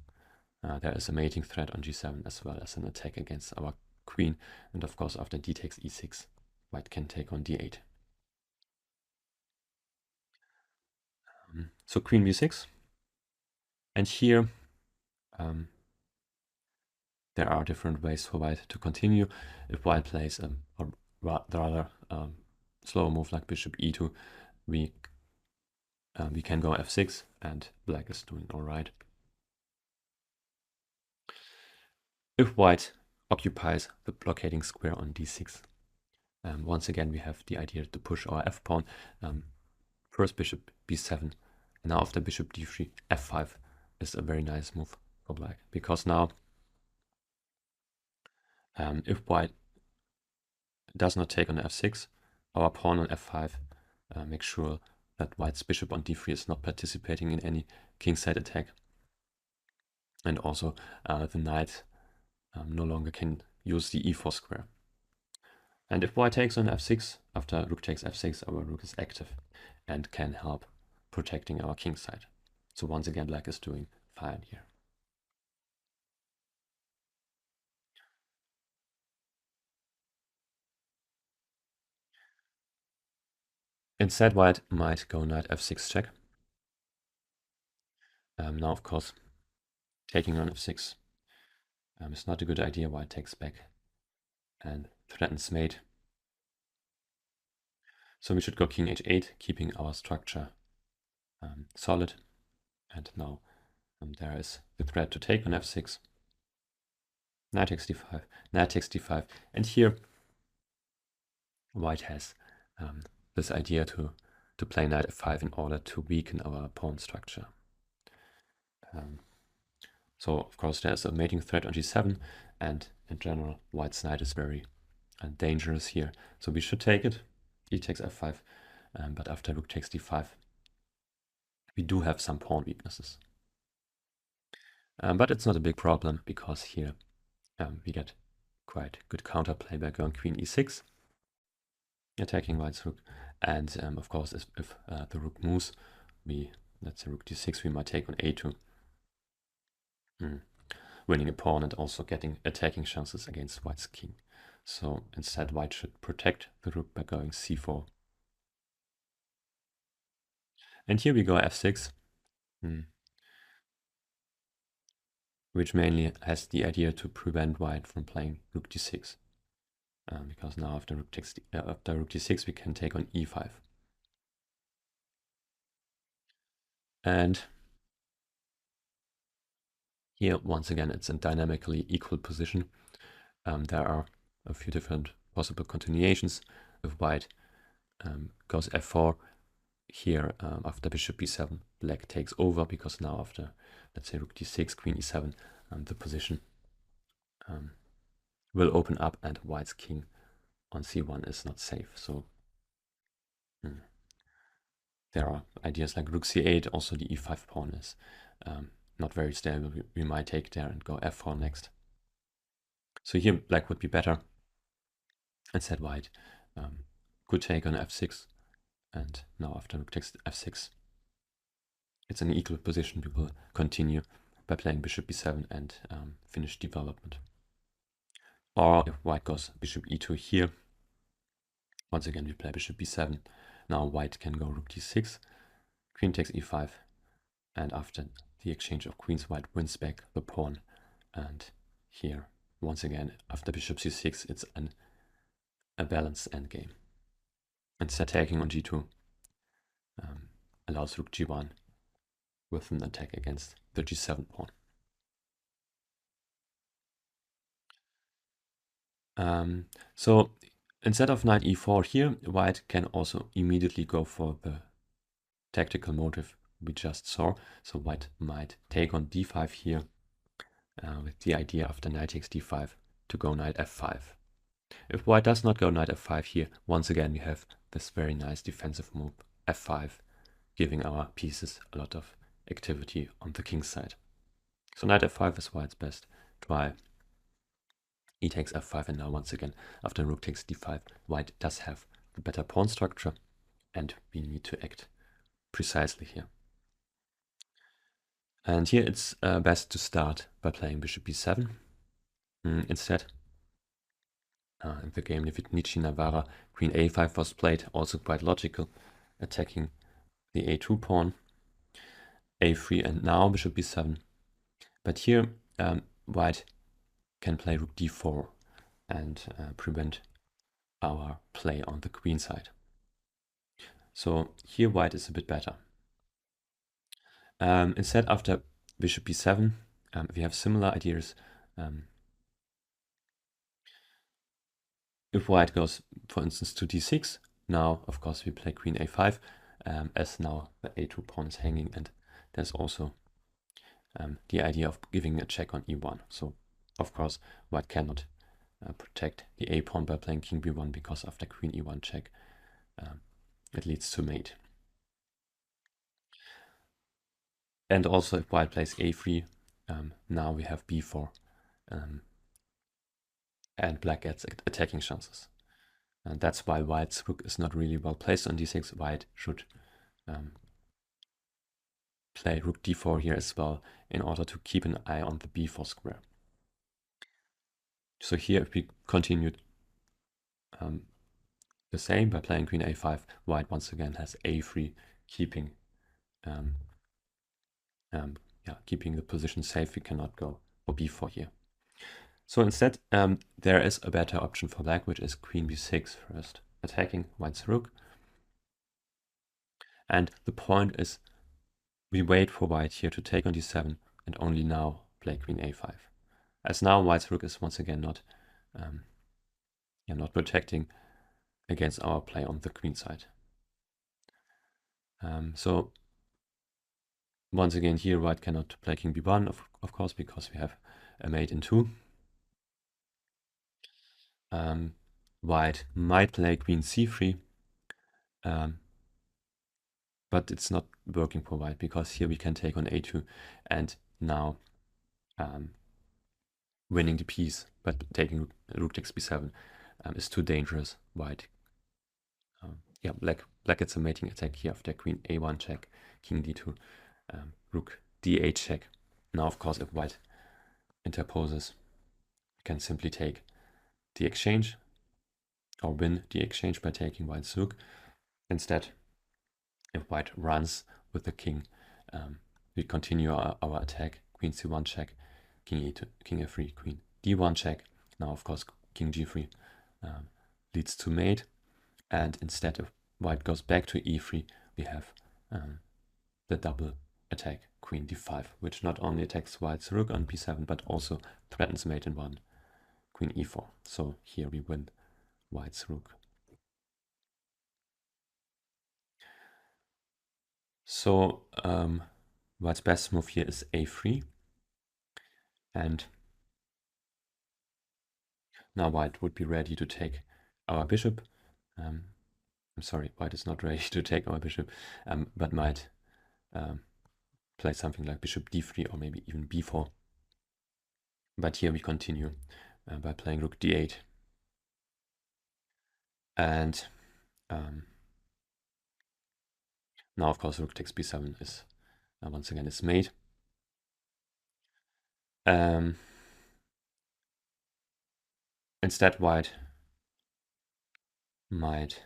there is a mating threat on g7 as well as an attack against our queen. And of course, after d takes e6, white can take on d8. So queen b6. And here there are different ways for white to continue. If white plays a rather slow move like bishop e2, we can go f6, and black is doing all right. If white occupies the blockading square on d6, once again we have the idea to push our f-pawn. First bishop b7, and now after bishop d3, f5 is a very nice move for black, because now if white does not take on f6, our pawn on f5 makes sure that white's bishop on d3 is not participating in any kingside attack, and also the knight no longer can use the e4 square. And if white takes on f6, after rook takes f6, our rook is active and can help protecting our king side. So once again, black is doing fine here. Instead, white might go knight f6 check. Now, of course, taking on f6 is not a good idea. White takes back and threatens mate. So we should go king h8, keeping our structure solid. And now there is the threat to take on f6. Knight takes d5, knight takes d5. And here white has this idea to play knight f5 in order to weaken our pawn structure. So of course there's a mating threat on g7, and in general white's knight is very dangerous here. So we should take it. E takes f5, but after rook takes d5, we do have some pawn weaknesses. But it's not a big problem, because here we get quite good counterplay by going queen e6, attacking white's rook. And of course, if the rook moves, let's say rook d6, we might take on a2, winning a pawn and also getting attacking chances against white's king. So instead, white should protect the rook by going c4. And here we go f6, which mainly has the idea to prevent white from playing rook d6. Because now after rook d6, we can take on e5. And here, once again, it's a dynamically equal position. There are a few different possible continuations. If white goes f4, here after bishop b7, black takes over, because now after, let's say, rook d6, queen e7, the position will open up and white's king on c1 is not safe. So there are ideas like rook c8, also the e5 pawn is not very stable. We might take there and go f4 next. So here black would be better. Instead white could take on f6, and now after rook takes f6, it's an equal position. We will continue by playing bishop b7 and finish development. Or if white goes bishop e2 here, once again we play bishop b7. Now white can go rook d6, queen takes e5, and after the exchange of queens, white wins back the pawn. And here, once again, after bishop c6, it's a balanced endgame. Instead, taking on g2 allows rook g1 with an attack against the g7 pawn. So instead of knight e4 here, white can also immediately go for the tactical motive we just saw. So white might take on d5 here with the idea after knight takes d5 to go knight f5. If white does not go knight f5 here, once again we have this very nice defensive move f5, giving our pieces a lot of activity on the king's side. So knight f5 is white's best try. E takes f5, and now once again after rook takes d5, white does have the better pawn structure, and we need to act precisely here. And here it's best to start by playing bishop b7 instead. In the game Levit-Nici Navarra, queen a5 was played, also quite logical, attacking the a2 pawn, a3, and now bishop b7. But here white can play rook d4 and prevent our play on the queen side. So here white is a bit better. Instead, after bishop b7, we have similar ideas. If white goes, for instance, to d6, now, of course, we play queen a5, as now the a2 pawn is hanging, and there's also the idea of giving a check on e1. So, of course, white cannot protect the a pawn by playing king b1, because after queen e1 check, it leads to mate. And also, if white plays a3, now we have b4, and black gets attacking chances. And that's why white's rook is not really well placed on d6. White should play rook d4 here as well, in order to keep an eye on the b4 square. So here, if we continue the same by playing queen a5, white once again has a3, keeping keeping the position safe. We cannot go for b4 here. So instead, there is a better option for black, which is queen b6 first, attacking white's rook. And the point is, we wait for white here to take on d7, and only now play queen a5. As now white's rook is once again not protecting against our play on the queen side. So once again here, white cannot play king b1, of course, because we have a mate in 2. White might play queen c3, but it's not working for white, because here we can take on a2, and now winning the piece, but taking rook takes b7 is too dangerous. White, yeah, black gets a mating attack here after queen a1 check, king d2, rook d8 check. Now, of course, if white interposes, we can simply take the exchange, or win the exchange by taking white's rook. Instead, if white runs with the king, we continue our attack, queen c1 check, king e2, king f3, queen d1 check. Now, of course, king g3 leads to mate, and instead if white goes back to e3, we have the double attack, queen d5, which not only attacks white's rook on b7, but also threatens mate in 1, queen e4. So here we win white's rook. So white's best move here is a3, and now white would be ready to take our bishop. I'm sorry, white is not ready to take our bishop, but might play something like bishop d3 or maybe even b4. But here we continue by playing rook d8. And now, of course, rook takes b7 is once again is mate. Instead, white might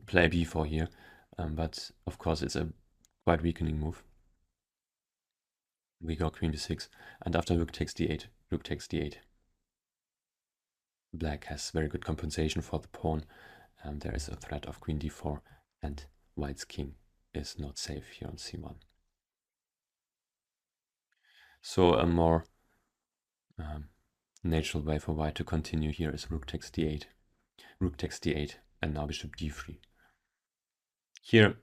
play b4 here, but of course it's a quite weakening move. We go queen d6, and after rook takes d8, rook takes d8. Black has very good compensation for the pawn. There is a threat of queen d4, and white's king is not safe here on c1. So a more natural way for white to continue here is rook takes d8. Rook takes d8, and now bishop d3. Here,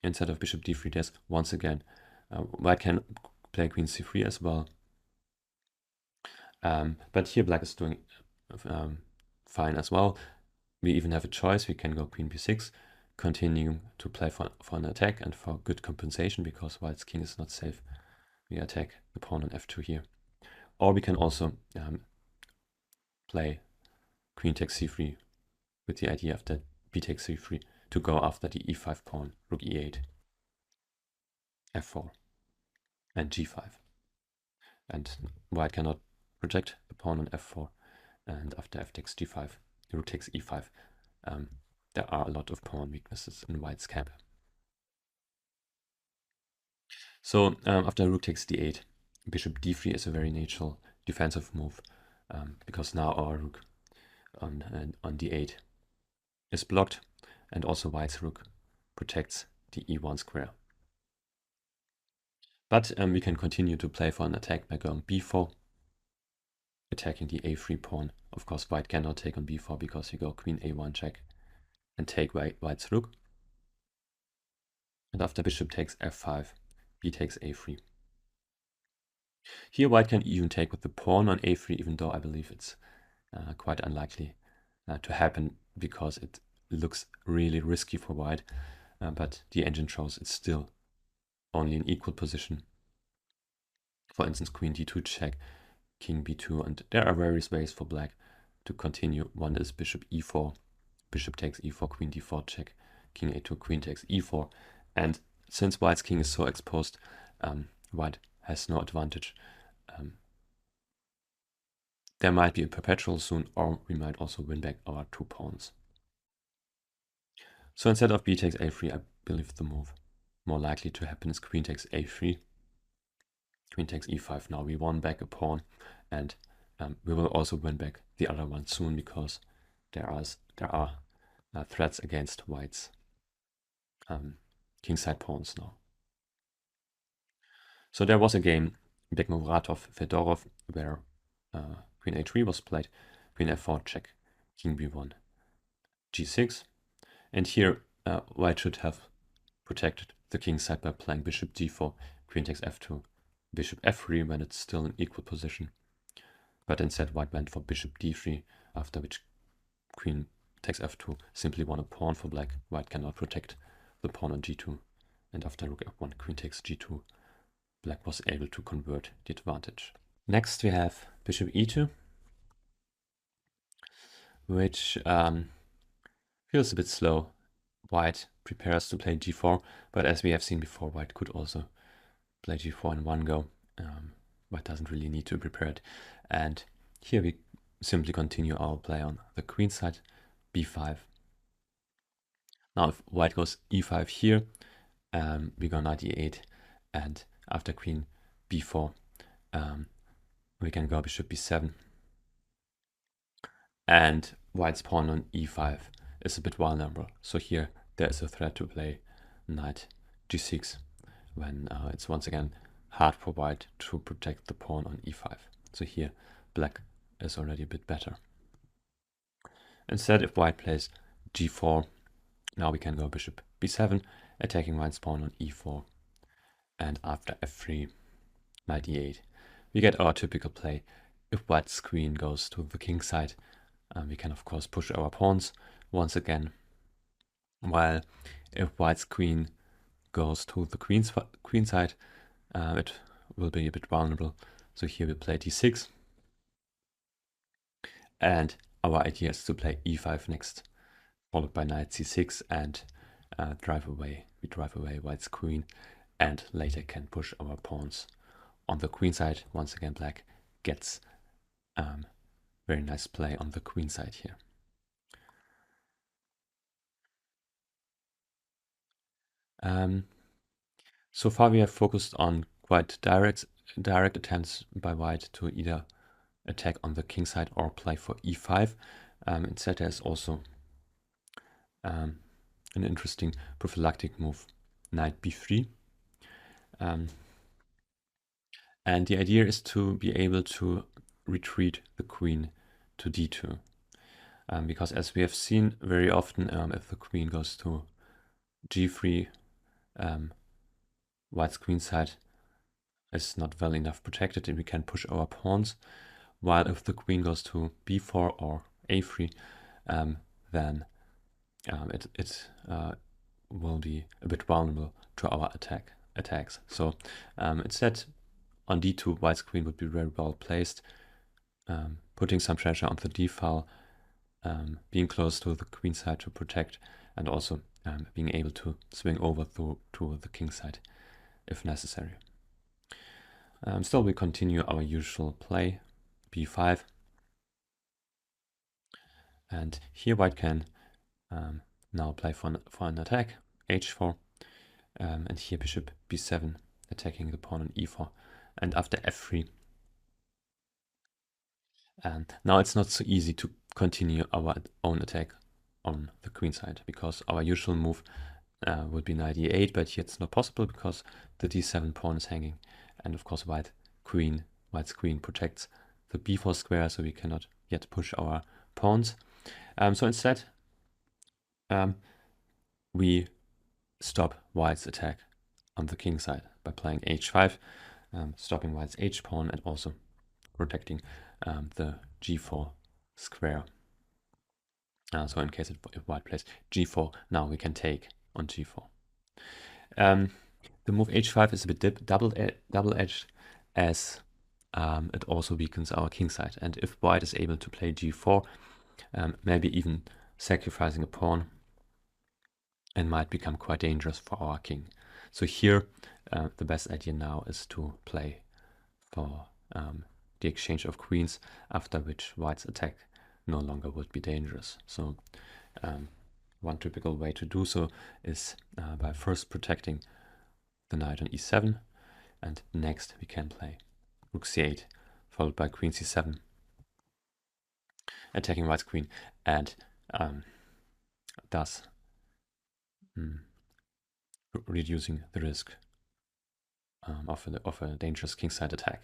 instead of bishop d3, there's once again, white can play queen c3 as well. But here black is doing fine as well. We even have a choice. We can go queen b6, continue to play for an attack and for good compensation, because white's king is not safe. We attack the pawn on f2 here. Or we can also play queen takes c3 with the idea after b takes c3 to go after the e5 pawn, rook e8, f4, and g5. And white cannot protect the pawn on f4, and after f takes g5, rook takes e5. There are a lot of pawn weaknesses in white's camp. So after rook takes d8, bishop d3 is a very natural defensive move, because now our rook on d8 is blocked, and also white's rook protects the e1 square. But we can continue to play for an attack by going b4, attacking the a3 pawn. Of course, white cannot take on b4 because we go queen a1 check and take white's rook. And after bishop takes f5, b takes a3. Here white can even take with the pawn on a3, even though I believe it's quite unlikely to happen, because it looks really risky for white. But the engine shows it's still only an equal position. For instance, queen d2 check, king b2, and there are various ways for black to continue. One is bishop e4, bishop takes e4, queen d4 check, king a2, queen takes e4. And since white's king is so exposed, white has no advantage. There might be a perpetual soon, or we might also win back our 2 pawns. So instead of b takes a3, I believe the move more likely to happen is queen takes a3, queen takes e5. Now we won back a pawn, and we will also win back the other one soon, because there are threats against white's kingside pawns now. So there was a game, Bekmuratov-Fedorov, where queen a3 was played, queen f4 check, king b1, g6. And here white should have protected the king side by playing bishop d4, queen takes f2, bishop f3 when it's still in equal position. But instead white went for bishop d3, after which queen takes f2 simply won a pawn for black. White cannot protect the pawn on g2. And after rook f1, queen takes g2, black was able to convert the advantage. Next we have bishop e2, which feels a bit slow. White prepares to play g4, but as we have seen before, white could also play g4 in one go. White doesn't really need to prepare it. And here we simply continue our play on the queen side, b5. Now if white goes e5 here, we go knight e8, and after queen b4, we can go bishop b7. And white's pawn on e5 is a bit vulnerable. So here there is a threat to play knight g6 when it's once again hard for white to protect the pawn on e5. So here black is already a bit better. Instead, if white plays g4, now we can go bishop b7, attacking white's pawn on e4. And after f3, knight e8, we get our typical play. If white's queen goes to the king side, we can of course push our pawns once again, while if white's queen goes to the queen side, it will be a bit vulnerable. So here we play d6, and our idea is to play e5 next, followed by knight c6, and we drive away white's queen, and later can push our pawns on the queen side. Once again, black gets very nice play on the queen side here. So far we have focused on quite direct attempts by white to either attack on the king side or play for e5. Instead there's also an interesting prophylactic move, knight b3. And the idea is to be able to retreat the queen to d2. Because as we have seen very often, if the queen goes to g3, white's queen side is not well enough protected and we can push our pawns, while if the queen goes to b4 or a3, then it will be a bit vulnerable to our attacks. So instead, on d2, white's queen would be very well placed, putting some pressure on the d file, being close to the queen side to protect, and also being able to swing over to the king side if necessary. Still, we continue our usual play, b5. And here white can now play for an attack, h4. And here bishop b7, attacking the pawn on e4. And after f3, now it's not so easy to continue our own attack on the queen side, because our usual move would be knight e8, but here it's not possible because the d7 pawn is hanging. And of course white's queen protects the b4 square, so we cannot yet push our pawns. So instead, we stop white's attack on the king side by playing h5, stopping white's h pawn and also protecting the g4 square. So in case if white plays g4, now we can take on g4. The move h5 is a bit double-edged, as it also weakens our king side. And if white is able to play g4, maybe even sacrificing a pawn, it might become quite dangerous for our king. So here, the best idea now is to play for the exchange of queens, after which white's attack no longer would be dangerous. So one typical way to do so is by first protecting the knight on e7, and next we can play rook c8, followed by queen c7, attacking white's queen, and thus reducing the risk of a dangerous kingside attack.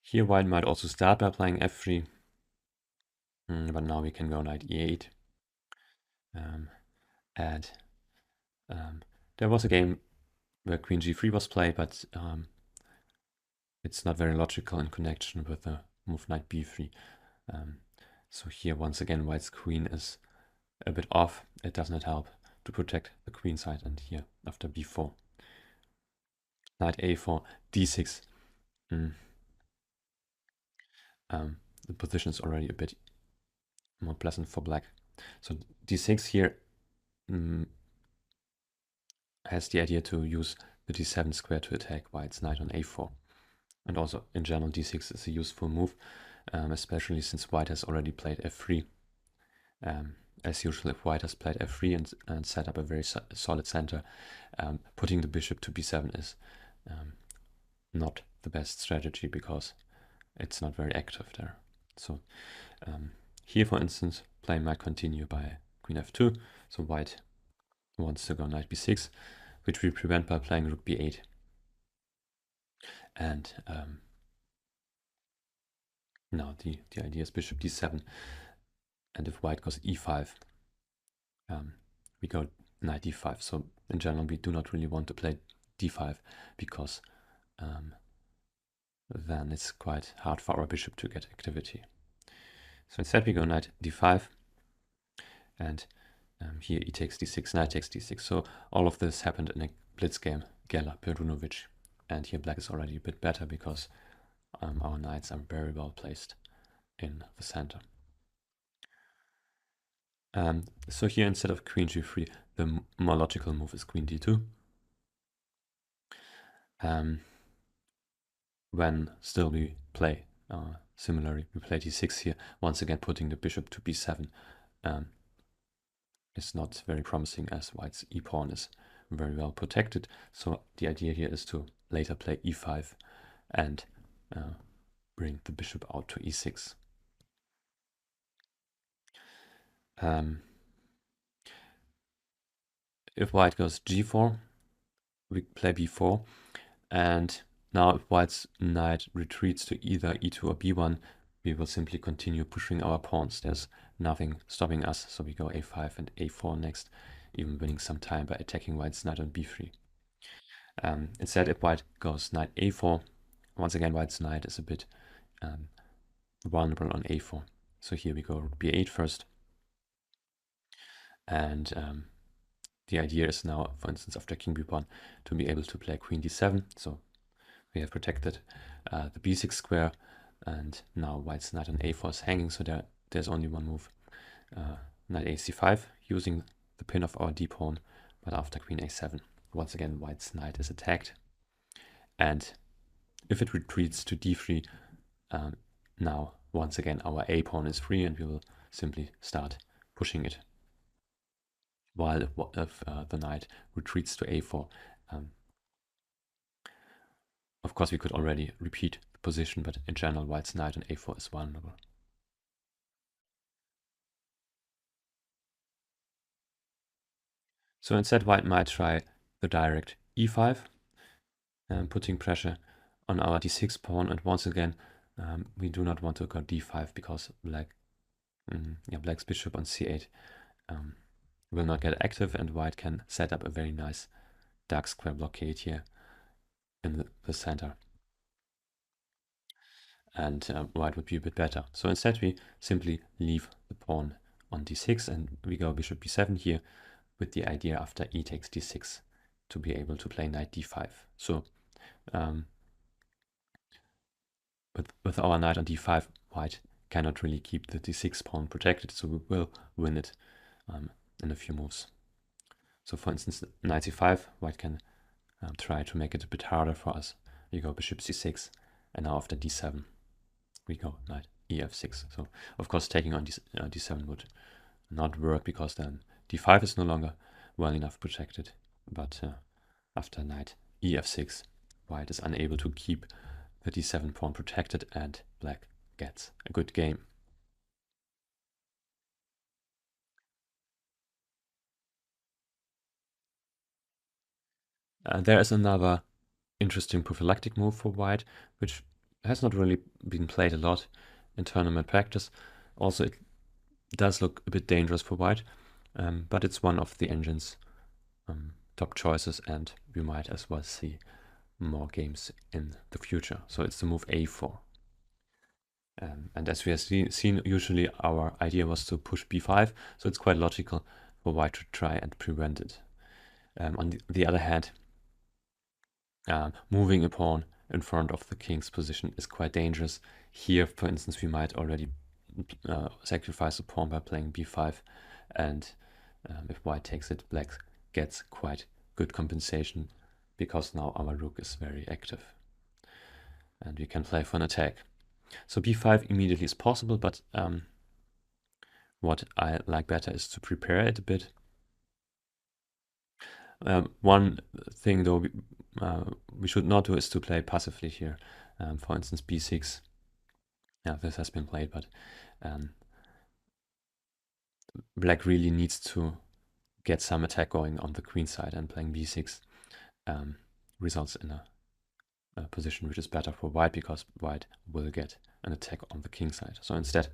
Here white might also start by playing f3, But now we can go knight e8. And there was a game where queen g3 was played, but it's not very logical in connection with the move knight b3. So here, once again, white's queen is a bit off. It does not help to protect the queen side. And here, after b4, knight a4, d6. The position is already a bit more pleasant for black. So d6 here has the idea to use the d7 square to attack white's knight on a4. And also, in general, d6 is a useful move, especially since white has already played f3. As usual, if white has played f3 and set up a very solid center, putting the bishop to b7 is not the best strategy because it's not very active there. So here, for instance, play might continue by queen f2. So white wants to go knight b6, which we prevent by playing rook b8. And now the idea is bishop d7. And if white goes e5, we go knight d5. So in general, we do not really want to play d5 because then it's quite hard for our bishop to get activity. So instead we go knight d5, and here e takes d6, knight takes d6. So all of this happened in a blitz game, Geller, Perunovic. And here black is already a bit better because our knights are very well placed in the center. So here, instead of queen g3, the more logical move is queen d2. When still we play similarly, we play d6 here, once again putting the bishop to b7 is not very promising as white's e-pawn is very well protected. So the idea here is to later play e5 and bring the bishop out to e6. If white goes g4, we play b4, and now if white's knight retreats to either e2 or b1, we will simply continue pushing our pawns. There's nothing stopping us, so we go a5 and a4 next, even winning some time by attacking white's knight on b3. Instead, if white goes knight a4, once again white's knight is a bit vulnerable on a4. So here we go b8 first. And the idea is now, for instance, after king b1, to be able to play queen d7. So we have protected the b6 square, and now white's knight on a4 is hanging, so there's only one move. Knight ac5, using the pin of our d-pawn, but after queen a7, once again white's knight is attacked. And if it retreats to d3, now once again our a-pawn is free, and we will simply start pushing it. While if the knight retreats to a4, of course we could already repeat the position, but in general white's knight on a4 is vulnerable. So instead white might try the direct e5, putting pressure on our d6 pawn, and once again we do not want to go d5 because black's bishop on c8 will not get active, and white can set up a very nice dark square blockade here in the center. And white would be a bit better. So instead we simply leave the pawn on d6 and we go bishop b7 here, with the idea after e takes d6 to be able to play knight d5. So with our knight on d5, white cannot really keep the d6 pawn protected, so we will win it in a few moves. So for instance, knight c5, white can try to make it a bit harder for us. We go bishop c6, and now after d7, we go knight ef6. So of course taking on d7 would not work because then d5 is no longer well enough protected. But after knight ef6, white is unable to keep the d7 pawn protected, and black gets a good game. There is another interesting prophylactic move for white, which has not really been played a lot in tournament practice. Also, it does look a bit dangerous for white, but it's one of the engine's top choices, and we might as well see more games in the future. So it's the move a4. And as we have seen, usually our idea was to push b5, so it's quite logical for white to try and prevent it. On the other hand, moving a pawn in front of the king's position is quite dangerous. Here, for instance, we might already sacrifice a pawn by playing b5, and if white takes it, black gets quite good compensation because now our rook is very active and we can play for an attack. So b5 immediately is possible, but what I like better is to prepare it a bit. One thing though we should not do is to play passively here. For instance, b6. Yeah, this has been played, but black really needs to get some attack going on the queen side, and playing b6 results in a position which is better for white because white will get an attack on the king side. So instead,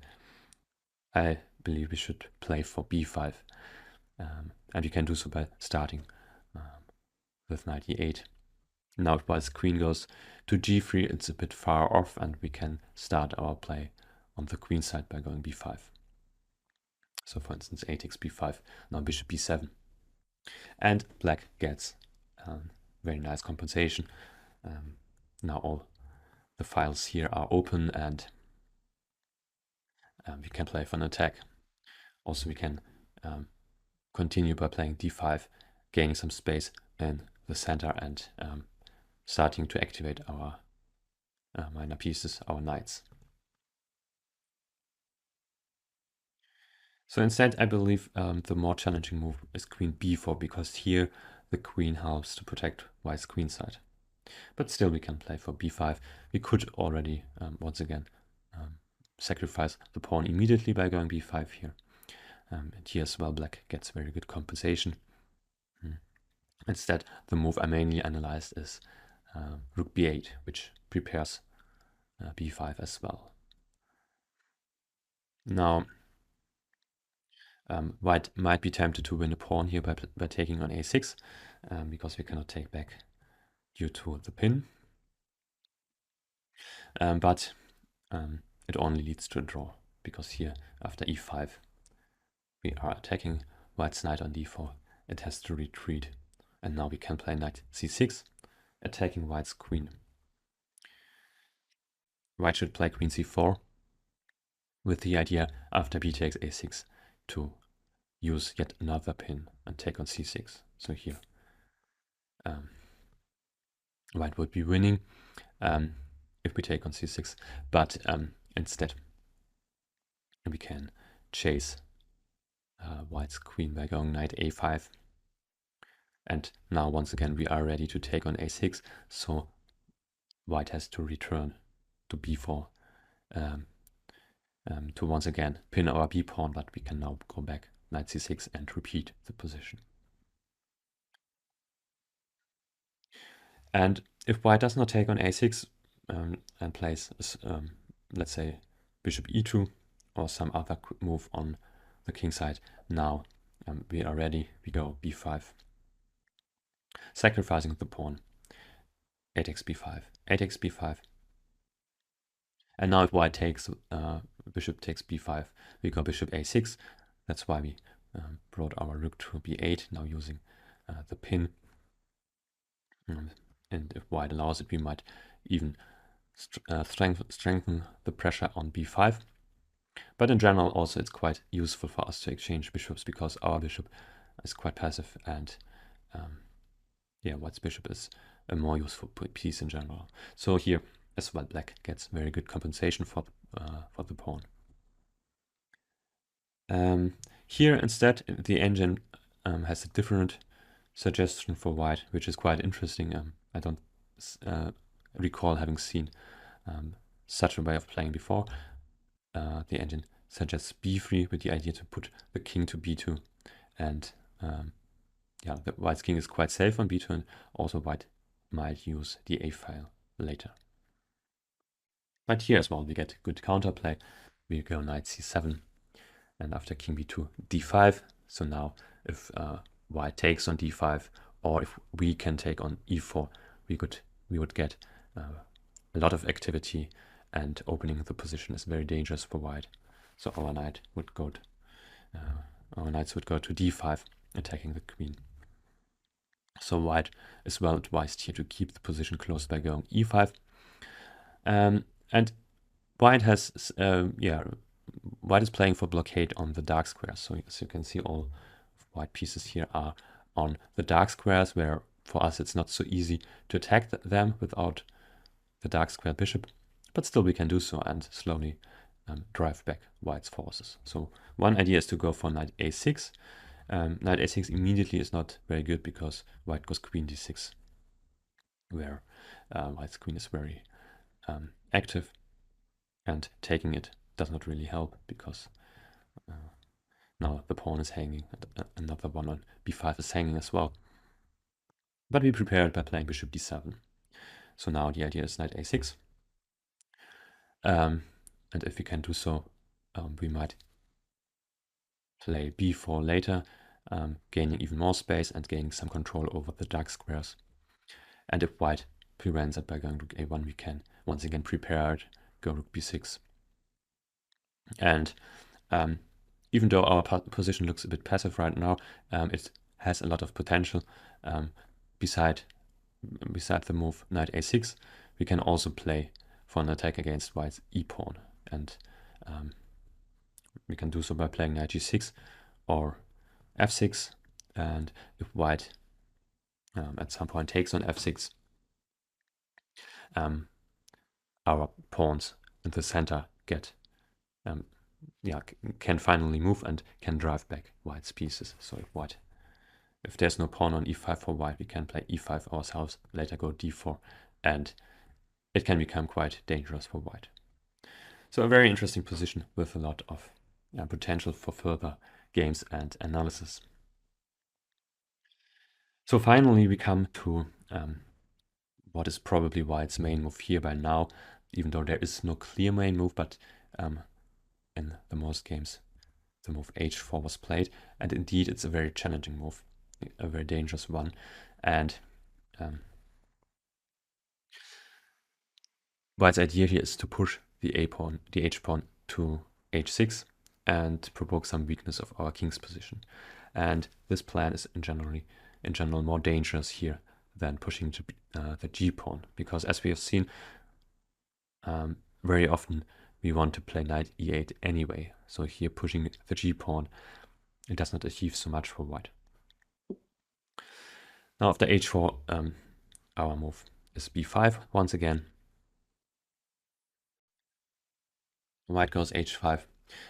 I believe we should play for b5, and you can do so by starting with knight e8. Now if white's queen goes to g3, it's a bit far off, and we can start our play on the queen side by going b5. So for instance, a takes b5, now bishop b7. And black gets very nice compensation. Now all the files here are open, and we can play for an attack. Also, we can continue by playing d5, gaining some space in the center and starting to activate our minor pieces, our knights. So instead, I believe the more challenging move is queen b4, because here the queen helps to protect white's queen side. But still, we can play for b5. We could already, once again, sacrifice the pawn immediately by going b5 here. And here as well, black gets very good compensation. Instead, the move I mainly analyzed is rook b8, which prepares b5 as well. Now, white might be tempted to win a pawn here by taking on a6, because we cannot take back due to the pin. But it only leads to a draw, because here after e5 we are attacking white's knight on d4. It has to retreat, and now we can play knight c6, attacking white's queen. White should play queen c4 with the idea after b takes a6 to use yet another pin and take on c6. So here white would be winning if we take on c6, but instead we can chase white's queen by going knight a5. And now once again we are ready to take on a6, so white has to return to b4 to once again pin our b pawn, but we can now go back knight c6 and repeat the position. And if white does not take on a6 and plays, let's say, bishop e2 or some other move on the king side, now we are ready. We go b5, sacrificing the pawn. A takes b5, a takes b5. And now if white takes, bishop takes b5, we go bishop a6. That's why we brought our rook to b8, now using the pin. And if white allows it, we might even strengthen the pressure on b5. But in general, also, it's quite useful for us to exchange bishops, because our bishop is quite passive, and yeah, white's bishop is a more useful piece in general. So here as well, black gets very good compensation for the pawn. Here instead, the engine has a different suggestion for white, which is quite interesting. I don't recall having seen such a way of playing before. The engine suggests b3 with the idea to put the king to b2, and yeah, the white's king is quite safe on b2, and also white might use the a file later. But here as well we get good counterplay. We go knight c7, and after king b2, d5. So now if white takes on d5, or if we can take on e4, we would get a lot of activity, and opening the position is very dangerous for white. So our knights would go to d5, attacking the queen. So white is well advised here to keep the position close by going e5. And white has, white is playing for blockade on the dark squares. So as you can see, all white pieces here are on the dark squares, where for us it's not so easy to attack them without the dark square bishop. But still we can do so and slowly drive back white's forces. So one idea is to go for knight a6. Knight a6 immediately is not very good because white goes queen d6, where white's queen is very active, and taking it does not really help because now the pawn is hanging, and another one on b5 is hanging as well. But we prepared by playing bishop d7. So now the idea is knight a6. And if we can do so, we might play b4 later, gaining even more space and gaining some control over the dark squares. And if white prevents it by going rook a1, we can once again prepare it, go rook b6. And even though our position looks a bit passive right now, it has a lot of potential. Beside the move knight a6, we can also play for an attack against white's e-pawn, and we can do so by playing knight g6 or f6. And if white at some point takes on f6, our pawns in the center can finally move and can drive back white's pieces. So if there's no pawn on e5 for white, we can play e5 ourselves, later go d4, and it can become quite dangerous for white. So a very interesting position with a lot of potential for further games and analysis. So finally we come to what is probably white's main move here by now, even though there is no clear main move, but in the most games the move h4 was played, and indeed it's a very challenging move, a very dangerous one. And white's idea here is to push the h-pawn to h6 and provoke some weakness of our king's position. And this plan is in general more dangerous here than pushing the g-pawn, because as we have seen, very often we want to play knight e8 anyway. So here pushing the g-pawn, it does not achieve so much for white. Now after h4, our move is b5 once again. White goes h5.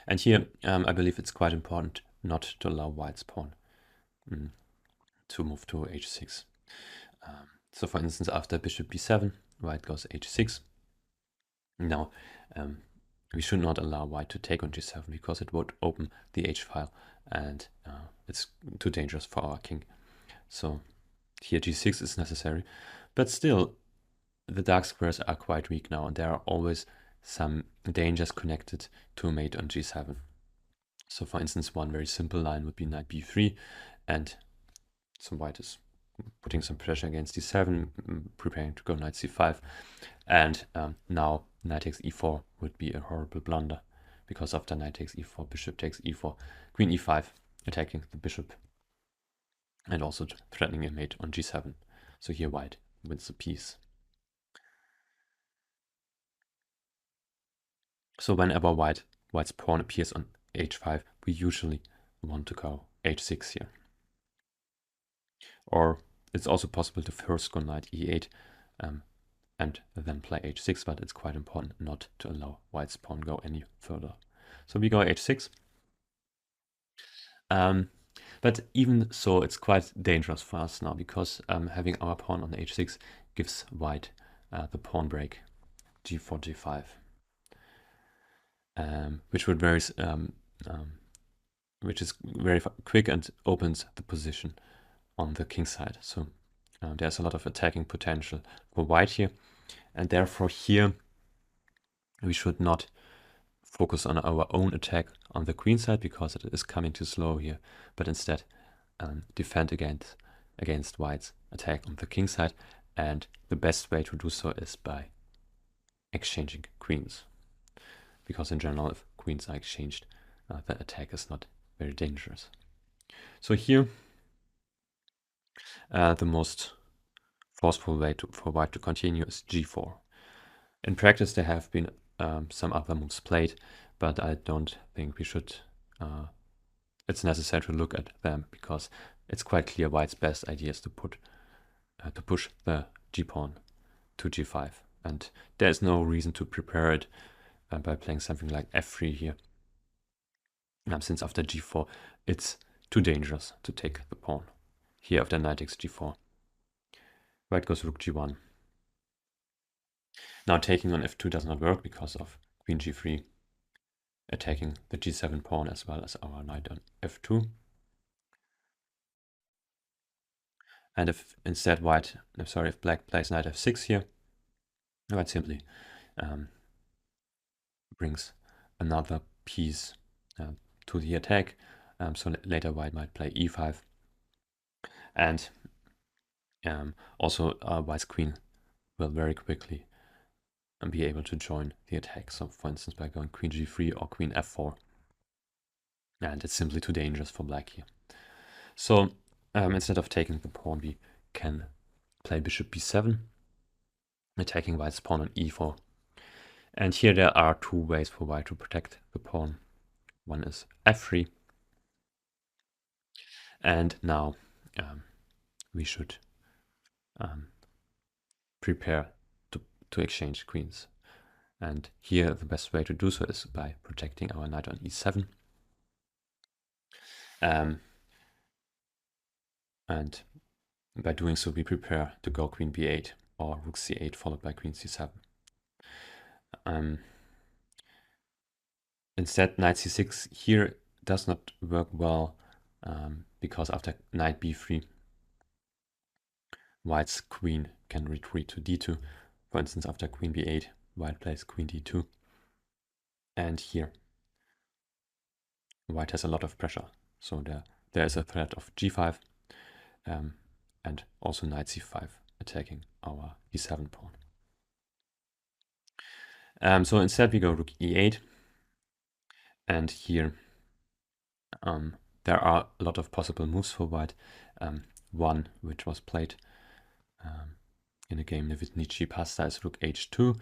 And here I believe it's quite important not to allow white's pawn to move to h6. So for instance, after bishop b7, white goes h6. Now, we should not allow white to take on g7 because it would open the h-file, and it's too dangerous for our king. So here g6 is necessary, but still the dark squares are quite weak now, and there are always some dangers connected to a mate on g7. So for instance, one very simple line would be knight b3, and so white is putting some pressure against d7, preparing to go knight c5, and now knight takes e4 would be a horrible blunder, because after knight takes e4, bishop takes e4, queen e5, attacking the bishop, and also threatening a mate on g7. So here white wins the piece. So whenever white's pawn appears on h5, we usually want to go h6 here. Or it's also possible to first go knight e8 and then play h6, but it's quite important not to allow white's pawn go any further. So we go h6. But even so, it's quite dangerous for us now, because having our pawn on h6 gives white the pawn break g4, g5, which is very quick and opens the position on the king side. So there's a lot of attacking potential for white here, and therefore here we should not focus on our own attack on the queen side because it is coming too slow here, but instead defend against white's attack on the king side, and the best way to do so is by exchanging queens, because in general if queens are exchanged, the attack is not very dangerous. So here the most forceful way for white to continue is g4. In practice there have been some other moves played, but I don't think we should it's necessary to look at them, because it's quite clear white's best idea is to push the g-pawn to g5, and there's no reason to prepare it by playing something like f3 here, since after g4 it's too dangerous to take the pawn. Here after knight takes g4, white goes rook g1. Now taking on f2 does not work because of queen g3 attacking the g7 pawn as well as our knight on f2. And if instead if black plays knight f6 here, white simply brings another piece to the attack. So later white might play e5, and also white's queen will very quickly be able to join the attack. So for instance by going queen g3 or queen f4, and it's simply too dangerous for black here. So instead of taking the pawn, we can play bishop b7, attacking white's pawn on e4. And here there are two ways for white to protect the pawn. One is f3, and now we should prepare to exchange queens. And here the best way to do so is by protecting our knight on e7. And by doing so we prepare to go queen b8 or rook c8 followed by queen c7. Instead knight c6 here does not work well, because after knight b3 white's queen can retreat to d2. For instance, after queen b8 white plays queen d2, and here white has a lot of pressure, so there is a threat of g5 and also knight c5 attacking our e7 pawn. So instead we go rook e8, and here there are a lot of possible moves for white. One which was played in a game Nbd5 pasta is rook h2,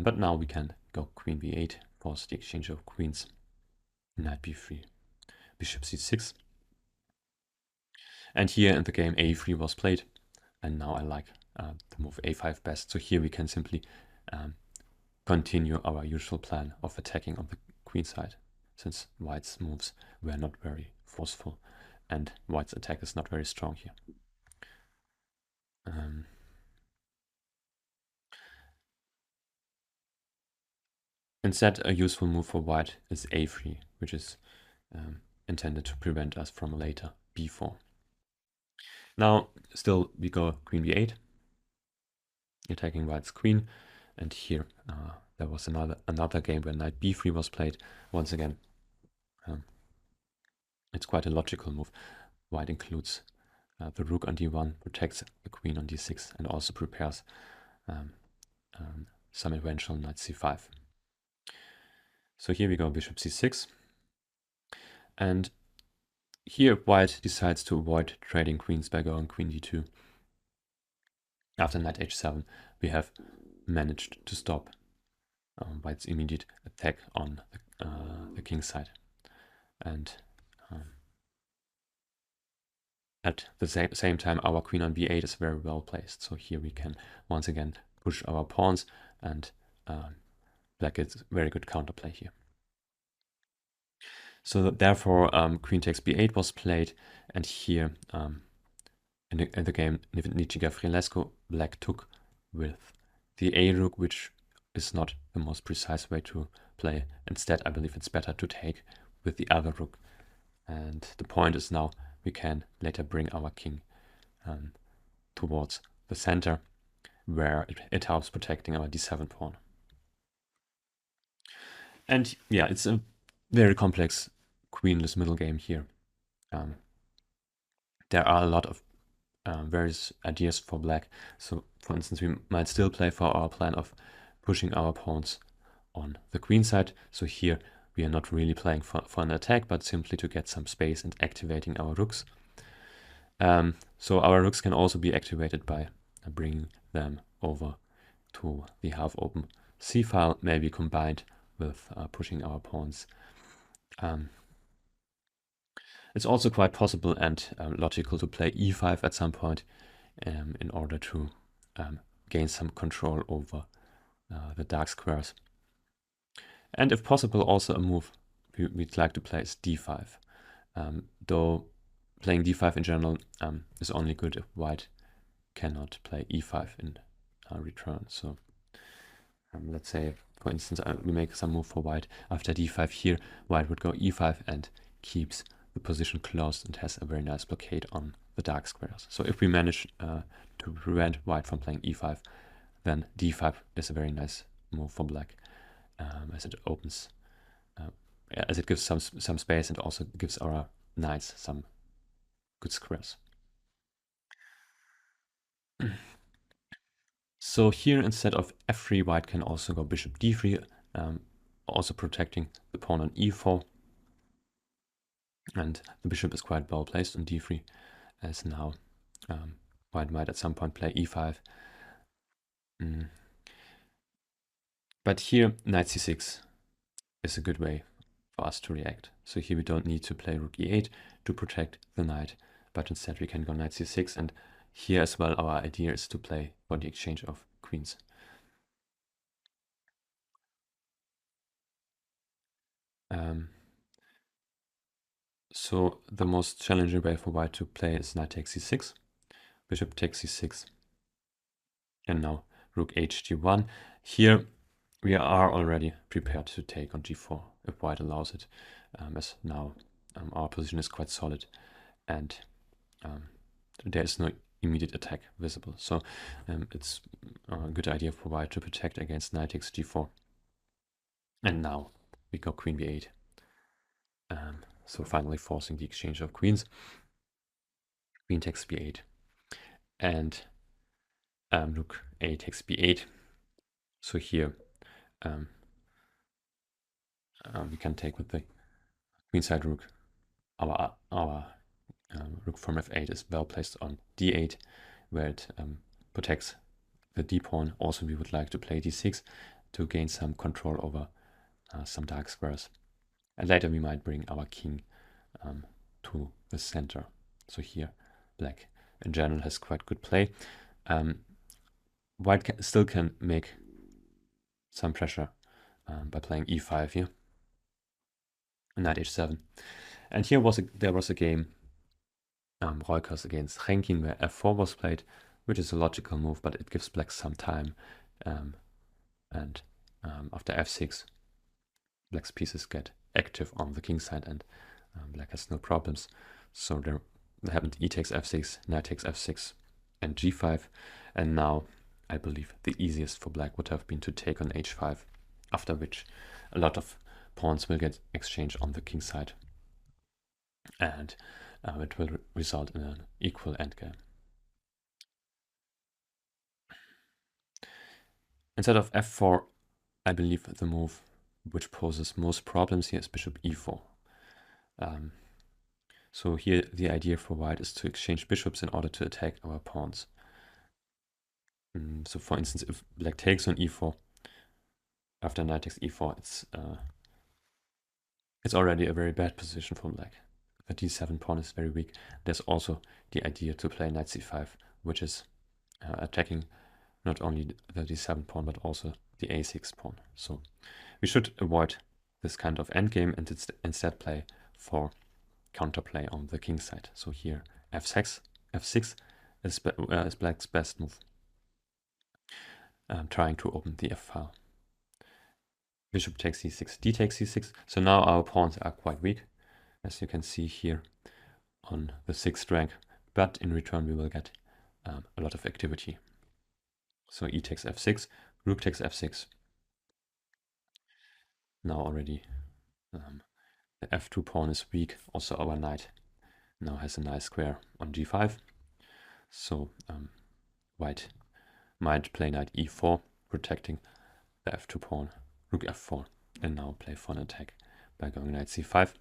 but now we can go queen b8, force the exchange of queens, knight b3, bishop c6. And here in the game a3 was played, and now I like the move a5 best. So here we can simply continue our usual plan of attacking on the queen side, since white's moves were not very forceful and white's attack is not very strong here. Instead, a useful move for white is a3, which is intended to prevent us from later b4. Now, still we go queen b8, attacking white's queen, and here there was another game where knight b3 was played. Once again, it's quite a logical move. White includes the rook on d1, protects the queen on d6, and also prepares some eventual knight c5. So here we go bishop c6, and here white decides to avoid trading queens by going queen d2. After knight h7 we have managed to stop white's immediate attack on the king side, and at the same time our queen on b8 is very well placed. So here we can once again push our pawns, and black gets very good counterplay here. So therefore queen takes b8 was played, and here in the game Nbd5, black took with the a rook, which is not the most precise way to play. Instead, I believe it's better to take with the other rook. And the point is now we can later bring our king towards the center, where it helps protecting our d7 pawn. And yeah, it's a very complex queenless middle game here. There are a lot of various ideas for black. So for instance, we might still play for our plan of pushing our pawns on the queen side. So here we are not really playing for an attack, but simply to get some space and activating our rooks. So our rooks can also be activated by bringing them over to the half-open c-file, maybe combined with pushing our pawns. It's also quite possible and logical to play e5 at some point in order to gain some control over the dark squares. And if possible, also a move we'd like to play is d5. Though playing d5 in general is only good if white cannot play e5 in return. So let's say, for instance, we make some move for white. After d5 here, white would go e5 and keeps the position closed and has a very nice blockade on the dark squares. So if we manage to prevent white from playing e5, then d5 is a very nice move for black, as it opens, as it gives some space and also gives our knights some good squares. So here, instead of f3, white can also go bishop d3, also protecting the pawn on e4. And the bishop is quite well placed on d3, as now white might at some point play e5. But here, knight c6 is a good way for us to react. So here we don't need to play rook e8 to protect the knight, but instead we can go knight c6, and here as well our idea is to play for the exchange of queens. So the most challenging way for white to play is knight takes c6, bishop takes c6, and now rook h1. Here we are already prepared to take on g4 if white allows it, as now our position is quite solid and there is no immediate attack visible. So it's a good idea for white to protect against knight takes g4. And now we go queen b8. So finally forcing the exchange of queens. Queen takes b8. And rook a takes b8. So here we can take with the queenside rook. Our rook from f8 is well placed on d8, where it protects the d pawn. Also, we would like to play d6 to gain some control over some dark squares. And later we might bring our king to the center. So here, black in general has quite good play. White still can make some pressure by playing e5 here. Knight h7. And here there was a game, Reukers against Renkin, where f4 was played, which is a logical move, but it gives black some time. And after f6, black's pieces get active on the king side, and black has no problems. So there happened e takes f6, knight takes f6, and g5. And now I believe the easiest for black would have been to take on h5, after which a lot of pawns will get exchanged on the king side. And it will result in an equal endgame. Instead of f4, I believe the move which poses most problems here is bishop e4. So here the idea for white is to exchange bishops in order to attack our pawns. So for instance, if black takes on e4, after knight takes e4, it's already a very bad position for black. The d7 pawn is very weak. There's also the idea to play knight c5, which is attacking not only the d7 pawn, but also the a6 pawn. So we should avoid this kind of endgame and instead play for counterplay on the king side. So here f6 is black's best move, trying to open the f file. Bishop takes c6, d takes c6. So now our pawns are quite weak, as you can see here on the 6th rank, but in return we will get a lot of activity. So e takes f6, rook takes f6. Now already The f2 pawn is weak. Also our knight now has a nice square on g5. So white might play knight e4, protecting the f2 pawn, rook f4, and now play for an attack by going knight c5.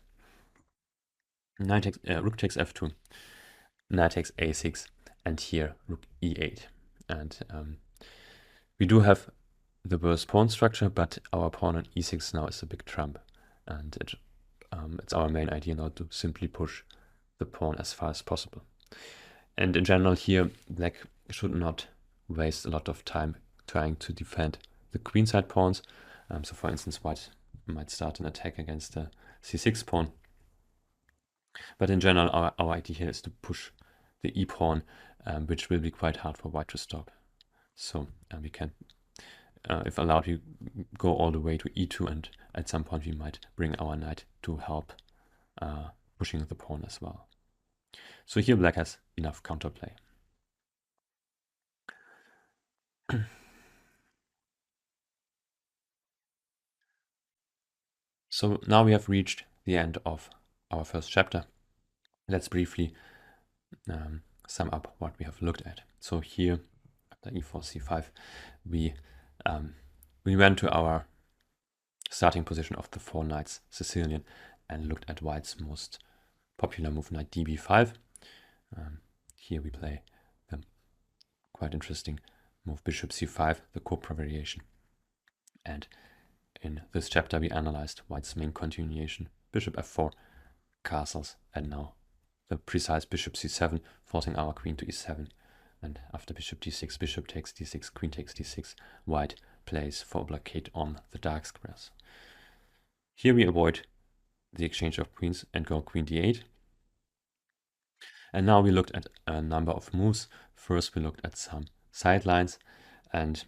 Rook takes f2, knight takes a6, and here rook e8. And we do have the worst pawn structure, but our pawn on e6 now is a big trump, and it's our main idea now to simply push the pawn as far as possible. And in general here, black should not waste a lot of time trying to defend the queenside pawns. So for instance, white might start an attack against the c6 pawn. But in general, our idea here is to push the e pawn, which will be quite hard for white to stop. So we can, if allowed, we go all the way to e2, and at some point we might bring our knight to help pushing the pawn as well. So here black has enough counterplay. So now we have reached the end of our first chapter. Let's briefly sum up what we have looked at. So here, after e4, c5, we went to our starting position of the 4 knights Sicilian and looked at white's most popular move, knight db5. Here we play the quite interesting move bishop c5, the Cobra variation. And in this chapter we analyzed white's main continuation, bishop f4, castles, and now the precise bishop c7, forcing our queen to e7. And after bishop d6, bishop takes d6, queen takes d6, white plays for a blockade on the dark squares. Here we avoid the exchange of queens and go queen d8. And now we looked at a number of moves. First we looked at some sidelines, and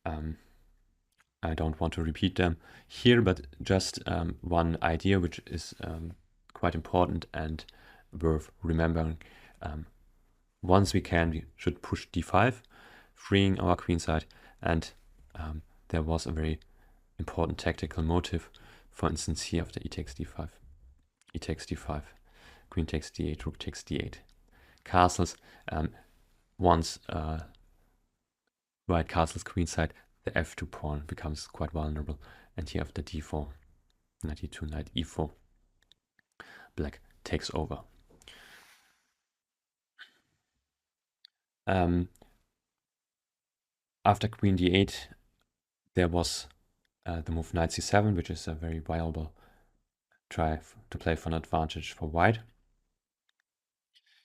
I don't want to repeat them here, but just one idea which is quite important and worth remembering. Once we can, we should push d5, freeing our queenside, and there was a very important tactical motive. For instance, here after e takes d5, queen takes d8, rook takes d8. Castles, once white castles queenside, the f2 pawn becomes quite vulnerable, and here after d4, knight e2, knight e4, black takes over. After queen d8, there was the move knight c7, which is a very viable try to play for an advantage for white.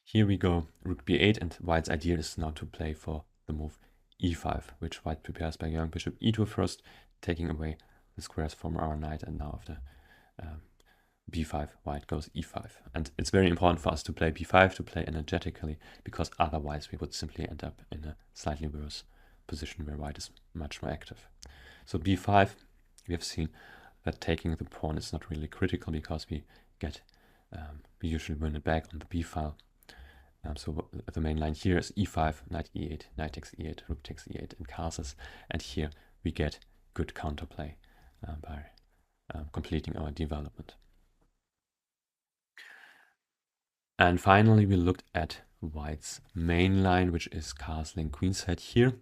Here we go rook b8, and white's idea is now to play for the move e5, which white prepares by going bishop e2 first, taking away the squares from our knight, and now after b5, white goes e5. And it's very important for us to play b5, to play energetically, because otherwise we would simply end up in a slightly worse position where white is much more active. So b5, we have seen that taking the pawn is not really critical, because we get we usually win it back on the b file. So the main line here is e5, knight e8, knight takes e8, rook takes e8, and castles. And here we get good counterplay by completing our development. And finally, we looked at white's main line, which is castling queenside here.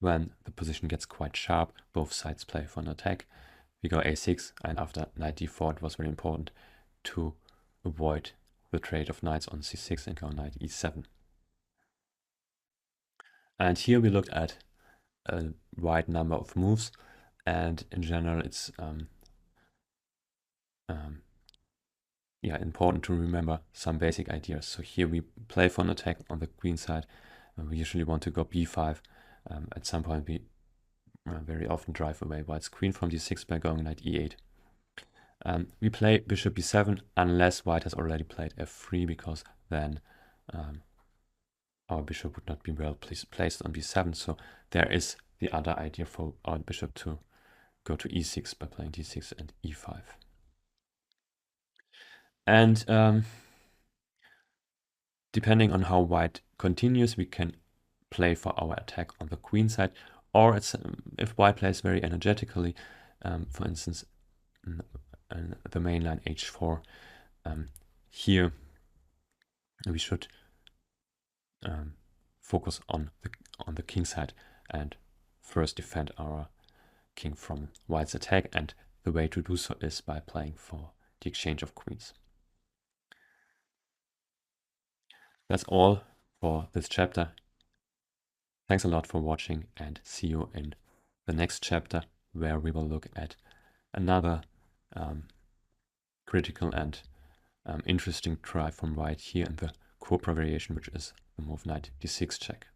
When the position gets quite sharp, both sides play for an attack. We go a6, and after knight d4, it was very important to avoid the trade of knights on c6 and go knight e7. And here we looked at a wide number of moves, and in general it's important to remember some basic ideas. So here we play for an attack on the queen side. We usually want to go b5. At some point we very often drive away white's queen from d6 by going knight e8. We play bishop b7 unless white has already played f3, because then our bishop would not be well placed on b7. So there is the other idea for our bishop to go to e6 by playing d6 and e5. And depending on how white continues, we can play for our attack on the queen side, or if white plays very energetically, for instance, the main line h4. Here we should focus on the king side and first defend our king from white's attack, and the way to do so is by playing for the exchange of queens. That's all for this chapter. Thanks a lot for watching, and see you in the next chapter, where we will look at another critical and interesting try from white here in the Cobra variation, which is the move knight d6 check.